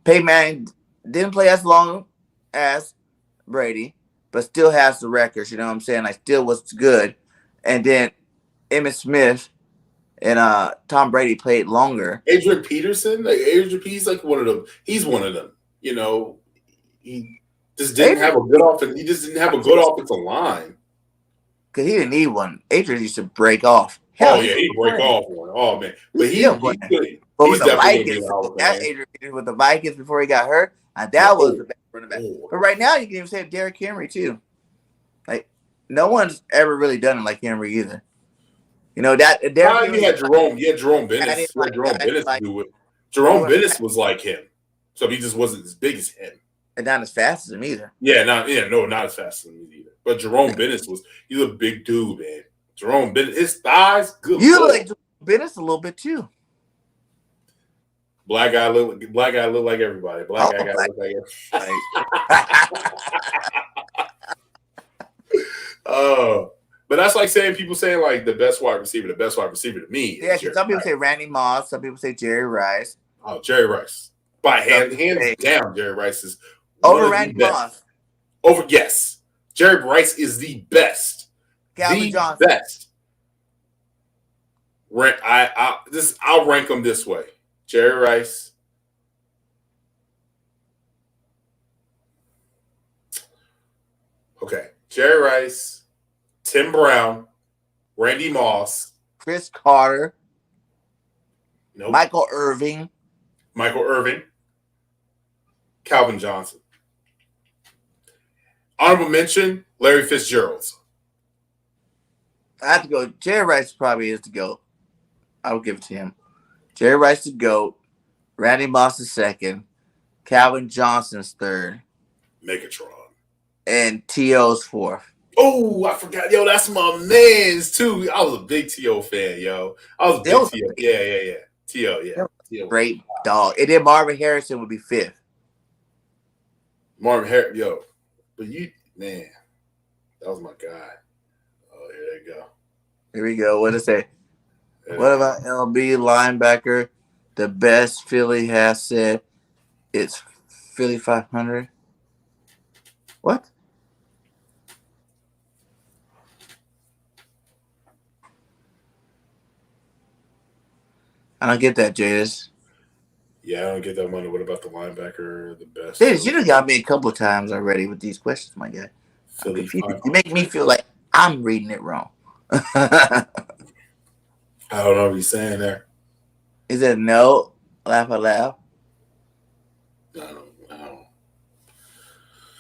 Peyton Manning didn't play as long as Brady, but still has the records. You know what I'm saying? Like still was good, and then Emmitt Smith and Tom Brady played longer. Adrian Peterson, he's like one of them. He's one of them. You know, he just didn't have a good offense. He just didn't have a good offensive line. Because he didn't need one. Adrian used to break off. Hell, he'd break off one. Oh man, but he's definitely with the Vikings before he got hurt, that was the best running back. But right now, you can even say Derrick Henry too. Like no one's ever really done it like Henry either. You know that. You had Jerome Bettis. Jerome Bettis was like him, so he just wasn't as big as him, and not as fast as him either. Not as fast as him either. But Jerome Bettis he's a big dude, man. Jerome Bettis, his thighs, good. You look like Bettis a little bit too. Black guy look like everybody. Black guy look like everybody. Oh. But that's like people saying like the best wide receiver to me. Yeah, some people say Randy Moss, some people say Jerry Rice. Oh, Jerry Rice. By hands down, Jerry Rice is over Randy Moss. Yes. Jerry Rice is the best. Calvin Johnson. Best. I'll rank them this way. Jerry Rice. Okay. Jerry Rice. Tim Brown, Randy Moss, Chris Carter, nope. Michael Irvin, Calvin Johnson. Honorable mention, Larry Fitzgerald. I have to go. Jerry Rice probably is the GOAT. I would give it to him. Jerry Rice the GOAT. Randy Moss is second. Calvin Johnson's third. Megatron. And T.O.'s fourth. Oh, I forgot. Yo, that's my man's too. I was a big T.O. fan, yo. I was a big T.O. Yeah. T.O., yeah. T.O. Great dog. And then Marvin Harrison would be fifth. Marvin Harrison, yo. But that was my guy. Oh, here they go. Here we go. What did it say? Yeah. What about LB linebacker? The best Philly has said. It's Philly 500. What? I don't get that, Jadis. Yeah, I don't get that money. What about the linebacker? The best Jadis, Philly you done got me a couple of times already with these questions, my guy. I'm Philly confused. 500. You make me feel like I'm reading it wrong. I don't know what you're saying there. Is it no? Laugh out loud. I don't.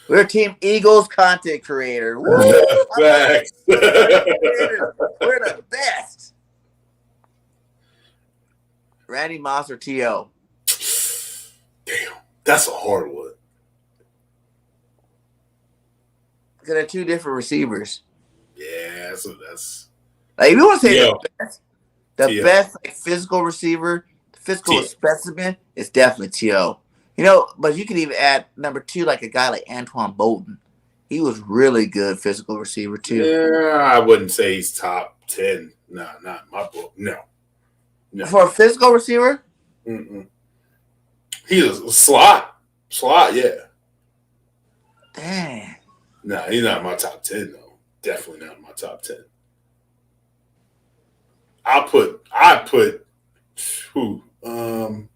We're Team Eagles content creator. Woo! I love it. Facts. Content creators. We're the best. Randy Moss or T.O.? Damn, that's a hard one. Because they're two different receivers. Yeah, that's Like, if you want to say T.O. the T.O. best like physical receiver, physical T.O. specimen, is definitely T.O. You know, but you could even add number two, like a guy like Antoine Bolton. He was really good physical receiver too. Yeah, I wouldn't say he's top 10. No, not in my book. No. For a physical receiver, Mm-mm. He's a slot. Slot, yeah. dang. No, he's not in my top 10 though. Definitely not in my top 10. I put who? Trying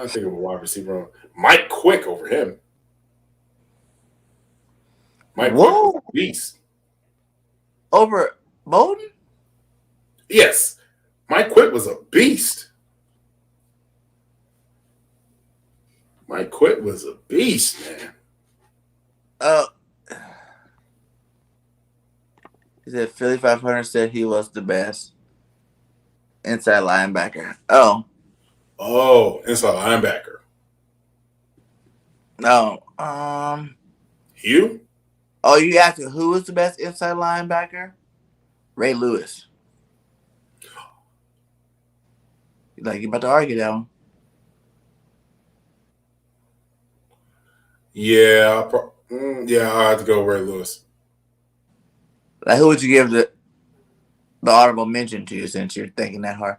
to think of a wide receiver. Mike Quick over him. Mike Quick was Whoa, a beast. over Bolton? Yes. Mike Quick was a beast. Mike Quick was a beast, man. He said Philly 500 said he was the best inside linebacker. Oh, Inside linebacker. no. Hugh? Oh, you asking who was the best inside linebacker? Ray Lewis. Like, you about to argue that one? Yeah, I have to go Ray Lewis. Like, who would you give the honorable mention to since you're thinking that hard?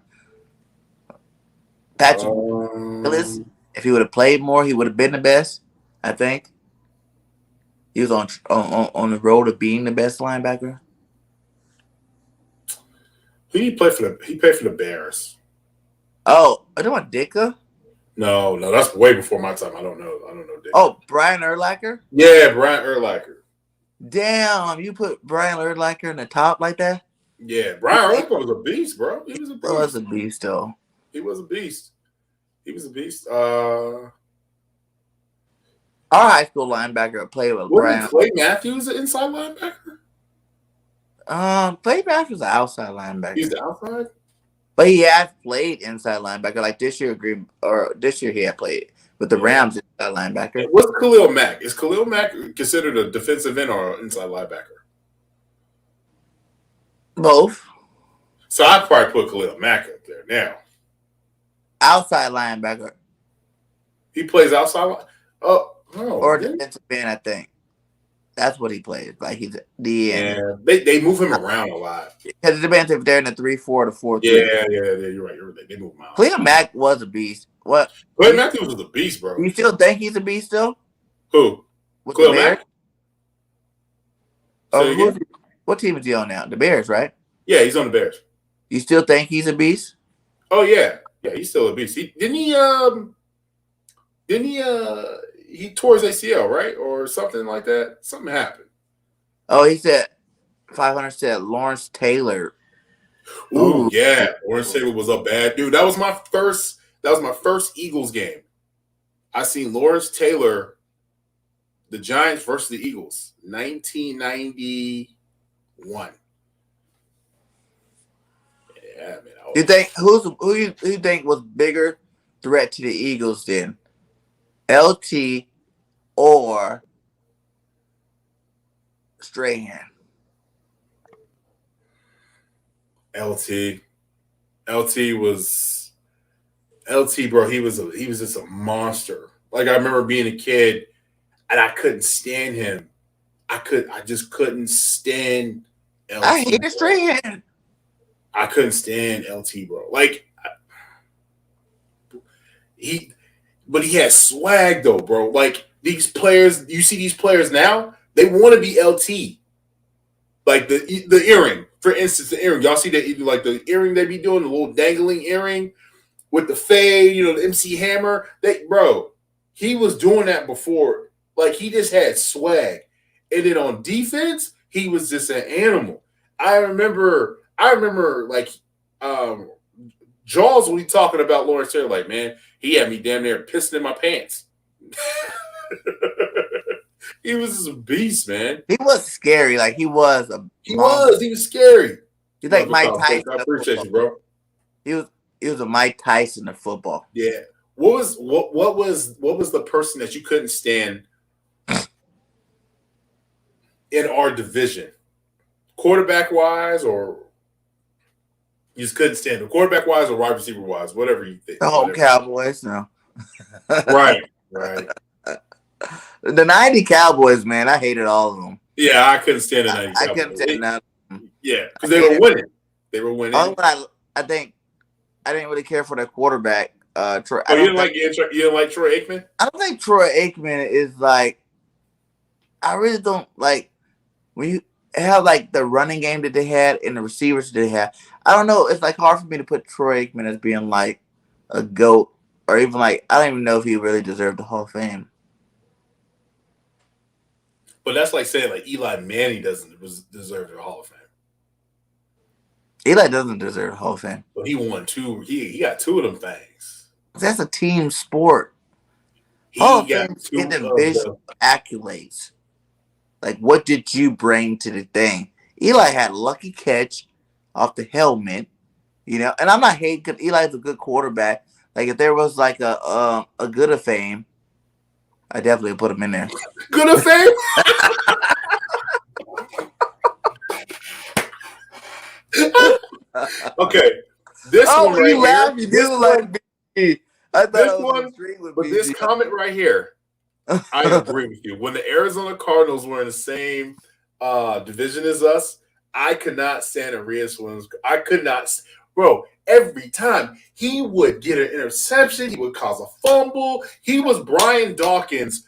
Patrick Willis. If he would have played more, he would have been the best. I think he was on the road of being the best linebacker. Who did he play for? He played for the Bears. Oh, I don't want Dicka. No, that's way before my time. I don't know. Dick. Oh, Brian Urlacher. Yeah, Brian Urlacher. Damn, you put Brian Urlacher in the top like that? Yeah, Brian Urlacher was a beast, bro. He was a beast. He was a beast, though. He was a beast. Our high school linebacker played with Brian. Clay Matthews an inside linebacker? Clay Matthews was an outside linebacker. He's the outside? But he has played inside linebacker. Like this year he had played with the Rams inside linebacker. What's Khalil Mack? Is Khalil Mack considered a defensive end or an inside linebacker? Both. So I'd probably put Khalil Mack up there now. Outside linebacker. He plays outside. Or defensive end, I think. That's what he plays. Like he's the end. Yeah, they move him around a lot. Because it depends if they're in the 3-4 or the 4-3. Yeah, you're right. They move him out. Khalil Mack was a beast. What? Clay Matthews was a beast, bro. You still think he's a beast still? Who? With Khalil Mack? What team is he on now? The Bears, right? Yeah, he's on the Bears. You still think he's a beast? Oh yeah, he's still a beast. He tore his ACL, right, or something like that. Something happened. Oh, he said 500 said Lawrence Taylor. Ooh, yeah, Lawrence Taylor was a bad dude. That was my first Eagles game. I seen Lawrence Taylor, the Giants versus the Eagles, 1991. Yeah, man. You think who you think was bigger threat to the Eagles then? LT or Strahan? LT was LT, bro. He was just a monster. Like I remember being a kid, and I couldn't stand him. I just couldn't stand LT. I hate Strahan. I couldn't stand LT, bro. Like He, but he had swag though, bro. Like these players, you see these players now, they want to be LT. Like the earring, for instance, the earring. Y'all see that like the earring they be doing, the little dangling earring with the fade, the MC Hammer. Bro, he was doing that before. Like he just had swag. And then on defense, he was just an animal. I remember like Jaws when he talking about Lawrence Taylor, like, man, he had me damn near pissing in my pants. He was just a beast, man. He was scary. Like he was a He was scary. He's Love like your Mike conversation. Tyson I of appreciate football. you, bro. He was a Mike Tyson of football. Yeah. What was the person that you couldn't stand in our division? Quarterback wise, or you just couldn't stand him? Quarterback wise or wide receiver wise, whatever you think. The whole Cowboys, no. Right. The 90 Cowboys, man, I hated all of them. Yeah, I couldn't stand the 90 Cowboys. I couldn't stand none of them. Yeah, because they were winning. They were winning. I think I didn't really care for their quarterback. Troy. You didn't like Troy Aikman? I don't think Troy Aikman is like. I really don't like when you have like the running game that they had and the receivers that they had. I don't know. It's like hard for me to put Troy Aikman as being like a GOAT, or even like I don't even know if he really deserved the Hall of Fame. But that's like saying like Eli Manning doesn't deserve the Hall of Fame. Eli doesn't deserve the Hall of Fame. But he won two. He got two of them things. That's a team sport. Hall of Fame is individual accolades. Like, what did you bring to the thing? Eli had a lucky catch off the helmet, and I'm not hating because Eli's a good quarterback. Like, if there was like a good of fame, I definitely would put him in there. Good of fame? Okay. This one right you laugh, you do like me. I thought this one, but this comment right here, I agree with you. When the Arizona Cardinals were in the same division as us, I could not stand Arias Williams. I could not, bro. Every time he would get an interception, he would cause a fumble. He was Brian Dawkins.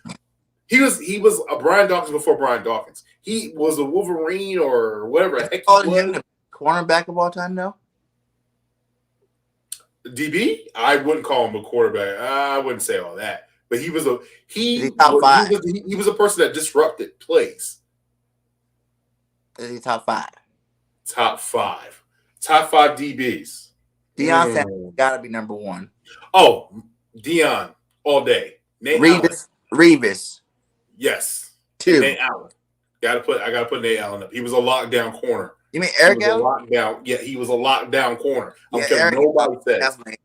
He was a Brian Dawkins before Brian Dawkins. He was a Wolverine or whatever the heck he was. Him the cornerback of all time, though. DB, I wouldn't call him a quarterback. I wouldn't say all that, but he was a person that disrupted plays. Is he top five? Top five DBs. Deion Sanders gotta be number one. Oh, Deion all day. Nate Revis. Yes. Two. Nate Allen. I gotta put Nate Allen up. He was a lockdown corner. You mean Eric Allen? Lockdown. Yeah, he was a lockdown corner. I don't care Eric nobody says. Definitely.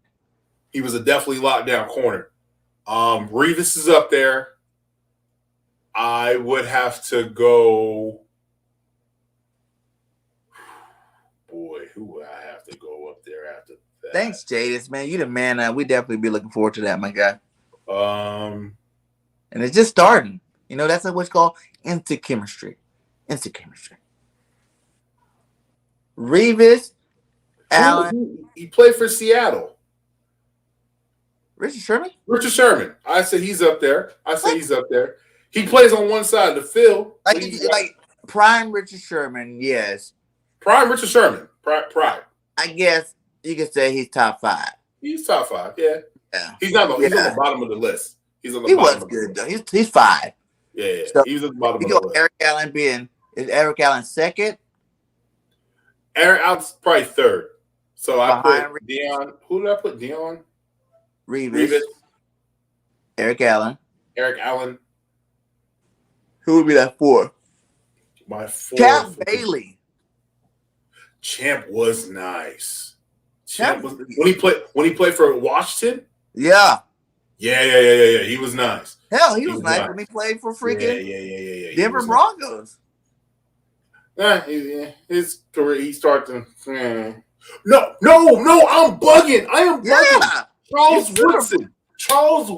He was a definitely lockdown corner. Revis is up there. I would have to go. Boy, who would I have to go up there after that? Thanks, Jadis, man. You the man. We definitely be looking forward to that, my guy. And it's just starting. That's what's called instant chemistry. Revis, Allen. He played for Seattle. Richard Sherman? Richard Sherman. I say he's up there. He's up there. He plays on one side of the field. Like prime Richard Sherman, yes. Prime Richard Sherman. Prime. I guess you could say he's top five. He's top five, yeah. He's not. He's on the bottom of the list. He's on the bottom. He was good though. He's five. Yeah. So he's at the bottom of the list. Eric Allen is Eric Allen second? Eric Allen's probably third. So I put Deion. Who did I put? Deion? Revis. Eric Allen. Who would be that four? My four. Champ Bailey. Champ was nice. Champ was when he played for Washington. Yeah. Yeah. He was nice. Hell, he was nice when he played for freaking Denver Broncos. His career, he started to. No, I'm bugging. I am bugging. Yeah. Charles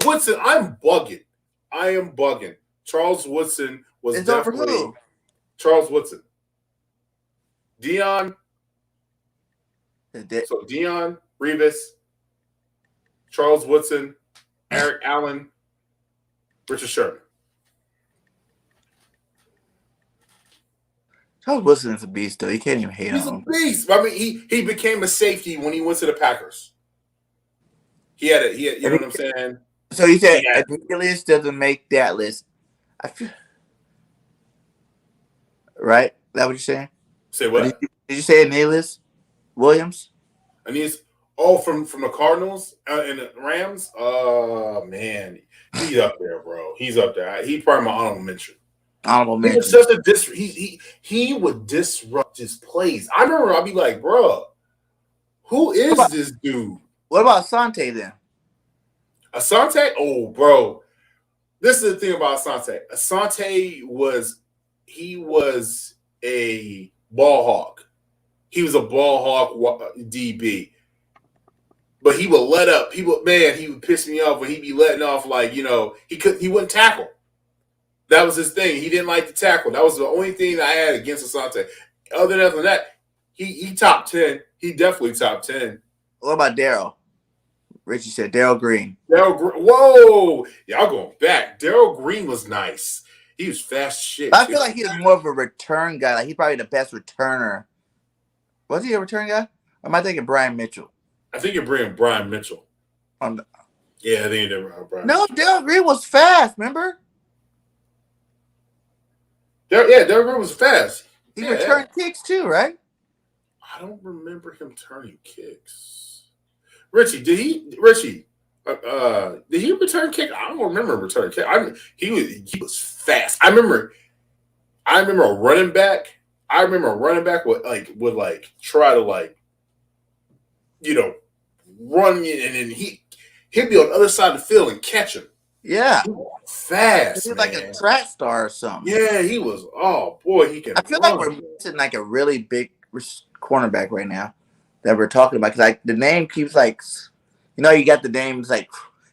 Woodson. I'm bugging. Charles Woodson was definitely Charles Woodson. Deion. So Deion, Revis, Charles Woodson, Eric Allen, Richard Sherman. Charles Wilson is a beast, though. You can't even hate He's on a him. beast. I mean, he became a safety when he went to the Packers. He had you know what I'm saying? So you said Aeneas doesn't make that list. I feel right. Is that what you're saying? Say what? Did you say Aeneas Williams? Aeneas. From the Cardinals and the Rams. Oh man, he's up there, bro. He's up there. He probably my honorable mention. Honorable mention. He was such a he would disrupt his plays. I remember I'd be like, bro, who is this dude? What about Asante then? Asante? Oh, bro. This is the thing about Asante. Asante was a ball hawk. He was a ball hawk DB. But he would let up. He would piss me off when he'd be letting off he wouldn't tackle. That was his thing. He didn't like to tackle. That was the only thing I had against Asante. Other than that, he top 10. He definitely top 10. What about Darryl? Richie said Darryl Green. Whoa! Y'all going back. Darryl Green was nice. He was fast shit. I feel like he was more of a return guy. Like he's probably the best returner. Was he a return guy? Or am I thinking Brian Mitchell? I think you're bringing Brian Mitchell. Yeah, I think you're Brian. No, Darryl Green was fast. Remember? Darryl Green was fast. He returned kicks too, right? I don't remember him turning kicks. Richie, did he return kick? I don't remember returning kick. He was fast. I remember a running back. would try to run in, and he'd be on the other side of the field and catch him. Yeah, fast. He was like a track star or something. Yeah, he was. Oh boy, he can. I feel like we're missing like a really big cornerback right now that we're talking about because the name keeps you got the names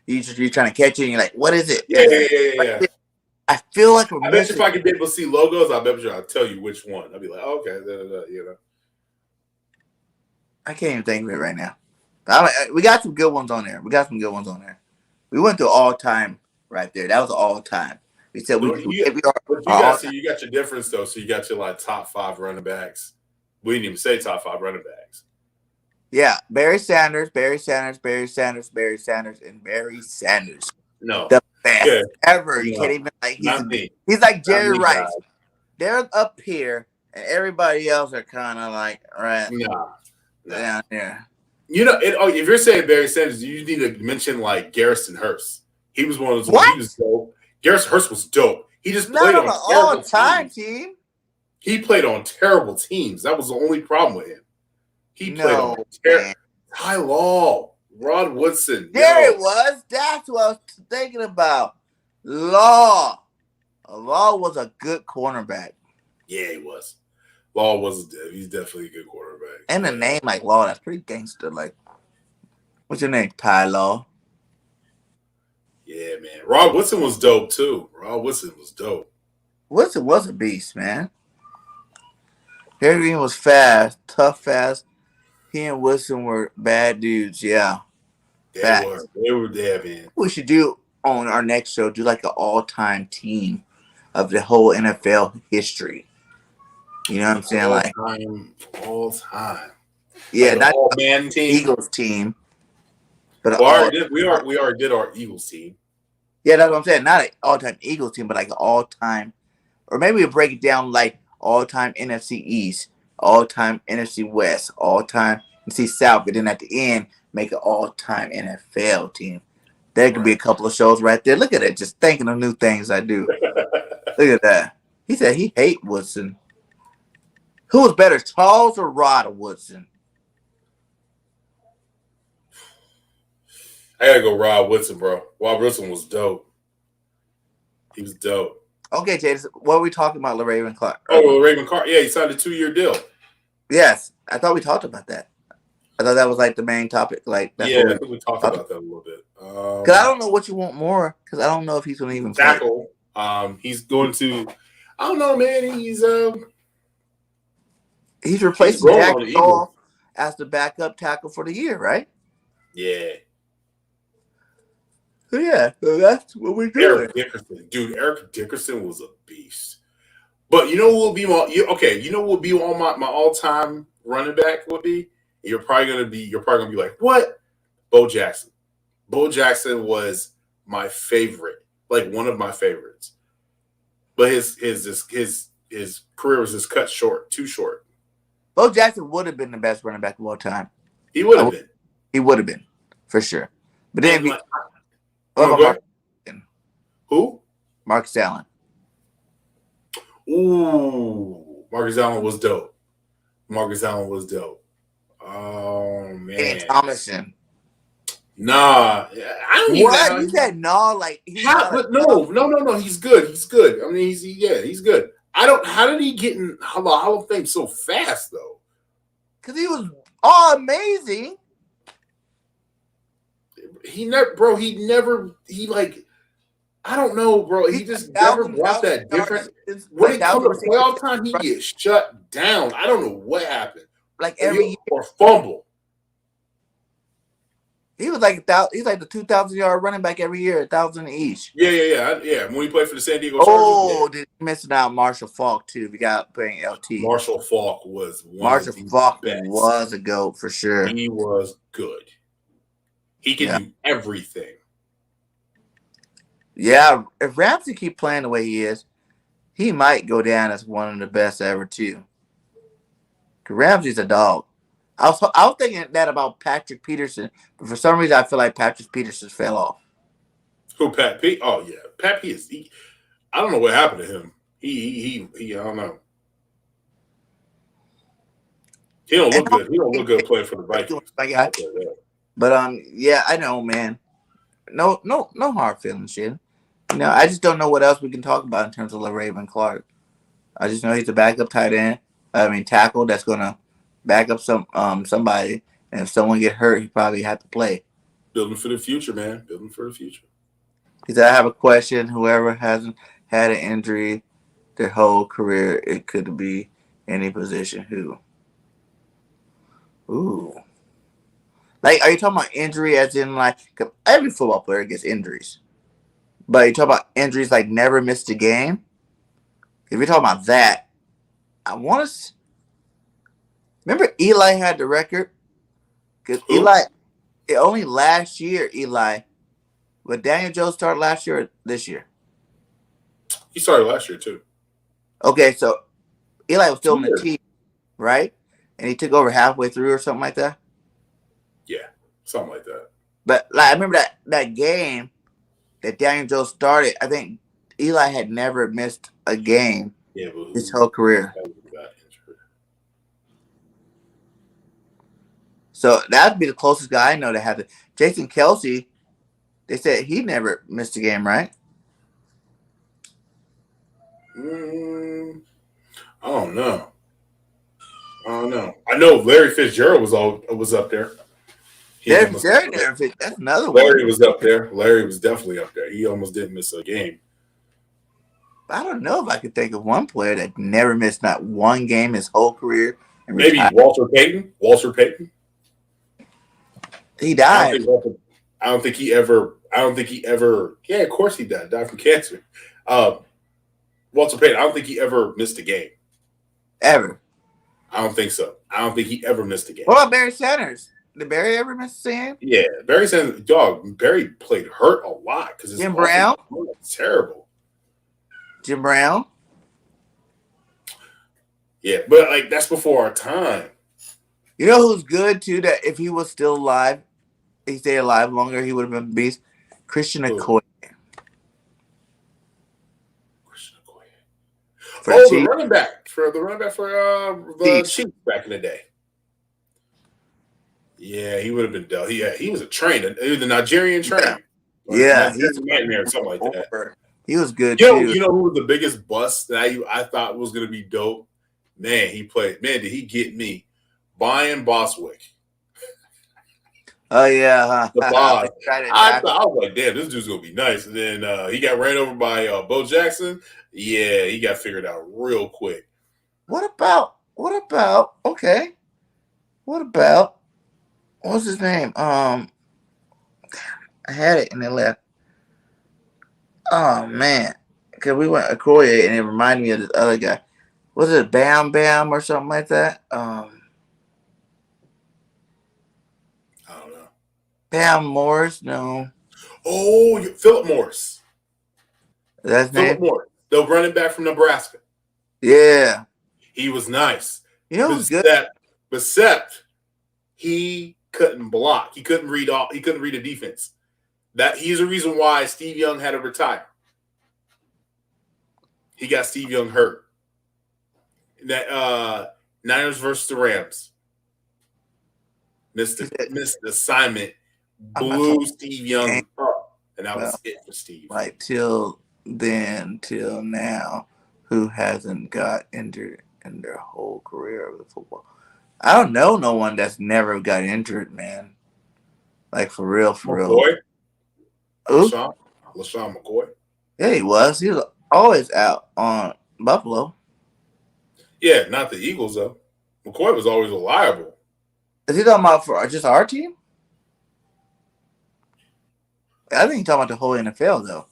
you're trying to catch it and you're like, what is it? Yeah. I feel like we're I bet if I could be able to see logos, I bet you I'll tell you which one. I'll be like, okay, I can't even think of it right now. We got some good ones on there. We went to all time right there. That was all time. We said you got your difference though. So you got your top 5 running backs. We didn't even say top 5 running backs. Yeah, Barry Sanders, and Barry Sanders. No, the best ever. You can't even he's like Jerry Rice. Guys. They're up here, and everybody else are kind of down there. If you're saying Barry Sanders, you need to mention Garrison Hurst. He was one of those. What? He was dope. Garrison Hurst was dope. He just played on all-time team. He played on terrible teams. That was the only problem with him. He played on terrible. Ty Law, Rod Woodson. There it was. That's what I was thinking about. Law. Law was a good cornerback. Yeah, he was. Law he's definitely a good quarterback. And a name like Law, that's pretty gangster. What's your name? Ty Law. Yeah, man. Rod Woodson was dope too. Woodson was a beast, man. Harry Green was fast, tough, fast. He and Woodson were bad dudes, yeah. They were there, man. We should do on our next show, do an all-time team of the whole NFL history. You know what I'm saying? All time. Yeah, not all-man team. Eagles team. But we already did our Eagles team. Yeah, that's what I'm saying. Not an all-time Eagles team, but an all-time, or maybe we'll break it down all-time NFC East, all-time NFC West, all-time NFC South, but then at the end, make an all-time NFL team. There could be a couple of shows right there. Look at it, just thinking of new things I do. Look at that. He said he hate Woodson. Who was better, Charles or Rod Woodson? I gotta go Rod Woodson, bro. Rod Woodson was dope. He was dope. Okay, Jay, what are we talking about, LaRaven Clark? LaRaven Clark. Yeah, he signed a 2-year deal. Yes, I thought we talked about that. I thought that was the main topic. I think we talked about that a little bit. Because I don't know what you want more. Because I don't know if he's going to even tackle. He's going to. I don't know, man. He's replacing Jack Hall as the backup tackle for the year, right? Yeah. So yeah, so that's what we're doing. Eric Dickerson, dude. Eric Dickerson was a beast. But you know what will be okay? You know what will be on my all time running back would be? You're probably gonna be like, what? Bo Jackson. Bo Jackson was my favorite, like one of my favorites. But his career was just cut short, too short. Bo Jackson would have been the best running back of all time. He would have been. He would have been for sure. But then, Like, what about Marcus Allen? Who? Marcus Allen. Ooh, Marcus Allen was dope. Marcus Allen was dope. Oh man, And Thomason. Nah, I don't What you said? No, like but no. He's good. He's good. I mean, he's good. I don't. How did he get in Hall of Fame so fast though? Because he was amazing. He never. I don't know, bro. He just never brought that difference. When it comes to playoff time, he gets shut down. I don't know what happened. Like every year, or fumble. He was like the 2,000-yard running back every year, 1,000 each. Yeah. When he played for the San Diego Chargers. Oh, did missing out Marshall Faulk too? We got playing LT. Marshall Faulk was was a GOAT for sure. He was good. He can do everything. Yeah, if Ramsey keep playing the way he is, he might go down as one of the best ever too. Ramsey's a dog. I was thinking that about Patrick Peterson, but for some reason I feel like Patrick Peterson fell off. Who, Pat P? Oh yeah, Pat P is. I don't know what happened to him. He I don't know. He don't look good. He don't look good playing for the Vikings. But yeah, I know, man. No hard feelings, shit. I just don't know what else we can talk about in terms of LaRaven Clark. I just know he's a backup tight end. Tackle that's gonna back up somebody, and if someone get hurt, he probably have to play. Building for the future, man. Building for the future. He said, "I have a question. Whoever hasn't had an injury their whole career, it could be any position. Who? Ooh, like, are you talking about injury as in like every football player gets injuries, but you talk about injuries like never missed a game? If you're talking about that, I want to remember Eli had the record because Eli. Only last year, Eli. But Daniel Jones started last year or this year? He started last year too. Okay, so Eli was still in the team, right? And he took over halfway through or something like that? Yeah, something like that. But I remember that game that Daniel Jones started, I think Eli had never missed a game his whole career. So that would be the closest guy I know to have it. Jason Kelsey, they said he never missed a game, right? I don't know. I know Larry Fitzgerald was up there. That's another one. Larry was up there. Larry was definitely up there. He almost didn't miss a game. I don't know if I could think of one player that never missed not one game his whole career. Maybe Walter Payton. He died. I don't think he ever. Yeah, of course he died. Died from cancer. Walter Payton. I don't think he ever missed a game. Ever. I don't think so. I don't think he ever missed a game. What about Barry Sanders? Did Barry ever miss a game? Yeah, Barry Sanders. Barry played hurt a lot because Jim Brown was terrible. Jim Brown. Yeah, but like that's before our time. You know who's good too? That if he was still alive, he stayed alive longer, he would have been a beast. Christian Okoye. The running back for the Chiefs back in the day. Yeah, he would have been dope. He was a trainer. He was a Nigerian trainer. Yeah, he's a nightmare or something like that. He was good too. You know who was the biggest bust that I thought was going to be dope? Man, he played. Man, did he get me? Brian Boswick. Oh yeah, the boss. I was like, damn, this dude's gonna be nice. And then he got ran over by Bo Jackson. Yeah, he got figured out real quick. What about? Okay. What about? What's his name? I had it and it left. Oh man, because we went Okoye and it reminded me of this other guy. Was it Bam Bam or something like that? I don't know. Bam Morris? No, Oh, Philip Morris. that's his Philip name. Morris, the running back from Nebraska. Yeah, He was nice, you know who's good? except he couldn't block. He couldn't read all. He couldn't read a defense. That he's the reason why Steve Young had to retire. He got Steve Young hurt. That Niners versus the Rams. Missed the assignment. I'm not Blew talking Steve game. Young up, and that Well, was it for Steve. like till then, till now, who hasn't got injured in their whole career of the football? I don't know no one that's never got injured, man. Like for real, for real. McCoy, Ooh, LaShawn McCoy. yeah, he was. He was always out on Buffalo. Yeah, not the Eagles though. McCoy was always reliable. Is he talking about for just our team? I think he's talking about the whole NFL though.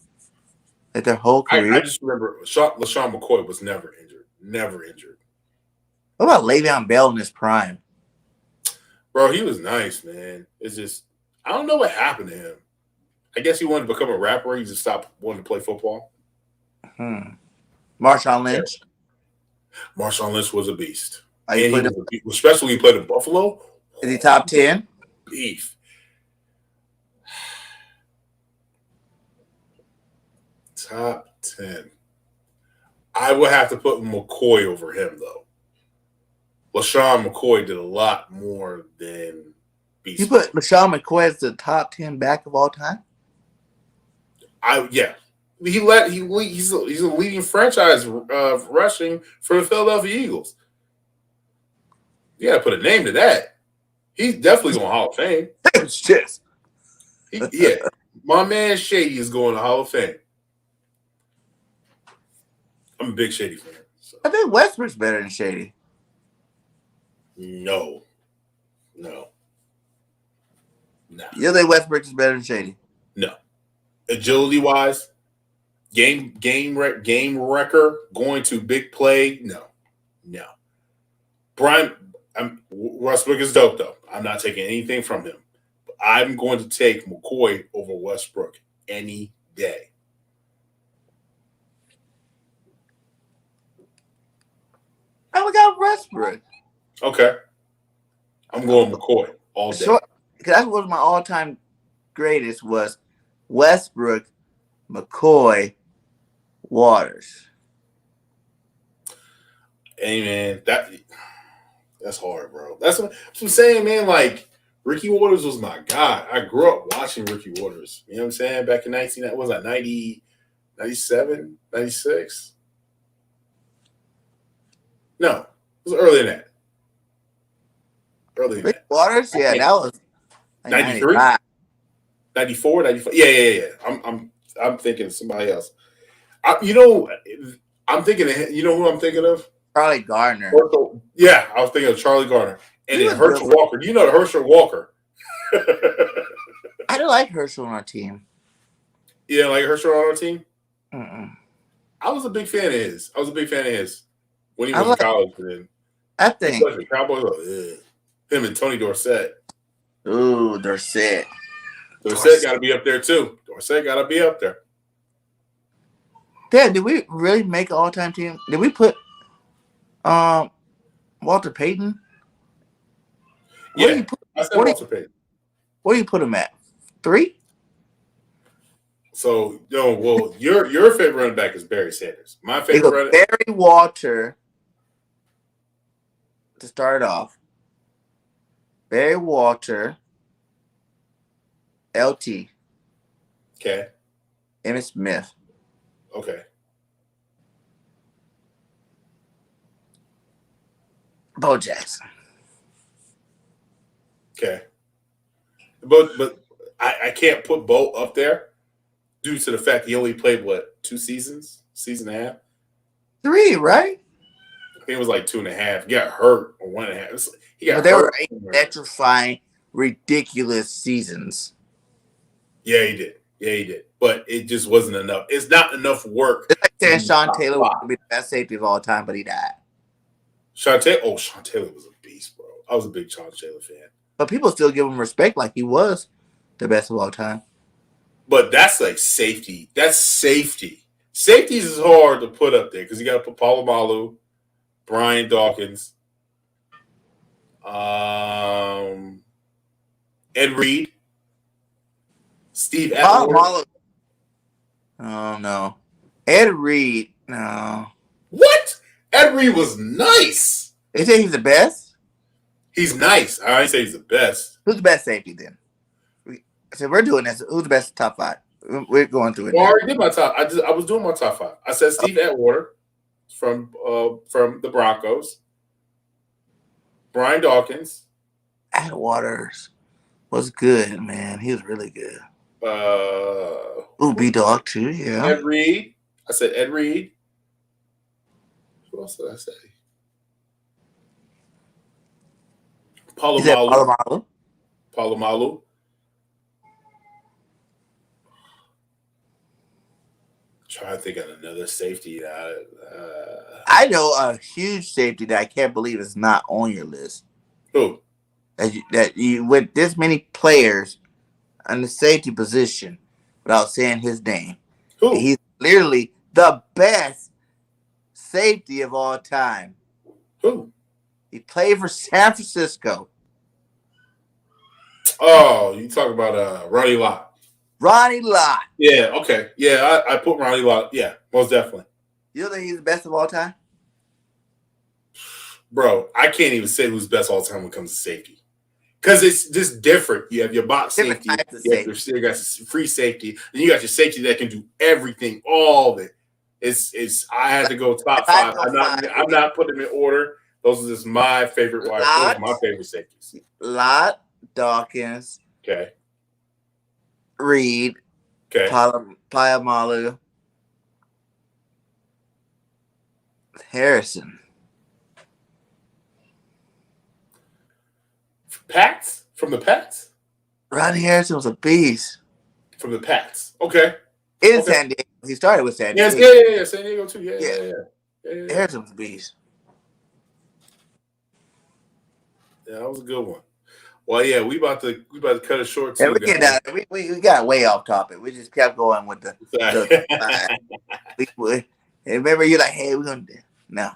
Like their whole career. I just remember LaShawn McCoy was never injured. Never injured. What about Le'Veon Bell in his prime? Bro, he was nice, man. It's just I don't know what happened to him. I guess he wanted to become a rapper. He just stopped wanting to play football. Marshawn Lynch. Marshawn Lynch was a beast. And he was a beast, especially when he played in Buffalo. Is he top 10? Beef. Top 10. I would have to put McCoy over him, though. LaShawn McCoy did a lot more than Beast. You put LaShawn McCoy as the top 10 back of all time? Yeah. He's a leading franchise rushing for the Philadelphia Eagles. You got to put a name to that. He's definitely going to Hall of Fame. Shit. Yeah. My man Shady is going to Hall of Fame. I'm a big Shady fan. So. I think Westbrook's better than Shady. No. You think Westbrook is better than Shady? No. Agility wise, game wrecker, going to big play. No. Westbrook is dope though. I'm not taking anything from him. But I'm going to take McCoy over Westbrook any day. I got Westbrook. Okay. I'm going McCoy all day. Because that's what my all-time greatest was Westbrook, McCoy, Waters. Hey, man, that's hard, bro. That's what I'm saying, man. Like, Ricky Waters was my guy. I grew up watching Ricky Waters. You know what I'm saying? Back in 90, 97, 96? No, it was earlier than that. Ricky Waters? Yeah, that was like 93? 94, 95. Yeah. I'm thinking of somebody else. I'm thinking of, you know who I'm thinking of? Charlie Gardner. Yeah, I was thinking of Charlie Gardner. And then Herschel Walker. Do you know Herschel Walker? I didn't like Herschel on our team. Yeah, like Herschel on our team? Mm-mm. I was a big fan of his. When he was in college. I think. The Cowboys, him and Tony Dorsett. Ooh, Dorsett. Dorsett got to be up there, too. Dorsett got to be up there. Dad, did we really make an all-time team? Did we put Walter Payton? Yeah, I said Walter Payton. Where do you put him at? 3? So, your favorite running back is Barry Sanders. My favorite running back. Barry Walter to start off. Barry Walter, LT. Okay. Emmitt Smith. Okay. Bo Jackson. Okay. But I can't put Bo up there due to the fact he only played, 2 seasons? Season and a half? 3, right? I think it was like 2.5. He got hurt or 1.5. But they were electrifying, ridiculous seasons. Yeah, he did. but it just wasn't enough. It's not enough work It's like to saying be Sean top Taylor was five. going to be the best safety of all time, but he died. Sean Taylor was a beast, bro. I was a big Sean Taylor fan. But people still give him respect like he was the best of all time. But that's like safety. That's safety. Safeties is hard to put up there because you got to put Palomalu, Brian Dawkins, Ed Reed, Steve Atwater. Oh, no. Ed Reed, no. What? Ed Reed was nice. They say he's the best? He's nice. I ain't say he's the best. Who's the best safety then? So we're doing this. Who's the best top five? We're going through it. Well, I already did my top. I was doing my top five. I said Steve Atwater from the Broncos, Brian Dawkins. Atwaters was good, man. He was really good. B-Dog too, yeah. Ed Reed. I said Ed Reed. Who else did I say? Palomalu. Palomalu. Trying to think of another safety. I know a huge safety that I can't believe is not on your list. Who? That you with this many players on the safety position without saying his name. Who? He's literally the best safety of all time. Who? He played for San Francisco. Oh, you talk about Ronnie Lott. Ronnie Lott. Yeah, okay. Yeah, I put Ronnie Lott. Yeah, most definitely. You don't think he's the best of all time? Bro, I can't even say who's best all time when it comes to safety. Because it's just different. You have your box safety, you got free safety, and you got your safety that can do everything, all of it. I had to go top five. I'm not putting them in order. Those are just my favorite wide. Those are my favorite safeties. Lott, Dawkins. Okay. Reed. Okay. Palomalu. Harrison. Pats? From the Pats? Ronnie Harrison was a beast. From the Pats. Okay. San Diego. He started with San Diego. Yeah. San Diego too. Yeah. Harrison was a beast. Yeah, that was a good one. Well, yeah, we about to cut it short too. Yeah, we got way off topic. We just kept going with the remember you're like, hey, we're gonna no.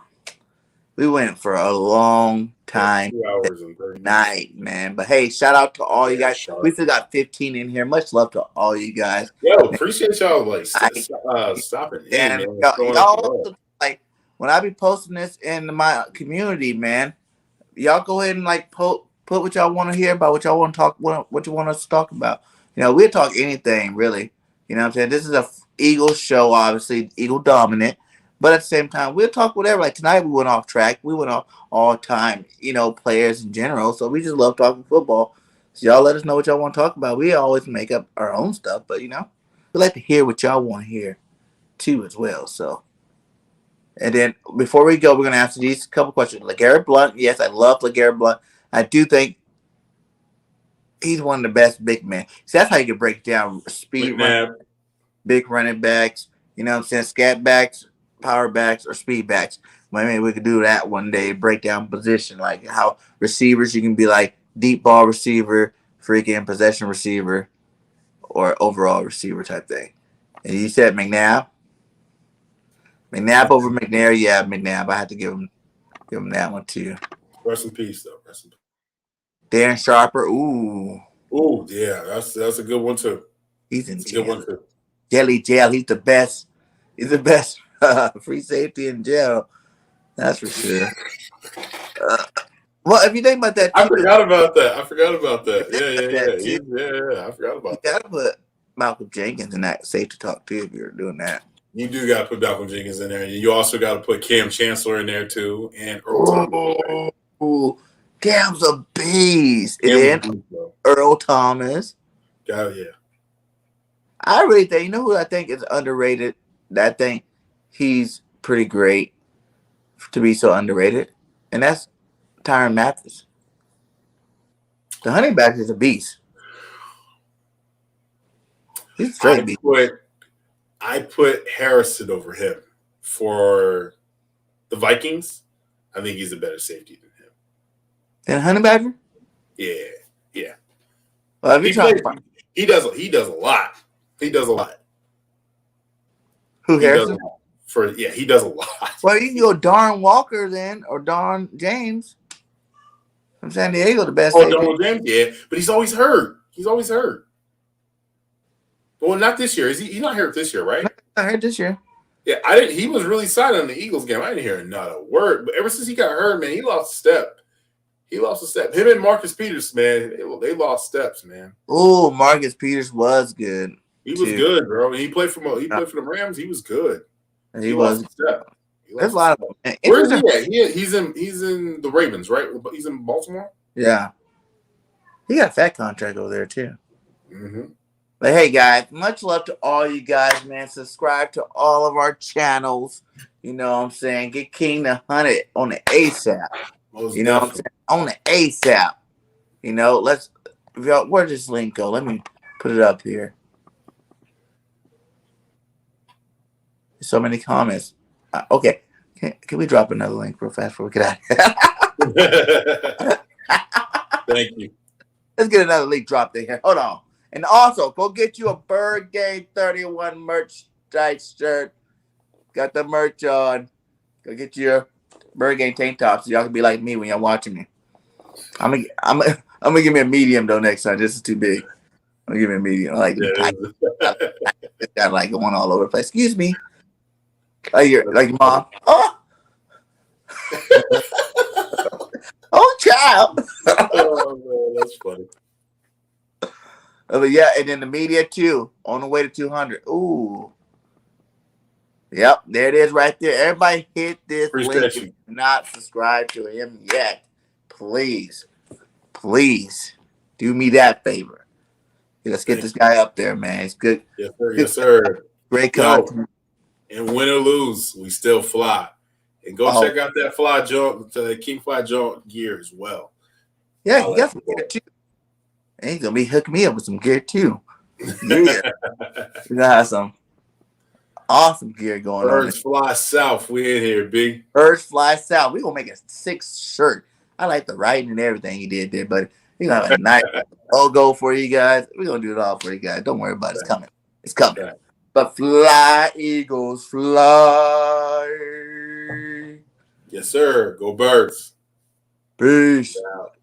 We went for a long time 2 hours and 30 night, man. But hey, shout out to all you guys. Sure. We still got 15 in here. Much love to all you guys. Yo, appreciate y'all stopping in, man. Y'all, like when I be posting this in my community, man, y'all go ahead and like put what y'all want to hear about, what y'all want to talk, what you want us to talk about. You know, we'll talk anything really. You know what I'm saying? This is a Eagles show, obviously, Eagle dominant. But at the same time, we'll talk whatever. Like tonight, we went off track. We went off all-time, players in general. So we just love talking football. So y'all let us know what y'all want to talk about. We always make up our own stuff, but we like to hear what y'all want to hear too as well. So, and then before we go, we're gonna answer these couple questions. LeGarrette Blount, yes, I love LeGarrette Blount. I do think he's one of the best big men. So that's how you can break down speed, big running backs. You know what I'm saying? Scat backs, power backs, or speed backs. Maybe we could do that one day, break down position, like how receivers, you can be like deep ball receiver, freaking possession receiver, or overall receiver type thing. And you said McNabb? McNabb over McNair? Yeah, McNabb. I had to give him that one too. Rest in peace, though. Rest in peace. Darren Sharper, ooh. Ooh, yeah, that's a good one too. He's in jail. Good one too. Jelly jail. He's the best. He's the best free safety in jail. That's for sure. Well, if you think about that, I forgot about that. Yeah. I forgot about that. You gotta put Malcolm Jenkins in that safety talk too. If you're doing that, you do gotta put Malcolm Jenkins in there. You also gotta put Cam Chancellor in there too, and Earl Thomas. Oh, Cam's a beast. And then Earl Thomas. Oh yeah. I really think, you know who I think is underrated? I think he's pretty great to be so underrated, and that's Tyrann Mathieu. The Honey Badger is a beast. He's straight beat. I put Harrison over him for the Vikings. I think he's a better safety than him. And Honey Badger? Yeah. Well, if you're he does a lot. He does a lot. Who, Harrison? He does a lot. Well, you can go Darn Walker then, or Darn James from San Diego, the best safety. Darn James, yeah, but he's always hurt. Well, not this year. He's not hurt this year, right? Not hurt this year. Yeah, he was really silent in the Eagles game. I didn't hear not a word. But ever since he got hurt, man, he lost a step. Him and Marcus Peters, man, they lost steps, man. Oh, Marcus Peters was good. He was good, bro. He played for the Rams. He was good. He was. There's a lot of them. Where is he at? He's in the Ravens, right? He's in Baltimore. Yeah, he got a fat contract over there too. Mm-hmm. But hey, guys, much love to all you guys, man. Subscribe to all of our channels. You know what I'm saying? Get King to Hunt it on the ASAP. You know what I'm saying? On the ASAP. You know, where'd this link go? Let me put it up here. So many comments. Okay. Can we drop another link real fast before we get out? Thank you. Let's get another link dropped in here. Hold on. And also, go get you a Bird Gang 31 merchandise shirt. Got the merch on. Go get your Bird Gang tank tops so y'all can be like me when y'all watching me. I'm gonna give me a medium though next time. This is too big. I'm gonna give me a medium. I like it. Got like going all over the place. Excuse me. Like your mom. Oh, oh, child. Oh man, that's funny. But yeah, and then the media too, on the way to 200. Ooh. Yep, there it is right there. Everybody hit this link if you're not subscribed to him yet. Please do me that favor. Let's get this guy up there, man. It's good. Yes, sir. Great content. And win or lose, we still fly. And go check out that fly jump, the King Fly jump gear as well. Yeah, he got some gear too. And he's gonna be hooking me up with some gear too. Yeah, we gonna have some awesome gear going on. Birds fly south. We in here, B. Birds fly south. We gonna make a 6 shirt. I like the writing and everything he did there, but we gonna have a nice logo for you guys. We're gonna do it all for you guys. Don't worry about it. It's coming. It's coming. Right. But fly, Eagles, fly. Yes, sir. Go Birds. Peace. Out.